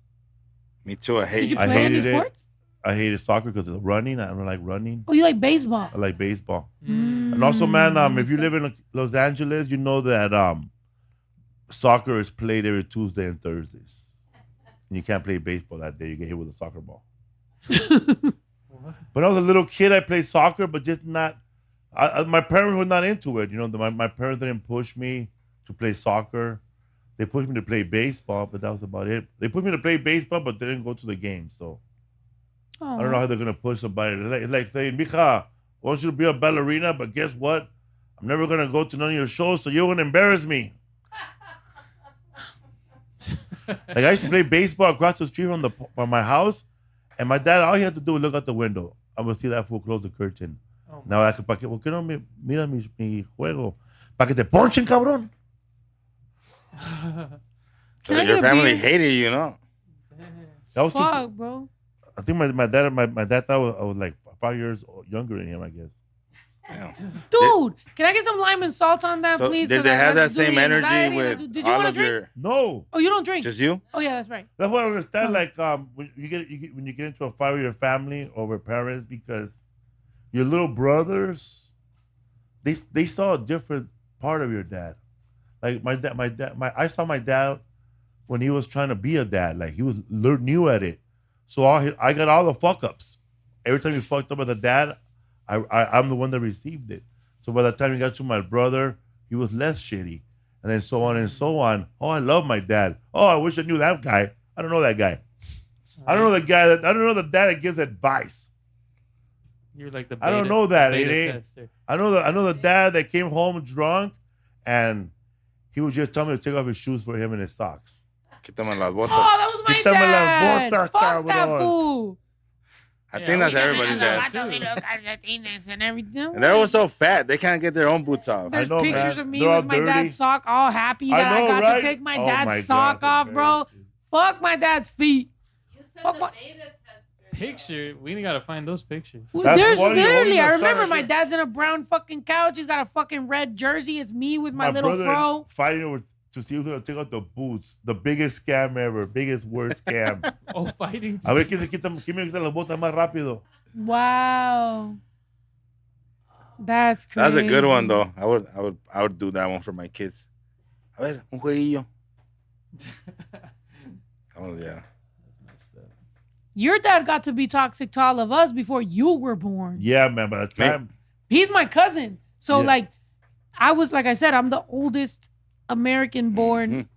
Me too. I hate Did you I play any hated it. sports? I hated soccer because of the running. I don't like running. Oh, you like baseball? I like baseball. Mm. And also, man, if you live in Los Angeles, you know that soccer is played every Tuesday and Thursdays. And you can't play baseball that day. You get hit with a soccer ball. When I was a little kid, I played soccer, but just not. My parents were not into it. My parents didn't push me to play soccer. They pushed me to play baseball, but that was about it. They pushed me to play baseball, but they didn't go to the game. So I don't know how they're going to push somebody. It's like saying, mija, I want you to be a ballerina, but guess what? I'm never going to go to none of your shows, so you're going to embarrass me. Like, I used to play baseball across the street from my house, and my dad, all he had to do was look out the window. I would see that fool close the curtain. Oh, Now, ¿por qué no mira mi juego? ¿Para que te ponchen, cabrón? So Can I your get a family beer? hated you, know? That was Fuck, bro. I think my dad thought I was like 5 years younger than him, I guess. Damn. Dude, can I get some lime and salt on that, So please? did 'Cause they I have to that do the same energy anxiety. with Did you all want to of drink? your? No. Oh, you don't drink? Just you? Oh, yeah, that's right. That's what I understand. Oh. Like when you get into a fight with your family or with parents, because your little brothers, they saw a different part of your dad. Like I saw my dad when he was trying to be a dad. Like he was new at it. So I got all the fuck ups. Every time he fucked up with a dad, I'm the one that received it. So by the time he got to my brother, he was less shitty. And then so on and so on. Oh, I love my dad. Oh, I wish I knew that guy. I don't know that guy. I don't know the guy I don't know the dad that gives advice. You're like the I don't know that. beta tester. I know the dad that came home drunk and he would just tell me to take off his shoes for him and his socks. Quítame las botas. Oh, that was my Quítame las dad. botas, Fuck that cabrón. fool. I think that's everybody's dad. And everything. And they're all so fat, they can't get their own boots off. There's know, pictures man. of me They're all with my dirty. dad's sock, all happy that I, know, got right? to take my Oh dad's my sock God, off, bro. Fuck my dad's feet. You said Fuck the my- beta tester. Picture. We gotta find those pictures. That's There's funny, literally, always I a remember son my of- dad's in a brown fucking couch. He's got a fucking red jersey. It's me with my little brother fro. fighting over to see who's gonna take out the boots. The biggest scam ever. Biggest worst scam. Oh, fighting. A ver quién me quita las botas más rápido. Wow. That's crazy. That's a good one though. I would do that one for my kids. A ver, un jueguillo. Oh yeah. That's messed up. Your dad got to be toxic to all of us before you were born. Yeah, man. By the time He's my cousin. So, Yeah. like, I was, like I said, I'm the oldest American-born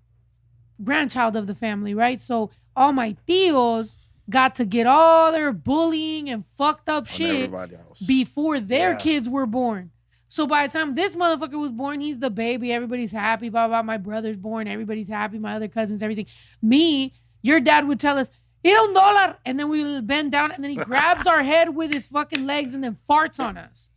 grandchild of the family, right? So, all my tios got to get all their bullying and fucked up On shit everybody else. before their Yeah. kids were born. So, by the time this motherfucker was born, he's the baby. Everybody's happy. Blah, blah. My brother's born. Everybody's happy. My other cousins, everything. Me, your dad would tell us, $1. And then we would bend down and then he grabs our head with his fucking legs and then farts on us.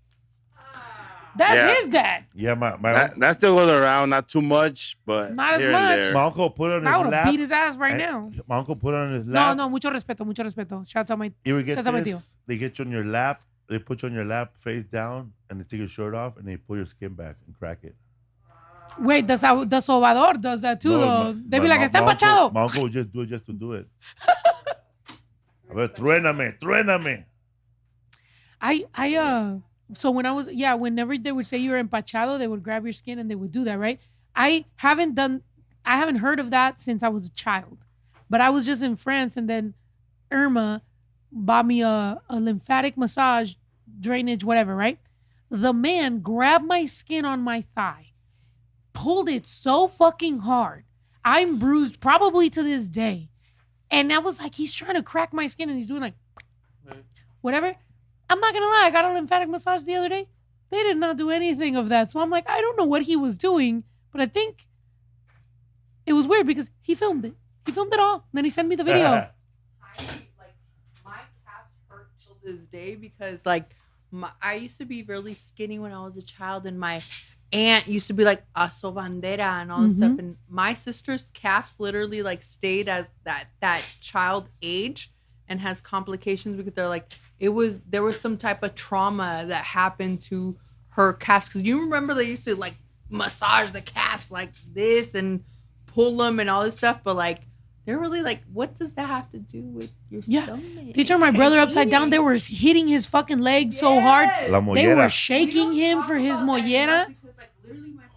That's Yeah. his dad. yeah, my That still goes around, not too much, but Not as here much. and there. my uncle put it on I his would have lap. beat his ass right and- now. My uncle put it on his No, lap. no, mucho respeto, mucho respeto. Shout out my. You would get Shout out my this. They get you on your lap. They put you on your lap face down and they take your shirt off and they pull your skin back and crack it. Wait, the sobador does that too, No, though. my- They be my- like, my está uncle- empachado. My uncle would just do it just to do it. A ver, truéname. So when I was, whenever they would say you were empachado, they would grab your skin and they would do that, right? I haven't heard of that since I was a child. But I was just in France and then Irma bought me a lymphatic massage, drainage, whatever, right? The man grabbed my skin on my thigh, pulled it so fucking hard. I'm bruised probably to this day. And I was like, he's trying to crack my skin and he's doing like, whatever. I'm not going to lie. I got a lymphatic massage the other day. They did not do anything of that. So I'm like, I don't know what he was doing, but I think it was weird because he filmed it. He filmed it all. Then he sent me the video. My calves hurt till this day because I used to be really skinny when I was a child, and my aunt used to be like a sobandera and all this stuff, and my sister's calves literally stayed as that child age and has complications because they're like there was some type of trauma that happened to her calves, because you remember they used to massage the calves like this and pull them and all this stuff, but they're really what does that have to do with your stomach? They turned my brother upside down. They were hitting his fucking leg so hard. La They were mollera. shaking him for his mollera.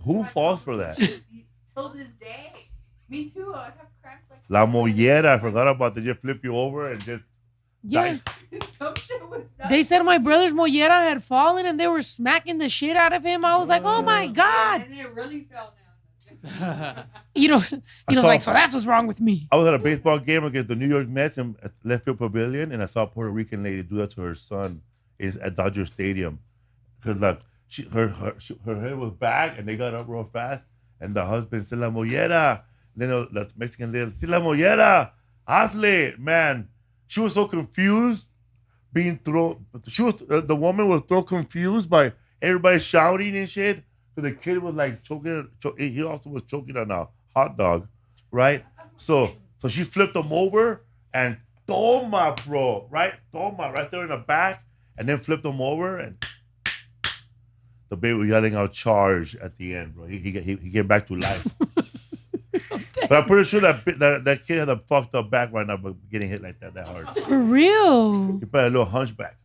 Who falls for that? Till this day. Me too. I have cramps La mollera. I forgot about that. Just flip you over and just Yeah. some shit was done. They said my brother's mollera had fallen and they were smacking the shit out of him. I was like, oh my God. And it really fell down. So that's what's wrong with me. I was at a baseball game against the New York Mets at left field pavilion, and I saw a Puerto Rican lady do that to her son at Dodger Stadium, because her head was back, and they got up real fast, and the husband said, "La mollera." Then the Mexican lady said, "La mollera, hazle." Man, she was so confused, being thrown. The woman was so confused by everybody shouting and shit. But the kid was choking. He also was choking on a hot dog, right? So she flipped him over and toma, bro, right? Toma, right there in the back, and then flipped him over, and the baby was yelling out "charge" at the end, bro. He came back to life. But I'm pretty sure that kid had a fucked up back right now, but getting hit like that hard. For real. He probably a little hunchback.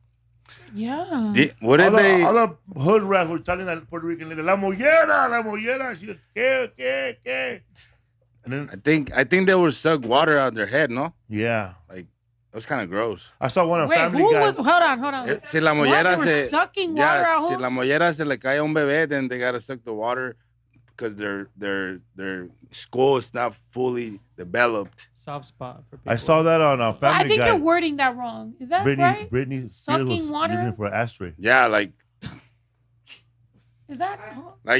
Yeah. What did they? All the hood rats were telling that Puerto Rican lady, "La mollera." She was, ¿qué? And then I think they would suck water out of their head, no? yeah, It was kind of gross. I saw one of Wait, Family who Guy. was? Hold on. Si la What? mollera They were sucking water out. si la mollera se le cae a un bebé, then they gotta suck the water because their skull is not fully developed. Soft spot for people. I saw that on Family Well, I think Guy. you're wording that wrong. Is that right? Britney Spears Sucking was water? using it for an ashtray. Yeah, like Is that?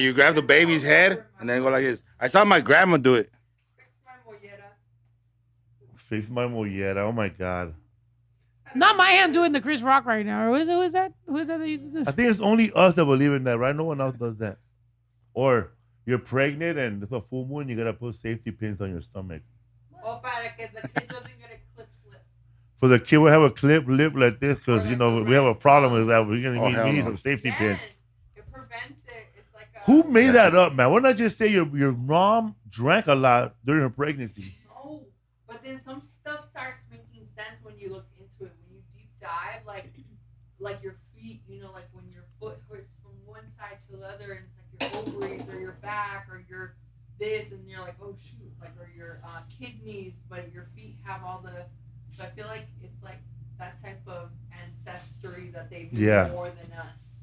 you grab the baby's head and then go like this. I saw my grandma do it. Fix my mollera. Oh my God. Not my hand doing the Chris Rock right now. Or who is that? Who is that they used to do? I think it's only us that believe in that, right? No one else does that. Or you're pregnant and it's a full moon, you gotta put safety pins on your stomach. Oh, para que the kid doesn't get a clip slip. For the kid, we have a clip lip like this because, we have a problem with that. We're gonna hell need no. some safety pins. Yes, it prevents it. It's like a... Who made that up, man? Why not just say your mom drank a lot during her pregnancy? No, but then some stuff starts making sense when you look into it. When you deep dive, like your feet, like when your foot hurts from one side to the other, and it's like your ovaries or your back or your this, and you're like, oh shoot, or your kidneys, but your feet have all the. So I feel like it's like that type of ancestry that they do more than us.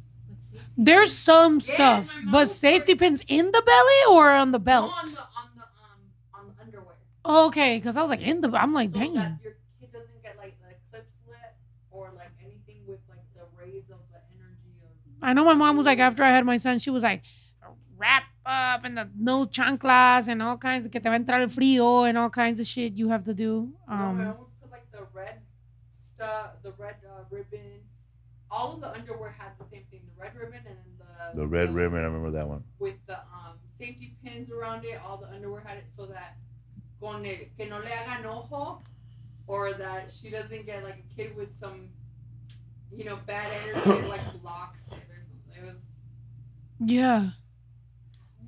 There's some stuff, my mom but was safety pins in the belly or on the No, belt? on the underwear. Okay, because I was like I'm like, So dang. that your kid doesn't get like the clip slit or like anything with like the rays of the energy of. I know my mom was like, after I had my son, she was like, wrap up and no chanclas and all kinds of que te va a entrar el frío and all kinds of shit you have to do. No, I would put like the red stuff, the red ribbon. All of the underwear had the same thing: the red ribbon and then The red ribbon, I remember that one. with the safety pins around it. All the underwear had it so that con el que no le hagan ojo, or that she doesn't get like a kid with some, bad energy, it, like blocks it or something. It was Yeah,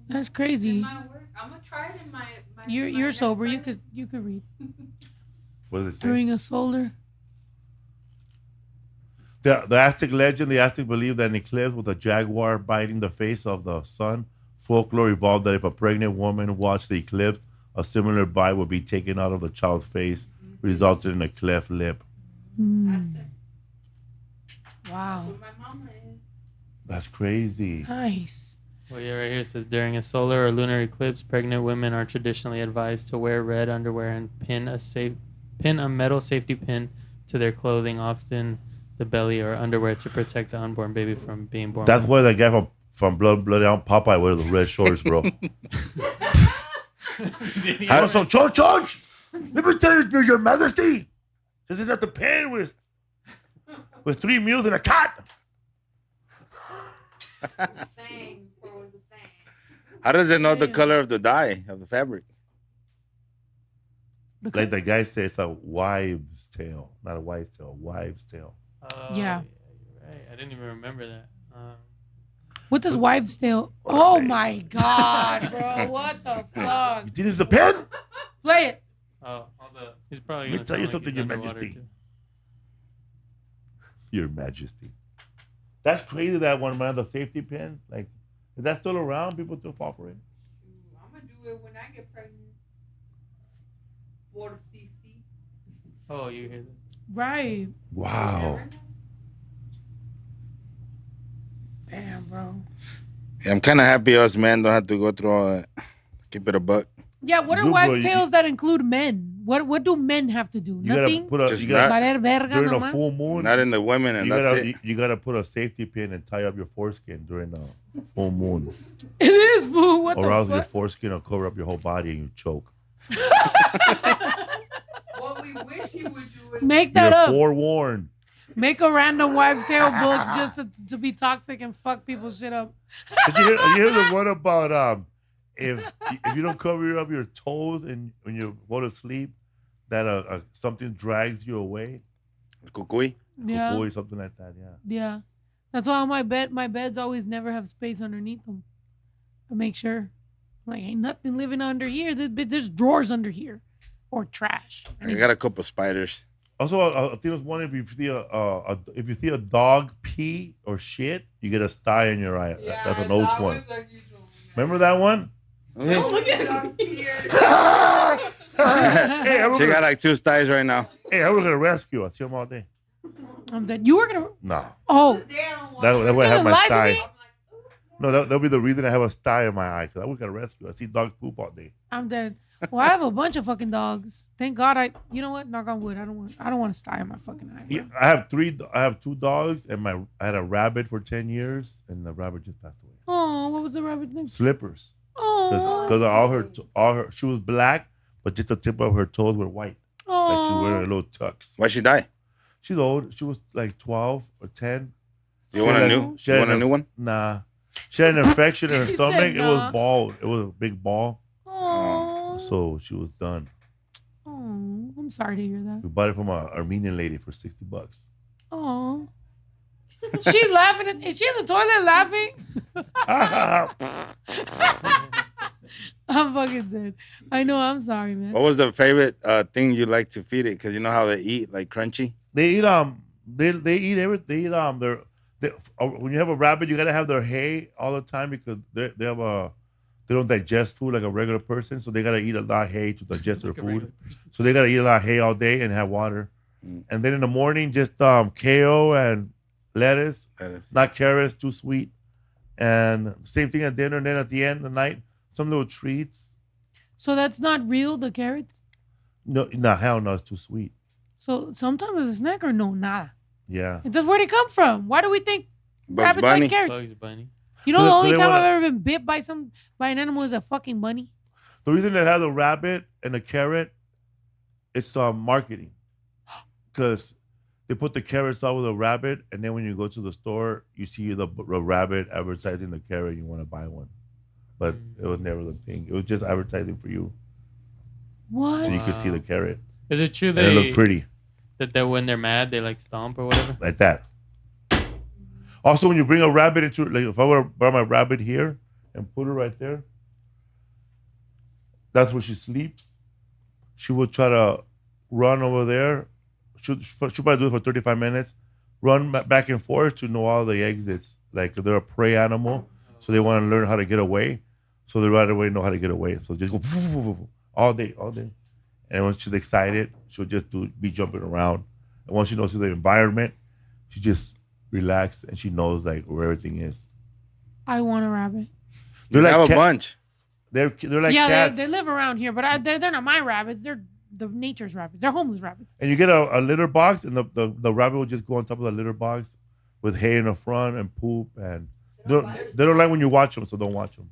that's in crazy. my work. I'm gonna try it in my. You're next sober. You pregnancy. could read What does it say? during a solar. The Aztec legend, the Aztec believed that an eclipse with a jaguar biting the face of the sun. Folklore evolved that if a pregnant woman watched the eclipse, a similar bite would be taken out of the child's face, resulting in a cleft lip. Mm. That's Wow, what my mama is. That's crazy. nice. Well, yeah, right here it says during a solar or lunar eclipse, pregnant women are traditionally advised to wear red underwear and pin a metal safety pin to their clothing, often the belly or underwear, to protect the unborn baby from being born. That's why that guy from Blood Out Popeye wears the red shorts, bro. I was so George, let me tell you, Your Majesty, this is not the pen with 3 mules and a cat. Saying, what was it saying? How does it know the color of the dye of the fabric? Like the guy said, it's a wives' tale, not a wife's tale, a wives' tale. Oh, Yeah. You're right. I didn't even remember that. What does wives' tale? Oh my God, bro! What the fuck? You think this is a pen? Play it. He's probably Let me gonna tell you sound like something, he's Your underwater, Majesty. too. Your Majesty. That's crazy, that one, man, the safety pin. Like, is that still around? People still fall for it? I'm gonna do it when I get pregnant. Por CC. Oh, you hear this? Right. Wow. Damn, bro. Yeah, I'm kind of happy us men don't have to go through all that. Keep it a buck. Yeah, what are Good wives' boy. tales that include men? What do men have to do? You gotta Nothing? put a, Just you gotta, Valer verga during a nomás? full moon, Not in the women, and you that's gotta, it. you gotta put a safety pin and tie up your foreskin during the full moon. It is, fool. What Or the else your fuck? foreskin will cover up your whole body and you choke. What we wish he would do is Make that You're up. forewarned. Make a random wives' tale book just to be toxic and fuck people's shit up. Did you hear the one about if you don't cover up your toes and when you go to sleep, that something drags you away? Cucuy. Yeah. Or something like that, yeah. Yeah. That's why on my beds always never have space underneath them. I make sure. Like, ain't nothing living under here. There's drawers under here. Or trash. I got a couple spiders. Also, I think there's one if you see a dog pee or shit, you get a sty in your eye. yeah, That's an old that one. was a huge one. Remember that one? Don't look at dog here. Hey, She got like 2 styles right now. I was gonna rescue her. I see him all day. I'm dead. You were gonna. No, Oh. that way I have my lie to sty. me? No, that'll be the reason I have a sty in my eye because I work at a rescue. I see dogs poop all day. I'm dead. Well, I have a bunch of fucking dogs. Thank God you know what? Knock on wood. I don't want to sty in my fucking eye. Yeah, I have 2 dogs and I had a rabbit for 10 years and the rabbit just passed away. Oh, what was the rabbit's name? Slippers. Oh. Because all her, she was black, but just the tip of her toes were white. Like she was wearing a little tux. Why'd she die? She's old. She was like 12 or 10. You want a new one? Nah. She had an infection in her She stomach. said It was nah. bald. It was a big ball. Oh. So she was done. Oh, I'm sorry to hear that. We bought it from an Armenian lady for $60. Oh. She's laughing. Is she in the toilet laughing? I'm fucking dead. I know. I'm sorry, man. What was the favorite thing you like to feed it? Because you know how they eat, like crunchy. They eat they eat everything. They eat when you have a rabbit, you gotta have their hay all the time because they don't digest food like a regular person, so they gotta eat a lot of hay to digest their food. So they gotta eat a lot of hay all day and have water. And then in the morning, just kale and lettuce, not carrots, too sweet. And same thing at dinner. And then at the end of the night, some little treats. So that's not real, the carrots? No, hell no, it's too sweet. So sometimes it's a snack or no, nada. Yeah. It does. Where'd it come from? Why do we think Bugs rabbits Bunny. like carrots? Bugs Bunny. You know, the Do only they time wanna- I've ever been bit by an animal is a fucking bunny. The reason they have the rabbit and the carrot, it's marketing. Because they put the carrots out with a rabbit, and then when you go to the store, you see the rabbit advertising the carrot, and you want to buy one. But it was never the thing. It was just advertising for you, What? so you could see the carrot. Is it true And it looked pretty, that when they're mad they like stomp or whatever? like that. Also, when you bring a rabbit into, like, if I were to bring my rabbit here and put her right there, that's where she sleeps. She will try to run over there. She'll probably do it for 35 minutes, run back and forth to know all the exits. Like, they're a prey animal, so they want to learn how to get away. So they right away know how to get away. So just go all day. And when she's excited, she'll just be jumping around. And once she knows the environment, she just relaxed and she knows like where everything is. I want a rabbit. You They're have like a bunch. They're like Yeah, cats. they live around here, but they're not my rabbits. They're the nature's rabbits. They're homeless rabbits. And you get a litter box, and the rabbit will just go on top of the litter box with hay in the front and poop. And they don't like when you watch them, so don't watch them.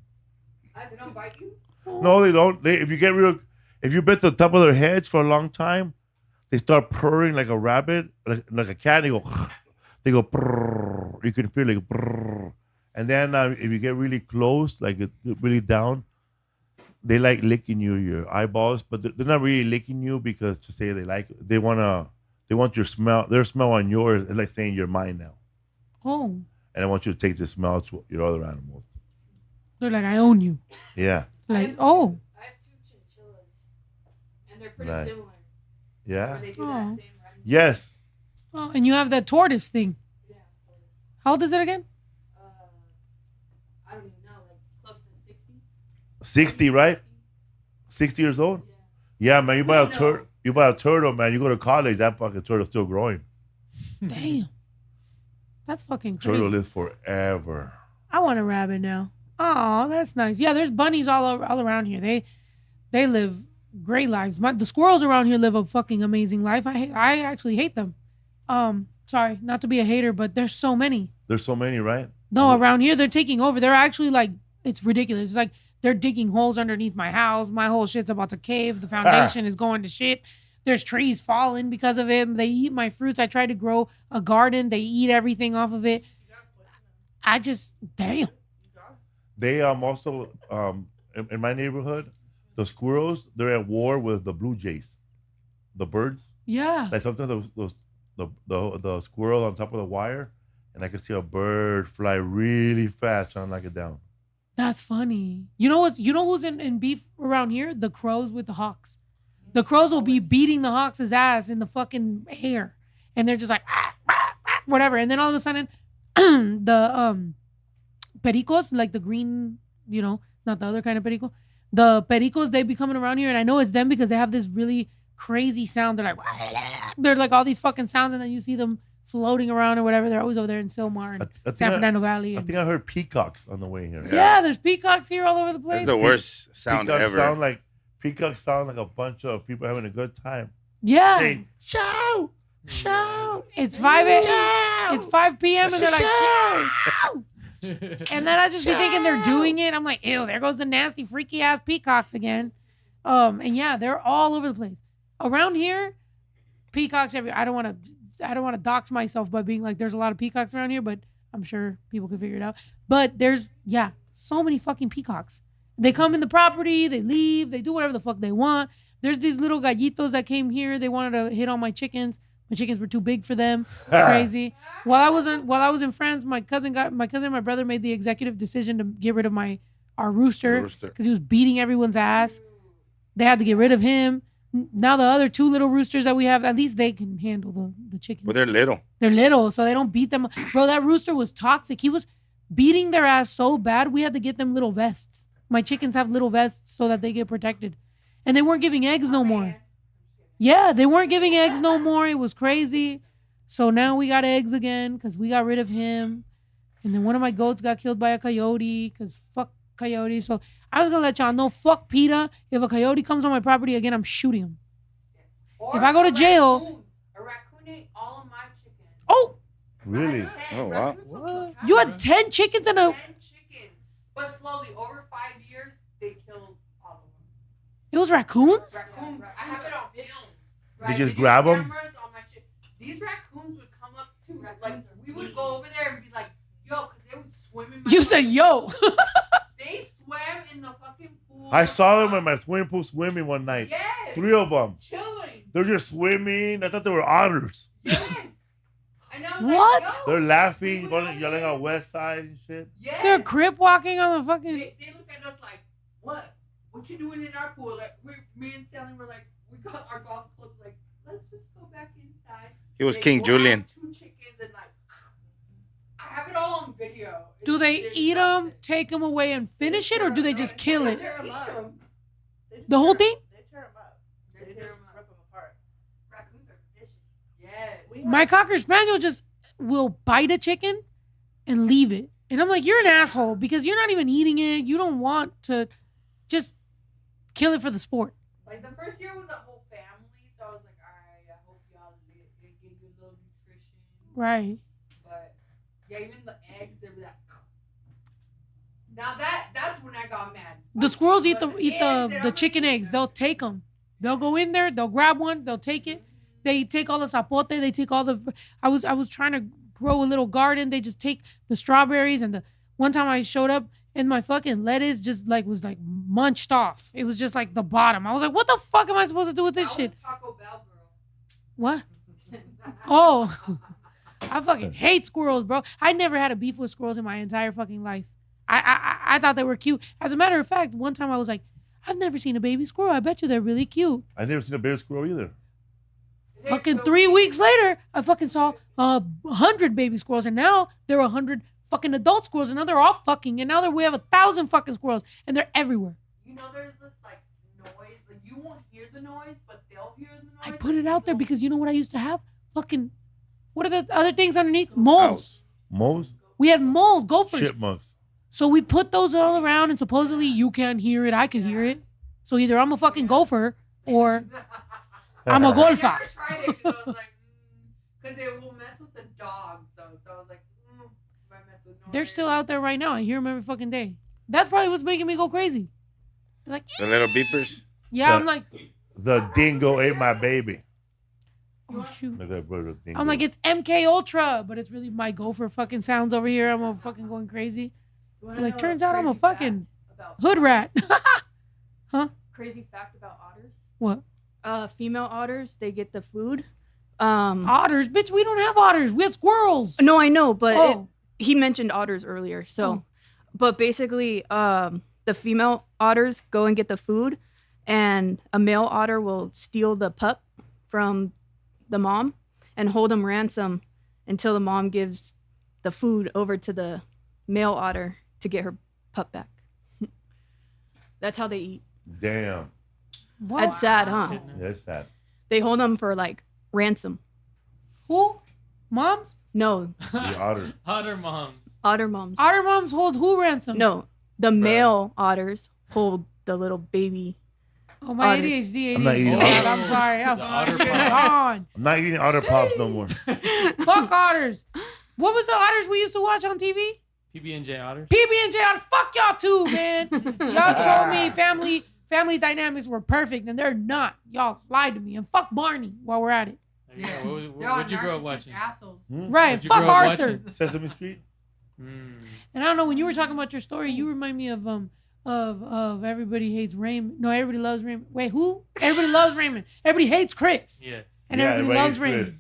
They don't bite you? No, they don't. If you bet the top of their heads for a long time, they start purring like a rabbit, like a cat. They go, brrr. You can feel like brrr. And then if you get really close, like really down, they like licking your eyeballs, but they're not really licking you because to say they like it. They want your smell, their smell on yours. It's like saying you're mine now. Oh, And I want you to take the smell to your other animals. they're like, I own you. Yeah. Like, oh, I have 2 chinchillas, and they're pretty Nice. similar. Yeah. Where they do Oh. that same running. Yes. oh, and you have that tortoise thing. Yeah. How old is it again? I don't even know, like close to 60. 60, right? 60 years old? Yeah, man. You buy a turtle, man. You go to college, that fucking turtle's still growing. Damn, that's fucking crazy. Turtle lives forever. I want a rabbit now. Oh, that's nice. Yeah, there's bunnies all around here. They live great lives. The squirrels around here live a fucking amazing life. I actually hate them. Sorry, not to be a hater, but there's so many. There's so many, right? No, around here they're taking over. They're actually like, it's ridiculous. It's like they're digging holes underneath my house. My whole shit's about to cave. The foundation is going to shit. There's trees falling because of it. They eat my fruits. I tried to grow a garden. They eat everything off of it. I just, damn. They also in my neighborhood, the squirrels, they're at war with the blue jays, the birds. Yeah. Like sometimes the squirrel on top of the wire, and I can see a bird fly really fast trying to knock it down. That's funny. You know what? You know who's in beef around here? The crows with the hawks. The crows will be beating the hawks' ass in the fucking air, and they're just like whatever. And then all of a sudden, the pericos, like the green, not the other kind of perico, the pericos, they be coming around here, and I know it's them because they have this really crazy sound. They're like all these fucking sounds, and then you see them floating around or whatever. They're always over there in Silmar and San Fernando Valley. I think I heard peacocks on the way here. Yeah, there's peacocks here all over the place. That's the worst sound ever. Peacocks sound like a bunch of people having a good time. Yeah. Saying, show. It's 5 p.m. and they're like, show. And then I just be thinking they're doing it. I'm like, ew, there goes the nasty, freaky ass peacocks again. And yeah, they're all over the place. Around here, peacocks everywhere. I don't want to dox myself by being like, there's a lot of peacocks around here, but I'm sure people can figure it out. But there's, so many fucking peacocks. They come in the property, they leave, they do whatever the fuck they want. There's these little gallitos that came here. They wanted to hit on my chickens. My chickens were too big for them. It's crazy. While I was in France, my cousin and my brother made the executive decision to get rid of our rooster because he was beating everyone's ass. They had to get rid of him. Now the other 2 little roosters that we have, at least they can handle the chickens. But they're little. They're little, so they don't beat them. Bro, that rooster was toxic. He was beating their ass so bad, we had to get them little vests. My chickens have little vests so that they get protected. And they weren't giving eggs no more. Yeah, they weren't giving eggs no more. It was crazy. So now we got eggs again because we got rid of him. And then one of my goats got killed by a coyote because fuck coyotes. So I was going to let y'all know, fuck PETA. If a coyote comes on my property again, I'm shooting him. Or if I go to jail. A raccoon ate all of my chickens. Oh! Really? Oh, wow. What? You had 10 chickens and 10 chickens. But slowly, over 5 years, they killed all of them. It was raccoons? Raccoons. I have it on film. Did you just grab them? These raccoons would come up to, like, we would go over there and be like, yo, because they would swim in my You said yo. They swam in the fucking pool. I saw them in my swimming pool swimming one night. Yes. 3 of them. Chilling. They're just swimming. I thought they were otters. Yes. And I was What? Like, yo, They're laughing, yelling out West Side and shit. yes. They're crip walking on the fucking... They look at us like, what? What you doing in our pool? Like, me and Stanley were like, we got our golf clubs like, let's just go back inside. He was King Julian. 2 chickens and like, I have it all on video. Do they eat them, take them away and finish it, or do they just kill it? The whole thing? They tear them up. They just rip them apart. Raccoons are vicious. Yes. My Cocker Spaniel just will bite a chicken and leave it. And I'm like, you're an asshole because you're not even eating it. You don't want to just kill it for the sport. Like the first year was a whole family, so I was like, all right, I hope y'all give you a little nutrition. Right. But yeah, even the eggs, they were like. Now that's when I got mad. The squirrels eat the chicken eggs. They'll take them. They'll go in there. They'll grab one. They'll take it. They take all the zapote. They take all the. I was trying to grow a little garden. They just take the strawberries and the. One time I showed up and my fucking lettuce just was munched off. It was just like the bottom. I was like, what the fuck am I supposed to do with this shit? Taco Bell girl. What? Oh, I fucking hate squirrels, bro. I never had a beef with squirrels in my entire fucking life. I thought they were cute. As a matter of fact, one time I was like, I've never seen a baby squirrel. I bet you they're really cute. I never seen a baby squirrel either. Fucking 3 weeks later, I fucking saw 100 baby squirrels, and now there are 100 fucking adult squirrels, and now they're all fucking, and now we have 1,000 fucking squirrels, and they're everywhere. You know, there's this like noise. Like you won't hear the noise, but they'll hear the noise. I put it out there because you know what I used to have? Fucking, what are the other things underneath? Moles. Moles? We had moles, gophers. Chipmunks. So we put those all around, and supposedly you can't hear it. I can hear it. So either I'm a fucking gopher or I'm a I golfer. never tried it because I was like, because it will mess with the dogs. So I was like, if I mess with noise. They're still out there right now. I hear them every fucking day. That's probably what's making me go crazy. Like, The little beepers. yeah, I'm like, The dingo ate my baby. oh shoot. Look at that brother dingo. I'm like, it's MK Ultra, but it's really my gopher fucking sounds over here. I'm fucking going crazy. Like, turns out I'm a fucking hood rat. Huh? Crazy fact about otters. What? Female otters, they get the food. Otters? Bitch, we don't have otters. We have squirrels. No, I know, but Oh. he mentioned otters earlier. So, Oh. but basically, the female otters go and get the food, and a male otter will steal the pup from the mom and hold him ransom until the mom gives the food over to the male otter to get her pup back. That's how they eat. Damn. What? That's sad, huh? That's sad. They hold them for like ransom. Who? Moms? No, The otter. Otter moms. otter moms. Otter moms hold who ransom? No, the male otters hold the little baby. Oh, my Otters. ADHD. I'm not eating otters. I'm sorry. I'm The otter fucking pops. gone. I'm not eating otter pops no more. Fuck otters. What was the otters we used to watch on TV? PB&J otters. PB&J otters. Fuck y'all too, man. Y'all told me family dynamics were perfect, and they're not. Y'all lied to me. And fuck Barney while we're at it. There you go. They're all What'd you grow up narcissistic watching? Assholes. Right. What'd you Fuck grow up Arthur. watching? Sesame Street. Mm. And I don't know, when you were talking about your story, you remind me of Everybody Hates Raymond. No, Everybody Loves Raymond. Wait, who? Everybody Loves Raymond. Everybody hates Chris. Yes. And Yeah, everybody loves hates Raymond. Chris.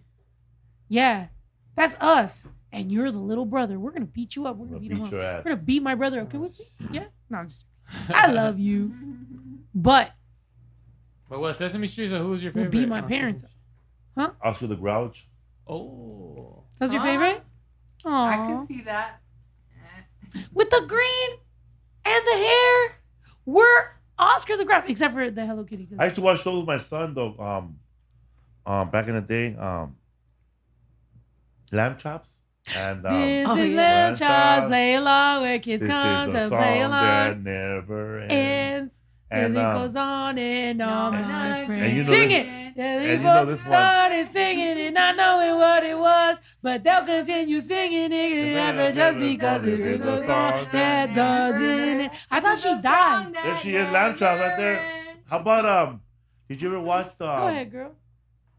Yeah. That's us. And you're the little brother. We're going to beat you up. We're I'm going to gonna beat him beat up. your We're ass. going to beat my brother up. Can we? Yeah? No, I'm just I love you. But But what, Sesame Street, or who was your Will favorite? beat my on parents. Sesame Oscar the Grouch. Street? Oh. that was your Huh? favorite? I Aww. can see that. With the green and the hair. We're Oscar the Grouch, except for the Hello Kitty. 'cause- I used to watch shows with my son though. Back in the day, Lamb Chops and This Oh, is yeah. Lamb Chops, Chops. play along where kids this come is to a song play that along. never ends. Ends. And And it goes on and on, my and friend. you know Sing this- it. and you know this one. Started singing and not knowing what it was, but they'll continue singing it ever just because it is a song that doesn't end. I thought she died. There she is, Lamb Chops right there. How about did you ever watch the? Go ahead, girl.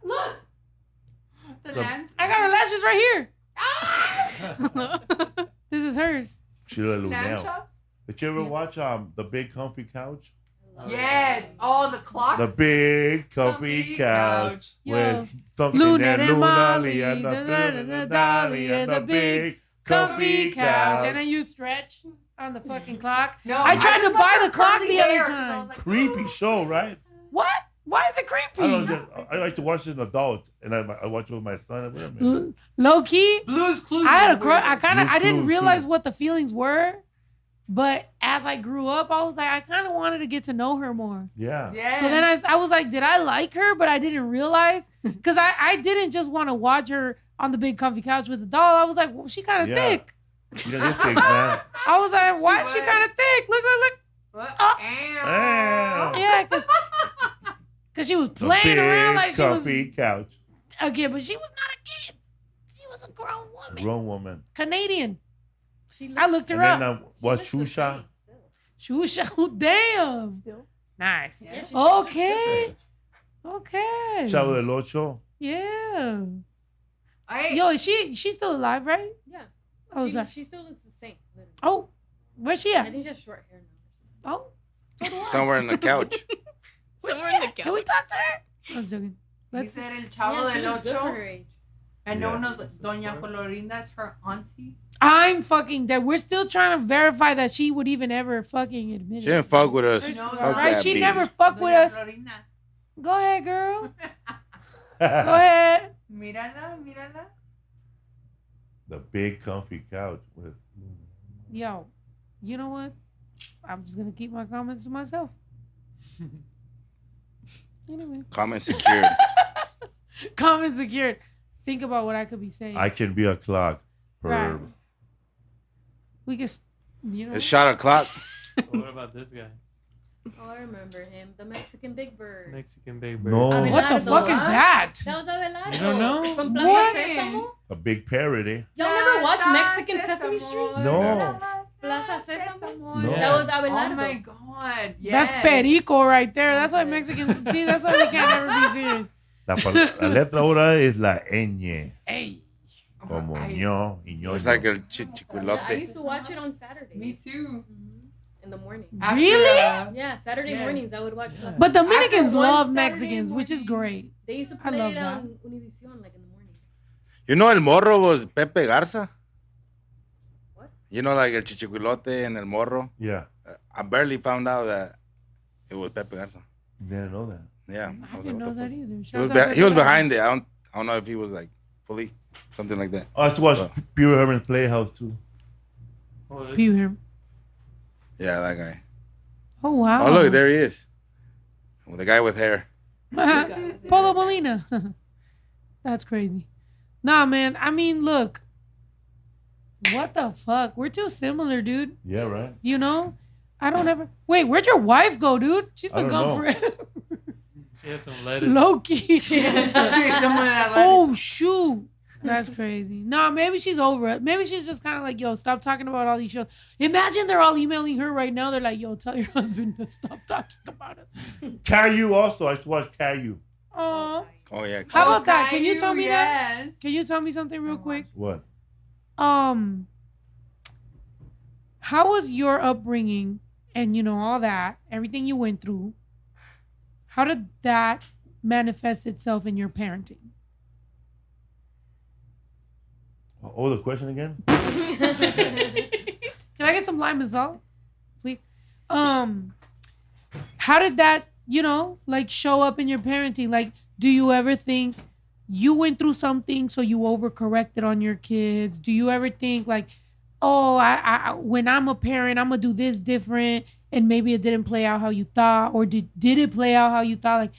Look, The The- lamb. I got her lashes right Ah! here. This is hers. Sheila Lamb Lunel. chops? Did you ever watch the Big Comfy Couch? Yes. Oh, the clock. The Big Comfy Couch Yo. with something Luna and and Luna Molly, Lee and the the Dolly and the Big Comfy Couch. And then you stretch on the fucking clock. No, I tried to just buy love her the clock curly the other hair, 'cause I time. was like, Creepy show, right? What? Why is it creepy? I don't know. I like to watch it as an adult, and I watch it with my son. Wait a minute. Low key, Blue's Clues. I had a is crush. weird. I didn't Clues, realize too. what the feelings were, but as I grew up, I was like, I kind of wanted to get to know her more. Yeah. Yeah. So then I was like, did I like her? But I didn't realize because I didn't just want to watch her on the big comfy couch with the doll. I was like, well, she kind of Yeah. thick. You know, this thing, man. I was like, why is she was. kind of thick? Look. What? Oh. Damn. Yeah, because she was The playing around like Big she was Comfy Couch. a kid, but she was not a kid. She was a grown woman, Grown woman. Canadian. She I looked her And then up. watch Shusha. Shusha, oh, damn. Still. Nice. Yeah, she's Okay. Okay. Chavo del Ocho. Yeah. Hey, Yo, is she's still alive, right? Yeah. Oh, sorry. She still looks the same. Literally. Oh, where's she I at? think she has short hair now. Oh, so do I. Somewhere in the couch. Where's she Somewhere in the at? Can we talk to her? I was joking. he Let's. said El Yeah, Chavo she del looks good for Ocho. her age. And no Yeah. one knows Doña Florinda is her auntie. I'm fucking dead. We're still trying to verify that she would even ever fucking admit She it. didn't fuck with us. First of Fuck all, Right? that She bitch. never fucked with Doña us. Florinda. Go ahead, girl. Go ahead. Mírala. The Big Comfy Couch with. Yo, you know what? I'm just gonna keep my comments to myself. Anyway, Comment secured. comments secured. Think about what I could be saying. I can be a clock. Right. Perv. We can, you know. It's shot o'clock. What about this guy? Oh, I remember him. The Mexican Big Bird. Mexican Big Bird. No. What the fuck is that? That was Abelardo. You don't know? From Plaza What? Sésamo. A big parody. Y'all never watched Plaza Mexican Sesame Sésamo. Street? No. Plaza Sésamo. No. That was Abelardo. Oh my god. Yes. That's perico right there. That's why Mexicans see. That's why we can't ever be serious. La letra ahora es la ñ. Hey, Como Ay, ño y ño. It's like el I chicuelote. used to watch it on Saturday. Me too. In the morning. After, Really? Yeah, Saturday Yeah. mornings I would watch. Plaza but Sésamo. Dominicans After one love Saturday Mexicans, which is morning. great. They used to I play love it that. on Univision like in the morning. You know El Morro was Pepe Garza? What? You know, like El Chichicuilote and El Morro? Yeah. I barely found out that it was Pepe Garza. Didn't know that. Yeah. I was didn't like, know what the that fuck? either. He was, Shout out he was to behind it. I don't know if he was like fully something like that. I used to watch Well. Pure Herman's Playhouse too. Oh, this- Pew him. Yeah, that guy. Oh wow. Oh, look, there he is. With the guy with hair. Polo Molina. That's crazy. Nah, man. I mean, look. What the fuck? We're too similar, dude. Yeah, right. You know? I don't ever. Wait, where'd your wife go, dude? She's been gone forever. She has some lettuce. Low key. that Oh, shoot. That's crazy. No, maybe she's over it. Maybe she's just kind of like, yo, stop talking about all these shows. Imagine they're all emailing her right now. They're like, yo, tell your husband to stop talking about us. Caillou also. I used to watch Caillou. Aw. Oh yeah. How about that? Can you Caillou, tell me that? yes. Can you tell me something real quick? What? How was your upbringing and, you know, all that, everything you went through? How did that manifest itself in your parenting? What was the question again? Can I get some lime and salt, please? How did that, you know, like show up in your parenting? Like, do you ever think you went through something so you overcorrected on your kids? Do you ever think like, oh, I when I'm a parent, I'm gonna do this different, and maybe it didn't play out how you thought, or did it play out how you thought? Like,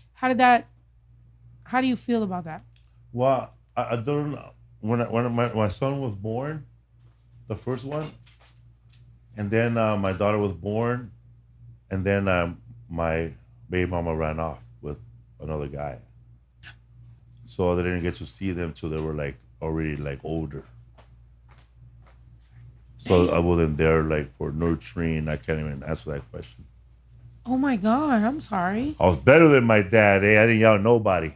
how do you feel about that? Well, I don't know. When my son was born, the first one, and then my daughter was born, and then my baby mama ran off with another guy. So they didn't get to see them till they were like already like older. So I wasn't there like for nurturing. I can't even answer that question. Oh my God, I'm sorry. I was better than my dad. I didn't yell at nobody.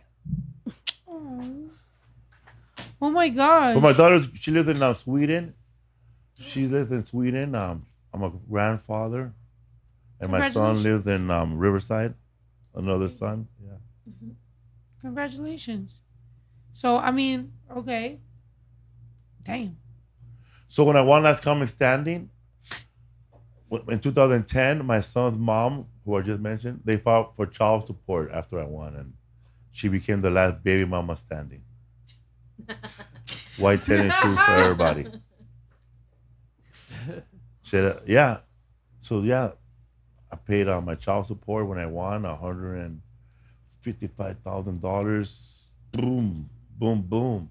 Oh my God. But my daughter, she lives in Sweden. She lives in Sweden. I'm a grandfather. And my son lives in Riverside. Another son. Yeah. Mm-hmm. Congratulations. So, I mean, okay. Damn. So when I won Last Comic Standing, in 2010, my son's mom, who I just mentioned, they filed for child support after I won. And she became the last baby mama standing. White tennis shoes for everybody. Yeah. So yeah, I paid my child support when I won $155,000. Boom, boom, boom.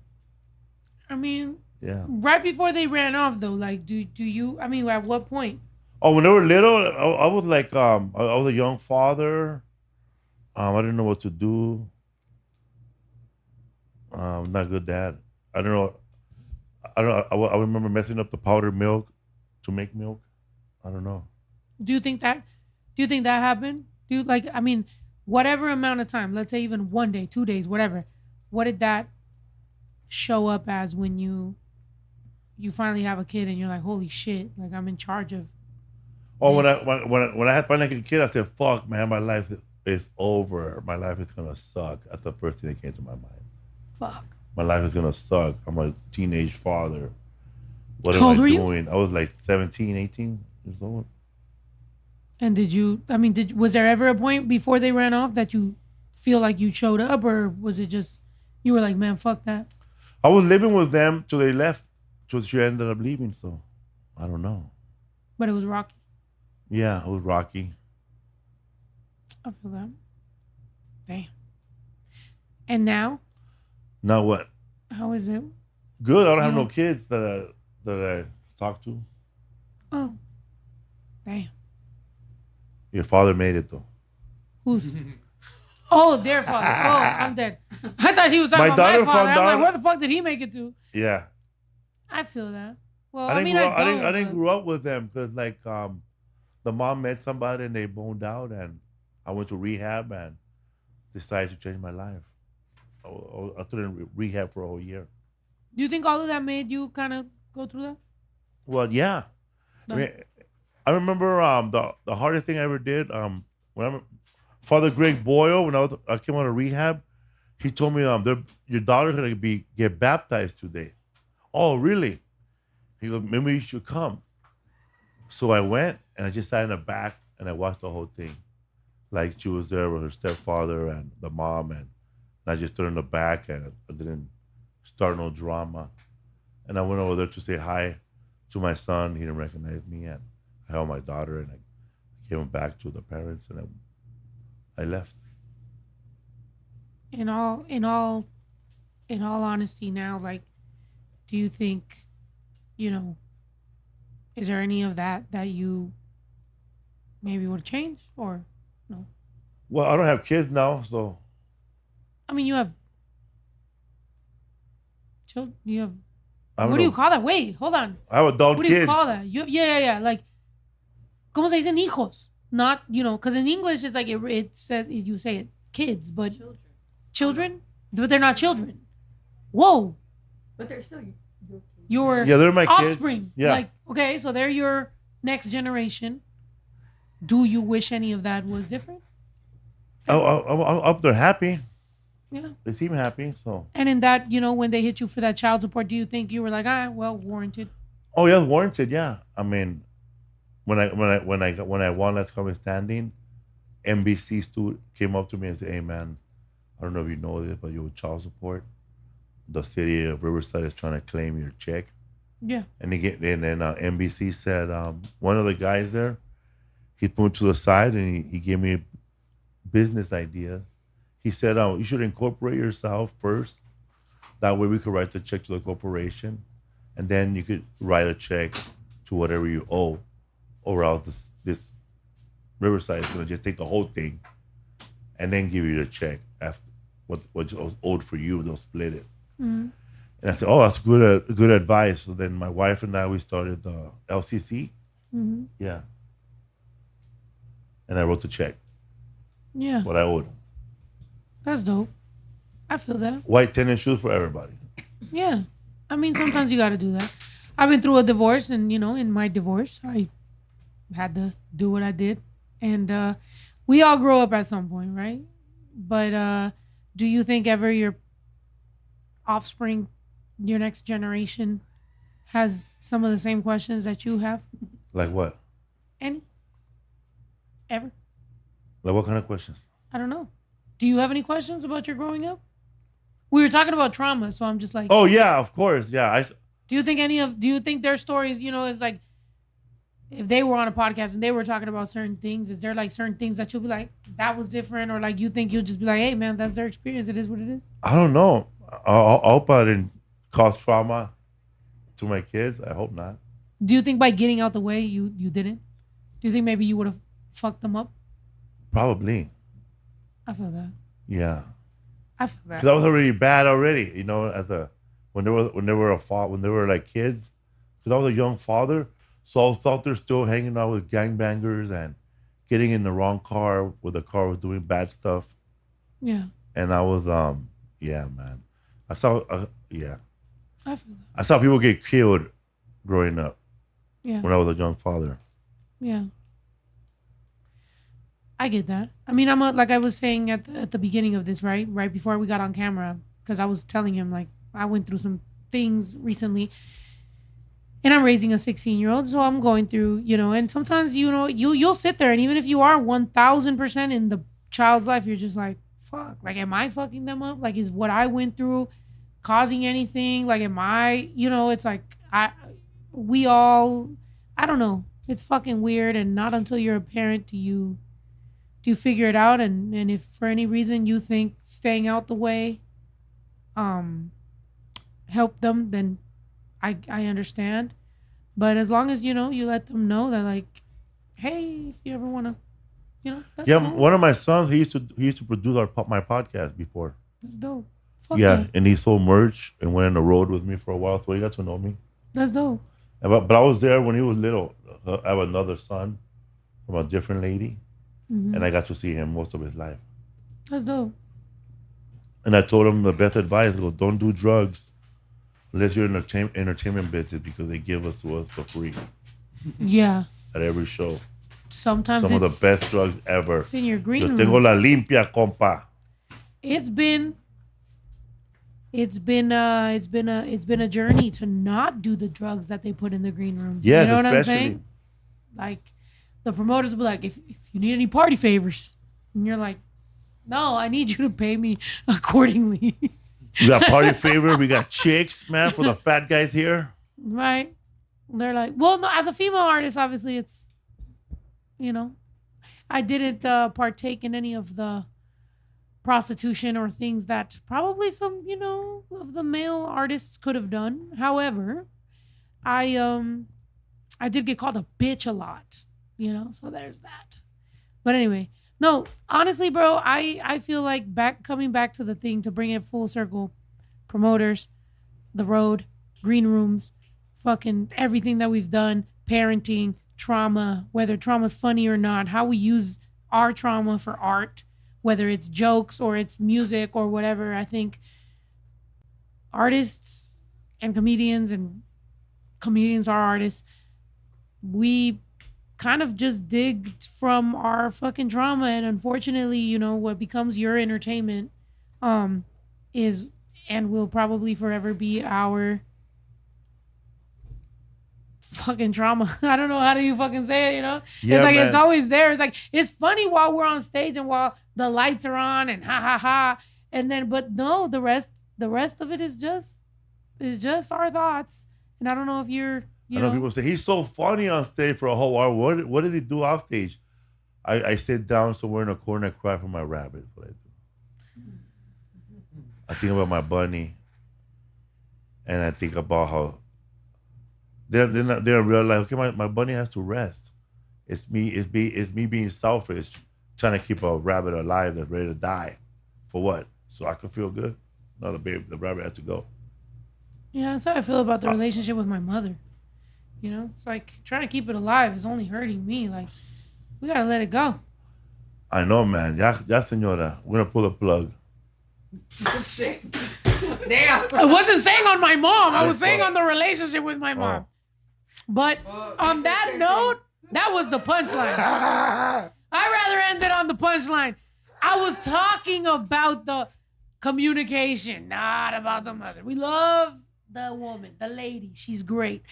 I mean, yeah. Right before they ran off, though, like, do you? I mean, at what point? Oh, when they were little, I was like, I was a young father. I didn't know what to do. Not a good dad. I don't know. I remember messing up the powdered milk to make milk. I don't know. Do you think that happened? Do you like? I mean, whatever amount of time, let's say even 1 day, 2 days, whatever. What did that show up as when you finally have a kid and you're like, holy shit, like I'm in charge of? Oh, when I had finally a kid, I said, "Fuck, man, my life is over. My life is gonna suck." That's the first thing that came to my mind. Fuck. My life is gonna suck. I'm a teenage father. What How am old I were you? doing? I was like 17, 18 years old. And was there ever a point before they ran off that you feel like you showed up, or was it just you were like, man, fuck that? I was living with them till they left. Till she ended up leaving. So I don't know. But it was rocky. Yeah, it was rocky. I feel that. Damn. And now? Now what? How is it? Good. I don't have no kids that I talk to. Oh. Damn. Your father made it though. Who's? Oh, their father. Oh, I'm dead. I thought he was talking My about daughter my father. found I'm like, out- where the fuck did he make it to? Yeah. I feel that. Well, I mean, didn't grow up with them because like the mom met somebody and they boned out and I went to rehab and decided to change my life. I was in rehab for a whole year. Do you think all of that made you kind of go through that? Well, yeah. No. I mean, I remember the hardest thing I ever did when Father Greg Boyle, when I came out of rehab, he told me your daughter's gonna get baptized today. Oh, really? He goes, maybe you should come. So I went and I just sat in the back and I watched the whole thing. Like she was there with her stepfather and the mom, and I just stood in the back and I didn't start no drama. And I went over there to say hi to my son. He didn't recognize me, and I held my daughter and I gave him back to the parents, and I left. In all honesty, now, like, do you think, is there any of that you maybe would change or no? Well, I don't have kids now, so. I mean, you have children. You have. I don't What know. do you call that? Wait, hold on. I have adult What do kids. you call that? Yeah. Like, ¿cómo se dicen hijos? Not, because in English it's like it says, you say it kids, but children, but they're not children. Whoa. But they're still Your Yeah, they're my offspring. kids. Yeah. Like, okay, so they're your next generation. Do you wish any of that was different? I'm up there happy. Yeah. They seem happy, so. And in that, when they hit you for that child support, do you think you were like, well, warranted? Oh yeah, warranted. Yeah, I mean, when I won Let's Come Standing, NBC came up to me and said, "Hey man, I don't know if you know this, but you're child support. The city of Riverside is trying to claim your check." Yeah. And then NBC said one of the guys there, he put me to the side and he gave me a business idea. He said, "You should incorporate yourself first. That way we could write the check to the corporation, and then you could write a check to whatever you owe, or else this Riverside is gonna just take the whole thing, and then give you the check after what was owed for you. They'll split it." Mm-hmm. And I said, "Oh, that's good advice." So then my wife and I, we started the LCC. Mm-hmm. Yeah. And I wrote the check, Yeah. what I owed them. That's dope. I feel that. White tennis shoes for everybody. Yeah. I mean, sometimes you got to do that. I've been through a divorce, and, in my divorce, I had to do what I did. And we all grow up at some point, right? But do you think ever your offspring, your next generation, has some of the same questions that you have? Like what? Any? Ever? Like what kind of questions? I don't know. Do you have any questions about your growing up? We were talking about trauma, so I'm just like, Oh yeah, of course. Yeah. do you think their stories, is like, if they were on a podcast and they were talking about certain things, is there like certain things that you'll be like, that was different? Or like, you think you'll just be like, hey man, that's their experience. It is what it is. I don't know. I hope I didn't cause trauma to my kids. I hope not. Do you think by getting out the way, you didn't? Do you think maybe you would have fucked them up? Probably. I feel that. Yeah. I feel that. Because I was already bad already, when they were like kids. Because I was a young father, so I thought they're still hanging out with gangbangers and getting in the wrong car where the car was doing bad stuff. Yeah. And I was, yeah, man. I saw, yeah. I feel that. I saw people get killed growing up. Yeah. When I was a young father. Yeah. I get that. I mean, like I was saying at the beginning of this, right before we got on camera, because I was telling him, like, I went through some things recently, and I'm raising a 16-year-old, so I'm going through, and sometimes, you'll sit there, and even if you are 1,000% in the child's life, you're just like, fuck, like, am I fucking them up? Like, is what I went through causing anything? Like, am I, it's like, I don't know. It's fucking weird, and not until you're a parent do you figure it out, and if for any reason you think staying out the way help them, then I understand. But as long as you let them know that, like, hey, if you ever want to, that's Yeah, cool. one of my sons, he used to produce my podcast before. That's dope. Fuck Yeah, and he sold merch and went on the road with me for a while, so he got to know me. That's dope. But I was there when he was little. I have another son from a different lady, and I got to see him most of his life. That's dope. And I told him the best advice: don't do drugs unless you're in the entertainment business, because they give us to us for free Yeah. at every show. Sometimes Some of the it's- best drugs ever. It's in your green Yo room. tengo la limpia, compa. It's been a journey to not do the drugs that they put in the green room. Yes, you know what I'm especially. saying? Like, the promoters will be like, if you need any party favors, and you're like, no, I need you to pay me accordingly. We got party favor. We got chicks, man, for the fat guys here. Right? They're like, well, no, as a female artist, obviously it's, I didn't partake in any of the prostitution or things that probably some, of the male artists could have done. However, I did get called a bitch a lot, so there's that. But anyway, no, honestly, bro, I feel like coming back to the thing to bring it full circle, promoters, the road, green rooms, fucking everything that we've done, parenting, trauma, whether trauma's funny or not, how we use our trauma for art, whether it's jokes or it's music or whatever. I think artists and comedians are artists. We kind of just dig from our fucking trauma, and unfortunately, what becomes your entertainment is and will probably forever be our fucking trauma. I don't know how do you fucking say it, Yeah, it's like, man. it's always there. It's like, it's funny while we're on stage and while the lights are on and ha ha ha, and then, but no, the rest of it is just our thoughts. And I don't know if you're, I know people say he's so funny on stage for a whole hour. What did he do off stage? I sit down somewhere in a corner and cry for my rabbit. What I do. I think about my bunny, and I think about how they're in real life. Okay, my bunny has to rest. It's me being selfish, trying to keep a rabbit alive that's ready to die. For what? So I can feel good. No, the rabbit had to go. Yeah, that's how I feel about the relationship with my mother. It's like trying to keep it alive is only hurting me. Like, we gotta let it go. I know, man. Ya, señora. We're gonna pull the plug. Shit. Damn. I wasn't saying on my mom. I was saying on the relationship with my mom. Oh. But on that note, that was the punchline. I'd rather end it on the punchline. I was talking about the communication, not about the mother. We love the woman, the lady. She's great.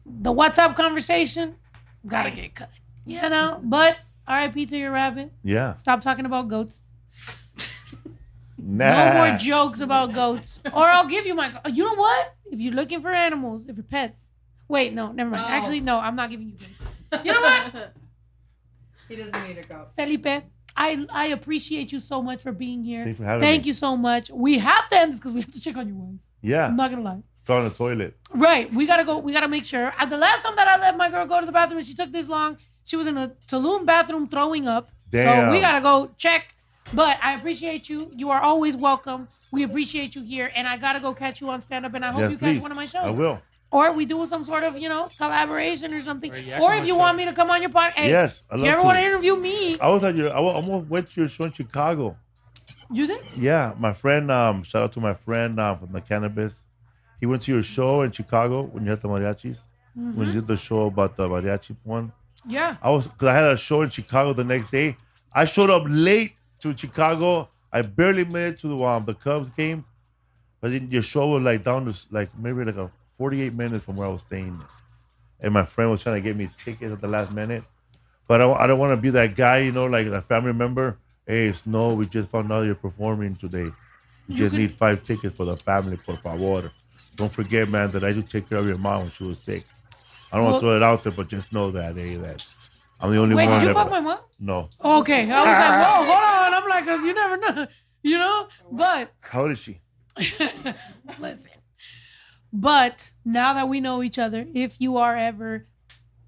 The WhatsApp conversation, gotta get cut. But RIP to your rabbit. Yeah. Stop talking about goats. Nah. No more jokes about goats. Or I'll give you my... You know what? If you're looking for animals, if you're pets... Wait, no, never mind. No. Actually, no, I'm not giving you goats. You know what? He doesn't need a goat. Felipe, I appreciate you so much for being here. Thanks for having Thank me. you so much. We have to end this because we have to check on your wife. Yeah. I'm not going to lie. Fell in the toilet. Right. We got to go. We got to make sure. The last time that I let my girl go to the bathroom and she took this long, she was in a Tulum bathroom throwing up. Damn. So we got to go check. But I appreciate you. You are always welcome. We appreciate you here. And I got to go catch you on stand-up. And I hope Yes, you catch please. one of my shows. I will. Or we do some sort of, collaboration or something. Or Or if you Yakima want show. me to come on your podcast. Hey, Yes, I if love you ever to. want to interview me. I almost went to your show in Chicago. You did? Yeah, my friend, shout out to my friend from the cannabis. He went to your show in Chicago when you had the mariachis. When you did the show about the mariachi one. Yeah. Because I had a show in Chicago the next day. I showed up late to Chicago. I barely made it to the Cubs game. But then your show was down to maybe a 48 minutes from where I was staying. And my friend was trying to get me tickets at the last minute. But I don't want to be that guy, like a family member. Hey, Snow, we just found out you're performing today. We just need 5 tickets for the family, por favor. Don't forget, man, that I do take care of your mom when she was sick. I don't want to throw it out there, but just know that, that I'm the only Wait, one. did you that- fuck my mom? No. Okay. I was like, whoa, hold on. I'm like, because you never know, But How old is she? listen. But now that we know each other, if you are ever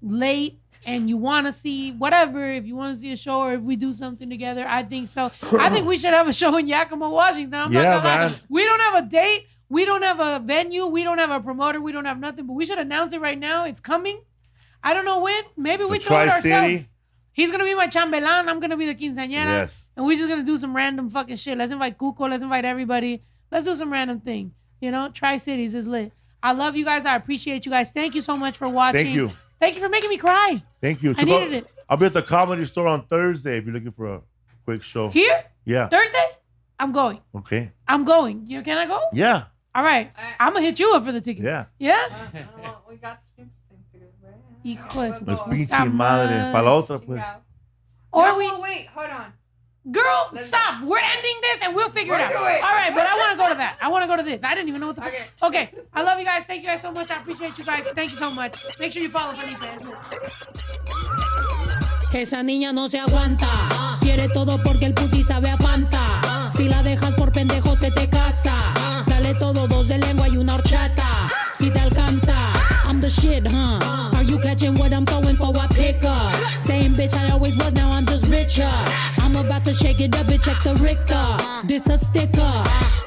late and you want to see whatever, if you want to see a show or if we do something together, I think so. I think we should have a show in Yakima, Washington. I'm not Yeah, gonna lie. man. We don't have a date. We don't have a venue. We don't have a promoter. We don't have nothing. But we should announce it right now. It's coming. I don't know when. Maybe we The throw it Tri-City? ourselves. He's going to be my chambelan. I'm going to be the quinceañera. Yes. And we're just going to do some random fucking shit. Let's invite Cuco. Let's invite everybody. Let's do some random thing. Tri-Cities is lit. I love you guys. I appreciate you guys. Thank you so much for watching. Thank you. Thank you for making me cry. Thank you. I needed it. I'll be at the Comedy Store on Thursday if you're looking for a quick show. Here? Yeah. Thursday? I'm going. Okay. I'm going. Can I go? Yeah. All right. I'm going to hit you up for the ticket. Yeah. Yeah? We got Snoop's thing to do, right? Hijo de su Pues puta pinche madre. Pa' la otra, pues. Yeah. Or No, we... wait, hold on. Girl, Let's stop. We're ending this and we'll figure it out. We'll do it. All right, but I want to go to that. I want to go to this. I didn't even know what the fuck. Okay. Okay. I love you guys. Thank you guys so much. I appreciate you guys. Thank you so much. Make sure you follow Felipe. Esa niña no se aguanta. quiere todo porque el pussy sabe a Fanta. Si la dejas por pendejo se te casa. Dale todo, 2 de lengua y una horchata. Si te alcanza, I'm the shit, huh? Are you catching what I'm throwing for a picker? Same bitch I always was, now I'm just richer. I'm about to shake it up and check the Richter. This a sticker.